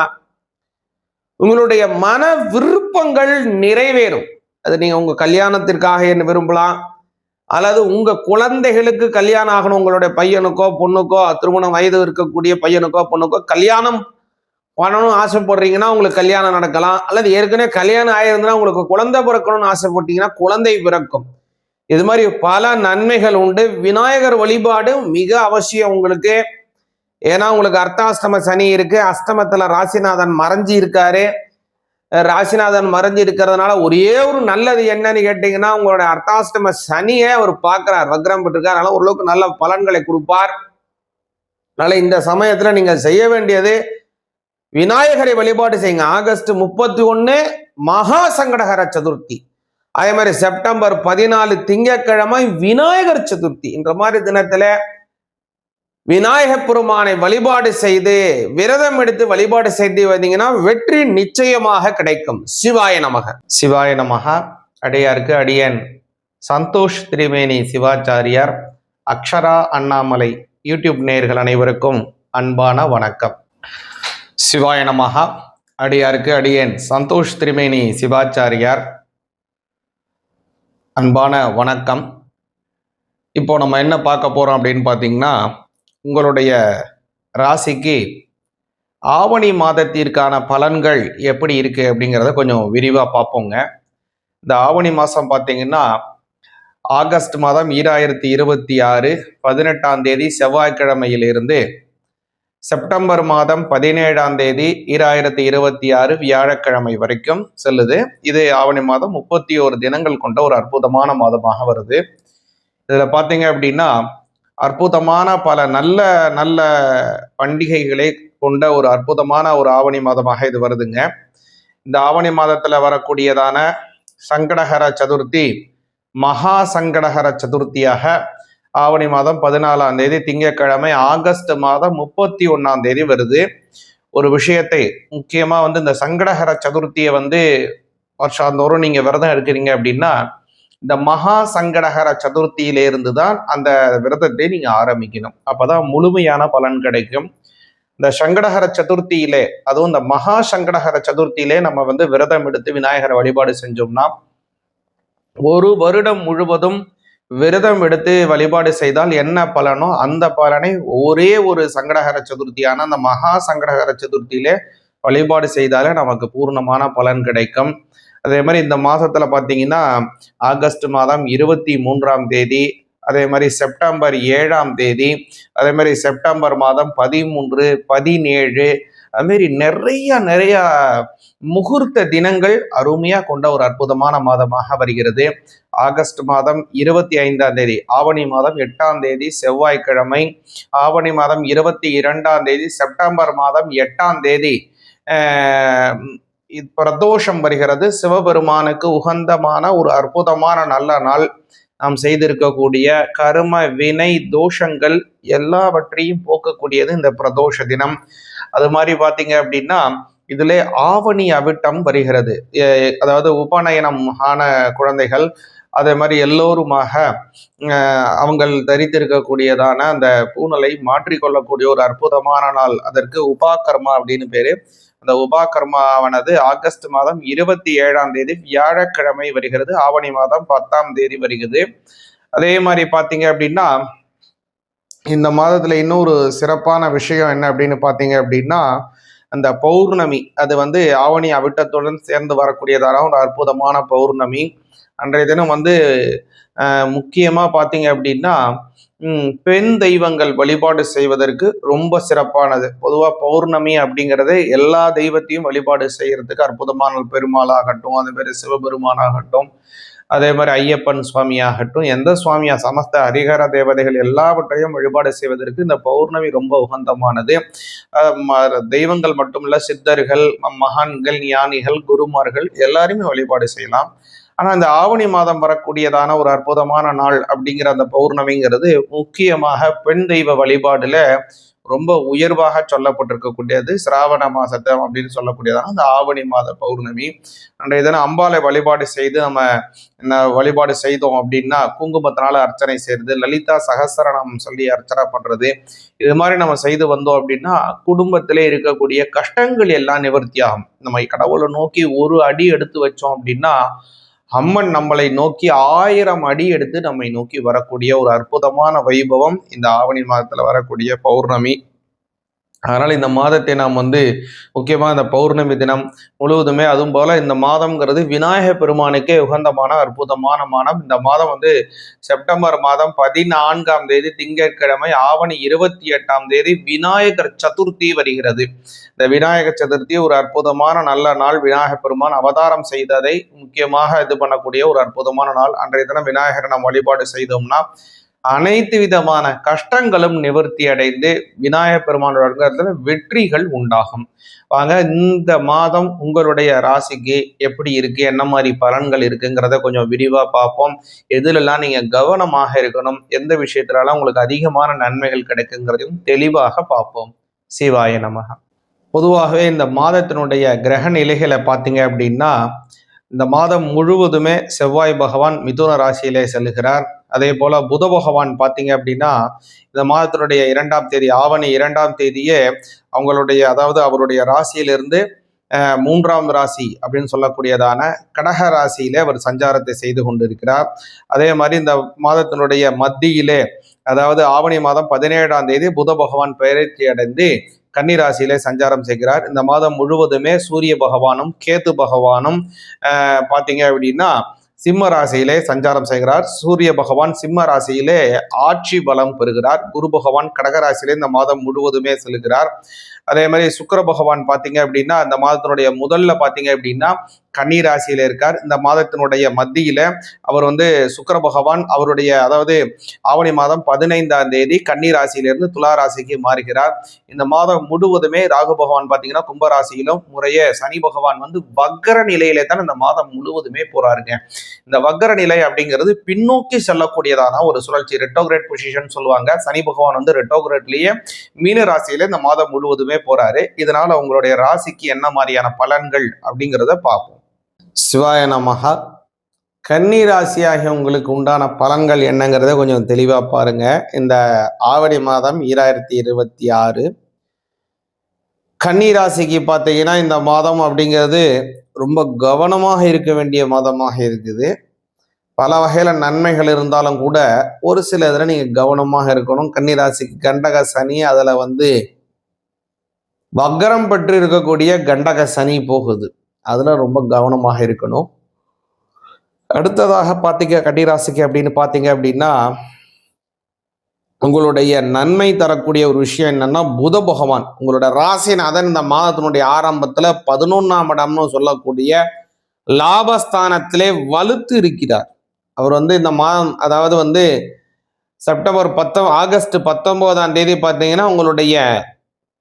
உங்களுடைய மன விருப்பங்கள் நிறைவேறும். அது நீங்க உங்க கல்யாணத்திற்காக என்ன விரும்பலாம், அல்லது உங்க குழந்தைகளுக்கு கல்யாணம் ஆகணும், உங்களுடைய பையனுக்கோ பொண்ணுக்கோ, திருமண வயது இருக்கக்கூடிய பையனுக்கோ பொண்ணுக்கோ கல்யாணம் பண்ணணும்னு ஆசைப்படுறீங்கன்னா உங்களுக்கு கல்யாணம் நடக்கலாம். அல்லது ஏற்கனவே கல்யாணம் ஆயிருந்தா உங்களுக்கு குழந்தை பிறக்கணும்னு ஆசைப்பட்டீங்கன்னா குழந்தை பிறக்கும். இது மாதிரி பல நன்மைகள் உண்டு. விநாயகர் வழிபாடு மிக அவசியம் உங்களுக்கு. ஏன்னா உங்களுக்கு அர்த்தாஷ்டம சனி இருக்கு. அஷ்டமத்துல ராசிநாதன் மறைஞ்சி இருக்காரு. ராசிநாதன் மறைஞ்சி இருக்கிறதுனால ஒரே ஒரு நல்லது என்னன்னு கேட்டீங்கன்னா, உங்களுடைய அர்த்தாஷ்டம சனியை அவர் பார்க்கிறார், வக்ரம் பெற்றிருக்கார். அதனால ஓரளவுக்கு நல்ல பலன்களை கொடுப்பார். அதனால இந்த சமயத்துல நீங்க செய்ய வேண்டியது விநாயகரை வழிபாடு செய்யுங்க. ஆகஸ்ட் 31 மகா சங்கடஹர சதுர்த்தி, அதே மாதிரி செப்டம்பர் 14 திங்கட்கிழமை விநாயகர் சதுர்த்தி. இந்த மாதிரி தினத்துல விநாயக பெருமானை வழிபாடு செய்து விரதம் எடுத்து வழிபாடு செய்து வந்தீங்கன்னா வெற்றி நிச்சயமாக கிடைக்கும். சிவாய நமக. சிவாய நமக. அடியாருக்கு அடியன் சந்தோஷ் திரிவேணி சிவாச்சாரியார், அக்ஷரா அண்ணாமலை யூடியூப் நேயர்கள் அனைவருக்கும் அன்பான வணக்கம். சிவாய நமக. அடியாருக்கு அடியன் சந்தோஷ் திரிவேணி சிவாச்சாரியார், அன்பான வணக்கம். இப்போ நம்ம என்ன பார்க்க போறோம் அப்படின்னு பார்த்தீங்கன்னா, உங்களுடைய ராசிக்கு ஆவணி மாதத்திற்கான பலன்கள் எப்படி இருக்கு அப்படிங்கிறத கொஞ்சம் விரிவாக பார்ப்போங்க. இந்த ஆவணி மாதம் பார்த்தீங்கன்னா ஆகஸ்ட் மாதம் 2026 18ஆம் தேதி செவ்வாய்க்கிழமையிலிருந்து செப்டம்பர் மாதம் 17ஆம் தேதி 2026 வியாழக்கிழமை வரைக்கும் செல்லுது. இது ஆவணி மாதம் 31 தினங்கள் கொண்ட ஒரு அற்புதமான மாதமாக வருது. இதில் பார்த்தீங்க அப்படின்னா அற்புதமான பல நல்ல நல்ல பண்டிகைகளை கொண்ட ஒரு அற்புதமான ஒரு ஆவணி மாதமாக இது வருதுங்க. இந்த ஆவணி மாதத்தில் வரக்கூடியதான சங்கடஹர சதுர்த்தி மகா சங்கடஹர சதுர்த்தியாக ஆவணி மாதம் 14ஆம் தேதி திங்கட்கிழமை ஆகஸ்ட் மாதம் 31ஆம் தேதி வருது. ஒரு விஷயத்தை முக்கியமாக இந்த சங்கடஹர சதுர்த்தியை வருஷாந்தோறும் நீங்க விரதம் எடுக்கிறீங்க அப்படின்னா இந்த மகா சங்கடஹர சதுர்த்தியிலிருந்து தான் அந்த விரதத்தை நீங்க ஆரம்பிக்கணும். அப்பதான் முழுமையான பலன் கிடைக்கும். இந்த சங்கடஹர சதுர்த்தியிலே, அதுவும் இந்த மகா சங்கடஹர சதுர்த்தியிலே நம்ம விரதம் எடுத்து விநாயகரை வழிபாடு செஞ்சோம்னா ஒரு வருடம் முழுவதும் விரதம் எடுத்து வழிபாடு செய்தால் என்ன பலனோ அந்த பலனை ஒரே ஒரு சங்கடஹர சதுர்த்தியான அந்த மகா சங்கடஹர சதுர்த்தியிலே வழிபாடு செய்தாலே நமக்கு பூர்ணமான பலன் கிடைக்கும். அதே மாதிரி இந்த மாதத்துல பார்த்தீங்கன்னா ஆகஸ்ட் மாதம் 23ஆம் தேதி, அதே மாதிரி செப்டம்பர் 7ஆம் தேதி, அதே மாதிரி செப்டம்பர் மாதம் 13, 17, அதுமாரி நிறைய முகூர்த்த தினங்கள் அருமையா கொண்ட ஒரு அற்புதமான மாதமாக வருகிறது. ஆகஸ்ட் மாதம் 25ஆம் தேதி, ஆவணி மாதம் 8ஆம் தேதி செவ்வாய்க்கிழமை, ஆவணி மாதம் 22ஆம் தேதி, செப்டம்பர் மாதம் 8ஆம் தேதி பிரதோஷம் வருகிறது. சிவபெருமானுக்கு உகந்தமான ஒரு அற்புதமான நல்ல நாள். நாம் செய்திருக்கக்கூடிய கர்ம வினை தோஷங்கள் எல்லாவற்றையும் போக்கக்கூடியது இந்த பிரதோஷ தினம். அது மாதிரி பார்த்தீங்க அப்படின்னா இதுல ஆவணி அவிட்டம் வருகிறது. அதாவது உபநயனம் ஆன குழந்தைகள் அதே மாதிரி எல்லோருமாக அவங்கள் தரித்திருக்கக்கூடியதான அந்த பூணலை மாற்றிக்கொள்ளக்கூடிய ஒரு அற்புதமான நாள். அதற்கு உபாகர்மா அப்படின்னு பேரு. அந்த உபாகர்மாவானது ஆகஸ்ட் மாதம் 27ஆம் தேதி வியாழக்கிழமை வருகிறது. ஆவணி மாதம் 10ஆம் தேதி வருகிறது. அதே மாதிரி பார்த்தீங்க அப்படின்னா இந்த மாதத்துல இன்னொரு சிறப்பான விஷயம் என்ன அப்படின்னு பார்த்தீங்க அப்படின்னா அந்த பௌர்ணமி, அது ஆவணி அவிட்டத்துடன் சேர்ந்து வரக்கூடியதான ஒரு அற்புதமான பௌர்ணமி. அன்றைய தினம் முக்கியமா பார்த்தீங்க அப்படின்னா பெண் தெய்வங்கள் வழிபாடு செய்வதற்கு ரொம்ப சிறப்பானது. பொதுவாக பௌர்ணமி அப்படிங்கிறது எல்லா தெய்வத்தையும் வழிபாடு செய்யறதுக்கு அற்புதமான பெருமாள் ஆகட்டும், அதே மாதிரி சிவபெருமான் ஆகட்டும், அதே மாதிரி ஐயப்பன் சுவாமி ஆகட்டும், எந்த சுவாமியா சமஸ்த ஹரிஹர தேவதைகள் எல்லாவற்றையும் வழிபாடு செய்வதற்கு இந்த பௌர்ணமி ரொம்ப உகந்தமானது. தெய்வங்கள் மட்டுமல்ல, சித்தர்கள், மகான்கள், ஞானிகள், குருமார்கள் எல்லாருமே வழிபாடு செய்யலாம். ஆனா இந்த ஆவணி மாதம் வரக்கூடியதான ஒரு அற்புதமான நாள் அப்படிங்கிற அந்த பௌர்ணமிங்கிறது முக்கியமாக பெண் தெய்வ வழிபாடுல ரொம்ப உயர்வாக சொல்லப்பட்டிருக்கக்கூடியது. சிராவண மாசத்தை அப்படின்னு சொல்லக்கூடியதான அந்த ஆவணி மாத பௌர்ணமி. அன்றைய தினம் அம்பாலை வழிபாடு செய்து நம்ம வழிபாடு செய்தோம் அப்படின்னா குங்குமத்தினால அர்ச்சனை செய்யறது, லலிதா சகஸ்ரநாமம் சொல்லி அர்ச்சனை பண்றது, இது மாதிரி நம்ம செய்து வந்தோம் அப்படின்னா குடும்பத்திலே இருக்கக்கூடிய கஷ்டங்கள் எல்லாம் நிவர்த்தி ஆகும். நம்ம கடவுளை நோக்கி ஒரு அடி எடுத்து வச்சோம் அப்படின்னா அம்மன் நம்மளை நோக்கி 1000 அடி எடுத்து நம்மை நோக்கி வரக்கூடிய ஒரு அற்புதமான வைபவம் இந்த ஆவணி மாதத்துல வரக்கூடிய பௌர்ணமி. அதனால இந்த மாதத்தை நாம் முக்கியமாக இந்த பௌர்ணமி தினம் முழுவதுமே, அதுவும் போல இந்த மாதம்ங்கிறது விநாயக பெருமானுக்கே உகந்தமான அற்புதமான மாதம். இந்த மாதம் செப்டம்பர் மாதம் 14ஆம் தேதி திங்கட்கிழமை, ஆவணி 28ஆம் தேதி விநாயகர் சதுர்த்தி வருகிறது. இந்த விநாயகர் சதுர்த்தி ஒரு அற்புதமான நல்ல நாள். விநாயக பெருமான் அவதாரம் செய்ததை முக்கியமாக இது பண்ணக்கூடிய ஒரு அற்புதமான நாள். அன்றைய தினம் விநாயகரை நாம் வழிபாடு செய்தோம்னா அனைத்து விதமான கஷ்டங்களும் நிவர்த்தி அடைந்து விநாயகர் பெருமானோட வெற்றிகள் உண்டாகும். வாங்க, இந்த மாதம் உங்களுடைய ராசிக்கு எப்படி இருக்கு, என்ன மாதிரி பலன்கள் இருக்குங்கிறத கொஞ்சம் விரிவா பார்ப்போம். எதுலெல்லாம் நீங்க கவனமாக இருக்கணும், எந்த விஷயத்துலலாம் உங்களுக்கு அதிகமான நன்மைகள் கிடைக்குங்கிறதையும் தெளிவாக பார்ப்போம். சிவாய நமக. பொதுவாகவே இந்த மாதத்தினுடைய கிரக நிலைகளை பார்த்தீங்க அப்படின்னா இந்த மாதம் முழுவதுமே செவ்வாய் பகவான் மிதுன ராசியிலே செல்கிறார். அதே போல புத பகவான் பார்த்தீங்க அப்படின்னா இந்த மாதத்தினுடைய 2ஆம் தேதி, ஆவணி 2ஆம் தேதியே அதாவது அவருடைய ராசியிலிருந்து 3ஆம் ராசி அப்படின்னு சொல்லக்கூடியதான கடக ராசியிலே அவர் சஞ்சாரத்தை செய்து கொண்டிருக்கிறார். அதே மாதிரி இந்த மாதத்தினுடைய மத்தியிலே, அதாவது ஆவணி மாதம் 17ஆம் தேதி புத பகவான் பெயர்ச்சி அடைந்து கன்னிராசியிலே சஞ்சாரம் செய்கிறார். இந்த மாதம் முழுவதுமே சூரிய பகவானும் கேது பகவானும் பார்த்தீங்க அப்படின்னா சிம்ம ராசியிலே சஞ்சாரம் செய்கிறார். சூரிய பகவான் சிம்ம ராசியிலே ஆட்சி பலம் பெறுகிறார். குரு பகவான் கடகராசியிலே இந்த மாதம் முழுவதுமே செல்கிறார். அதே மாதிரி சுக்கிர பகவான் பார்த்தீங்க அப்படின்னா இந்த மாதத்தினுடைய முதல்ல பார்த்தீங்க அப்படின்னா கன்னி ராசியில இருக்கார். இந்த மாதத்தினுடைய மத்தியில அவர் சுக்கிர பகவான் அவருடைய, அதாவது ஆவணி மாதம் 15ஆம் தேதி கன்னி ராசியிலிருந்து துலா ராசிக்கு மாறுகிறார். இந்த மாதம் முழுவதுமே ராகு பகவான் பார்த்தீங்கன்னா கும்பராசியிலும், முறையே சனி பகவான் வக்கர நிலையிலே தான் இந்த மாதம் முழுவதுமே போறாருங்க. இந்த வக்கர நிலை அப்படிங்கிறது பின்னோக்கி செல்லக்கூடியதான ஒரு சுழற்சி, ரெட்டோகிரேட் பொசிஷன் சொல்லுவாங்க. சனி பகவான் ரெட்டோகிரேட்லயே மீன ராசியில இந்த மாதம் முழுவதுமே போறாரு. இதனால உங்களுடைய ராசிக்கு என்ன மாதிரியான பலன்கள் அப்படிங்கிறத பார்ப்போம். சிவாய நமஹா. கன்னி ராசியாகிய உங்களுக்கு உண்டான பலன்கள் என்னங்கிறத கொஞ்சம் தெளிவா பாருங்க. இந்த ஆவணி மாதம் 2026 கன்னி ராசிக்கு பார்த்தீங்கன்னா இந்த மாதம் அப்படிங்கிறது ரொம்ப கவனமாக இருக்க வேண்டிய மாதமாக இருக்குது. பல வகையில நன்மைகள் இருந்தாலும் கூட ஒரு சில இதில் நீங்க கவனமாக இருக்கணும். கன்னி ராசிக்கு கண்டக சனி, அதுல வக்கரம் பெற்று இருக்கக்கூடிய கண்டக சனி போகுது, அதுல ரொம்ப கவனமாக இருக்கணும். அடுத்ததாக பார்த்தீங்க கன்னிராசிக்கு அப்படின்னு பார்த்தீங்க அப்படின்னா உங்களுடைய நன்மை தரக்கூடிய ஒரு விஷயம் என்னன்னா புத பகவான் உங்களோட ராசிநாதன் இந்த மாதத்தினுடைய ஆரம்பத்துல 11ஆம் இடம்னு சொல்லக்கூடிய லாபஸ்தானத்திலே வலுத்து இருக்கிறார். அவர் இந்த மாதம், அதாவது ஆகஸ்ட் 19ஆம் தேதி பார்த்தீங்கன்னா உங்களுடைய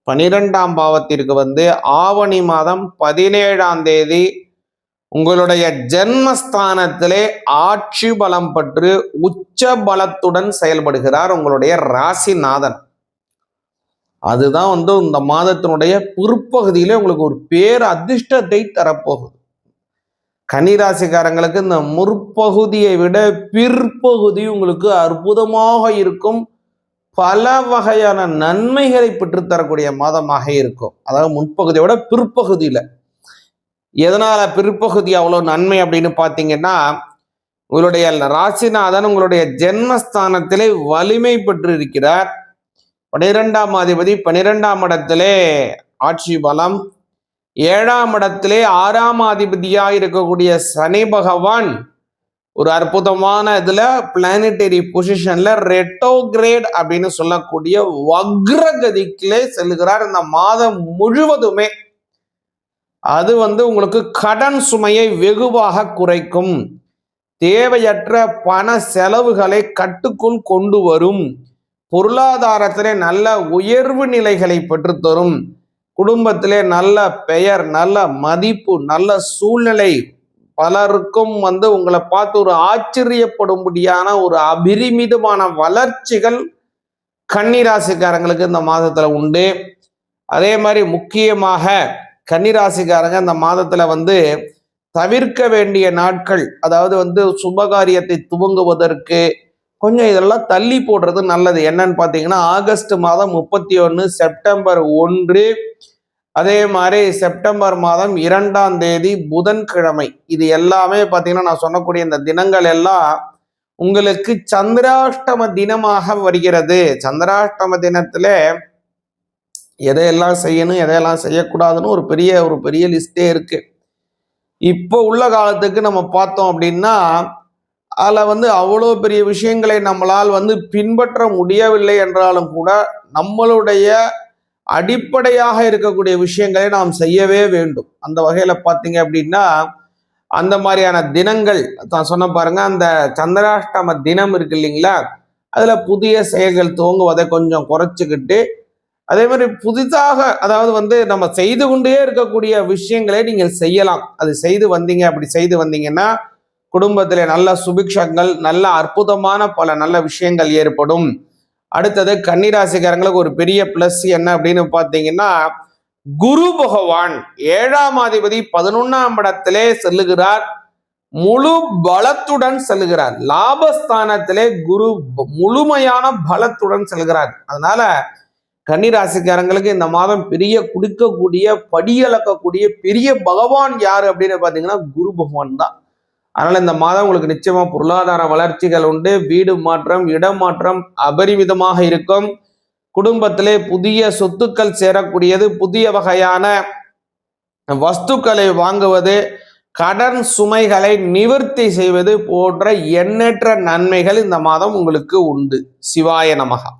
12ஆம் பாவத்திற்கு ஆவணி மாதம் 17ஆம் தேதி உங்களுடைய ஜென்மஸ்தானத்திலே ஆட்சி பலம் பெற்று உச்ச பலத்துடன் செயல்படுகிறார் உங்களுடைய ராசிநாதன். அதுதான் இந்த மாதத்தினுடைய பிற்பகுதியிலே உங்களுக்கு ஒரு பேர் அதிர்ஷ்டத்தை தரப்போகுது. கன்னிராசிக்காரங்களுக்கு இந்த முற்பகுதியை விட பிற்பகுதி உங்களுக்கு அற்புதமாக இருக்கும். பல வகையான நன்மைகளை பெற்றுத்தரக்கூடிய மாதமாக இருக்கும். அதாவது முன்பகுதியை விட பிற்பகுதியில. எதனால பிற்பகுதி அவ்வளோ நன்மை அப்படின்னு பார்த்தீங்கன்னா, உங்களுடைய ராசிநாதன் உங்களுடைய ஜென்மஸ்தானத்திலே வலிமை பெற்று இருக்கிறார். 12ஆம் அதிபதி 12ஆம் இடத்திலே ஆட்சி பலம். 7ஆம் இடத்திலே 6ஆம் அதிபதியாக இருக்கக்கூடிய சனி பகவான் ஒரு அற்புதமான இதுல பிளானட்டரி பொசிஷன்ல ரெட்டோகிரேட் அப்படின்னு சொல்லக்கூடிய வக்ரகதிக்கிலே செல்கிறார் இந்த மாதம் முழுவதுமே. அது உங்களுக்கு கடன் சுமையை வெகுவாக குறைக்கும். தேவையற்ற பண செலவுகளை கட்டுக்குள் கொண்டு வரும். பொருளாதாரத்திலே நல்ல உயர்வு நிலைகளை பெற்றுத்தரும். குடும்பத்திலே நல்ல பெயர், நல்ல மதிப்பு, நல்ல சூழ்நிலை, பலருக்கும் உங்களை பார்த்து ஒரு ஆச்சரியப்படும்படியான ஒரு அபரிமிதமான வளர்ச்சிகள் கன்னிராசிக்காரங்களுக்கு இந்த மாதத்துல உண்டு. அதே மாதிரி முக்கியமாக கன்னிராசிக்காரங்க இந்த மாதத்துல தவிர்க்க வேண்டிய நாட்கள், அதாவது சுபகாரியத்தை துவங்குவதற்கு கொஞ்சம் இதெல்லாம் தள்ளி போடுறது நல்லது. என்னன்னு பார்த்தீங்கன்னா, ஆகஸ்ட் மாதம் 31, செப்டம்பர் 1, அதே மாதிரி செப்டம்பர் மாதம் 2ஆம் தேதி புதன்கிழமை. இது எல்லாமே பார்த்தீங்கன்னா நான் சொல்லக்கூடிய இந்த தினங்கள் எல்லாம் உங்களுக்கு சந்திராஷ்டம தினமாக வருகிறது. சந்திராஷ்டம தினத்துல எதையெல்லாம் செய்யணும் எதையெல்லாம் செய்யக்கூடாதுன்னு ஒரு பெரிய லிஸ்டே இருக்கு. இப்போ உள்ள காலத்துக்கு நம்ம பார்த்தோம் அப்படின்னா அதில் அவ்வளோ பெரிய விஷயங்களை நம்மளால் பின்பற்ற முடியவில்லை என்றாலும் கூட நம்மளுடைய அடிப்படையாக இருக்கக்கூடிய விஷயங்களை நாம் செய்யவே வேண்டும். அந்த வகையில பார்த்தீங்க அப்படின்னா அந்த மாதிரியான தினங்கள் தான் சொன்ன பாருங்க. அந்த சந்திராஷ்டம தினம் இருக்கு இல்லைங்களா, அதுல புதிய செயல்கள் துவங்குவதை கொஞ்சம் குறைச்சிக்கிட்டு, அதே மாதிரி புதிதாக அதாவது நம்ம செய்து கொண்டே இருக்கக்கூடிய விஷயங்களை நீங்கள் செய்யலாம். அது செய்து வந்தீங்க. அப்படி செய்து வந்தீங்கன்னா குடும்பத்திலே நல்ல சுபிக்ஷங்கள், நல்ல அற்புதமான பல நல்ல விஷயங்கள் ஏற்படும். அடுத்தது கன்னிராசிக்காரங்களுக்கு ஒரு பெரிய பிளஸ் என்ன அப்படின்னு பார்த்தீங்கன்னா, குரு பகவான் 7ஆம் அதிபதி 11ஆம் இடத்திலே செல்லுகிறார். முழு பலத்துடன் செல்கிறார். லாபஸ்தானத்திலே குரு முழுமையான பலத்துடன் செல்கிறார். அதனால கன்னிராசிக்காரங்களுக்கு இந்த மாதம் பெரிய குடிக்கக்கூடிய படியளக்கக்கூடிய பெரிய பகவான் யாரு அப்படின்னு பார்த்தீங்கன்னா குரு பகவான் தான். அதனால இந்த மாதம் உங்களுக்கு நிச்சயமா பொருளாதார வளர்ச்சிகள் உண்டு. வீடு மாற்றம், இடம் மாற்றம் அபரிமிதமாக இருக்கும். குடும்பத்திலே புதிய சொத்துக்கள் சேரக்கூடியது, புதிய வகையான வஸ்துக்களை வாங்குவது, கடன் சுமைகளை நிவர்த்தி செய்வது போன்ற எண்ணற்ற நன்மைகள் இந்த மாதம் உங்களுக்கு உண்டு. சிவாய நமகா.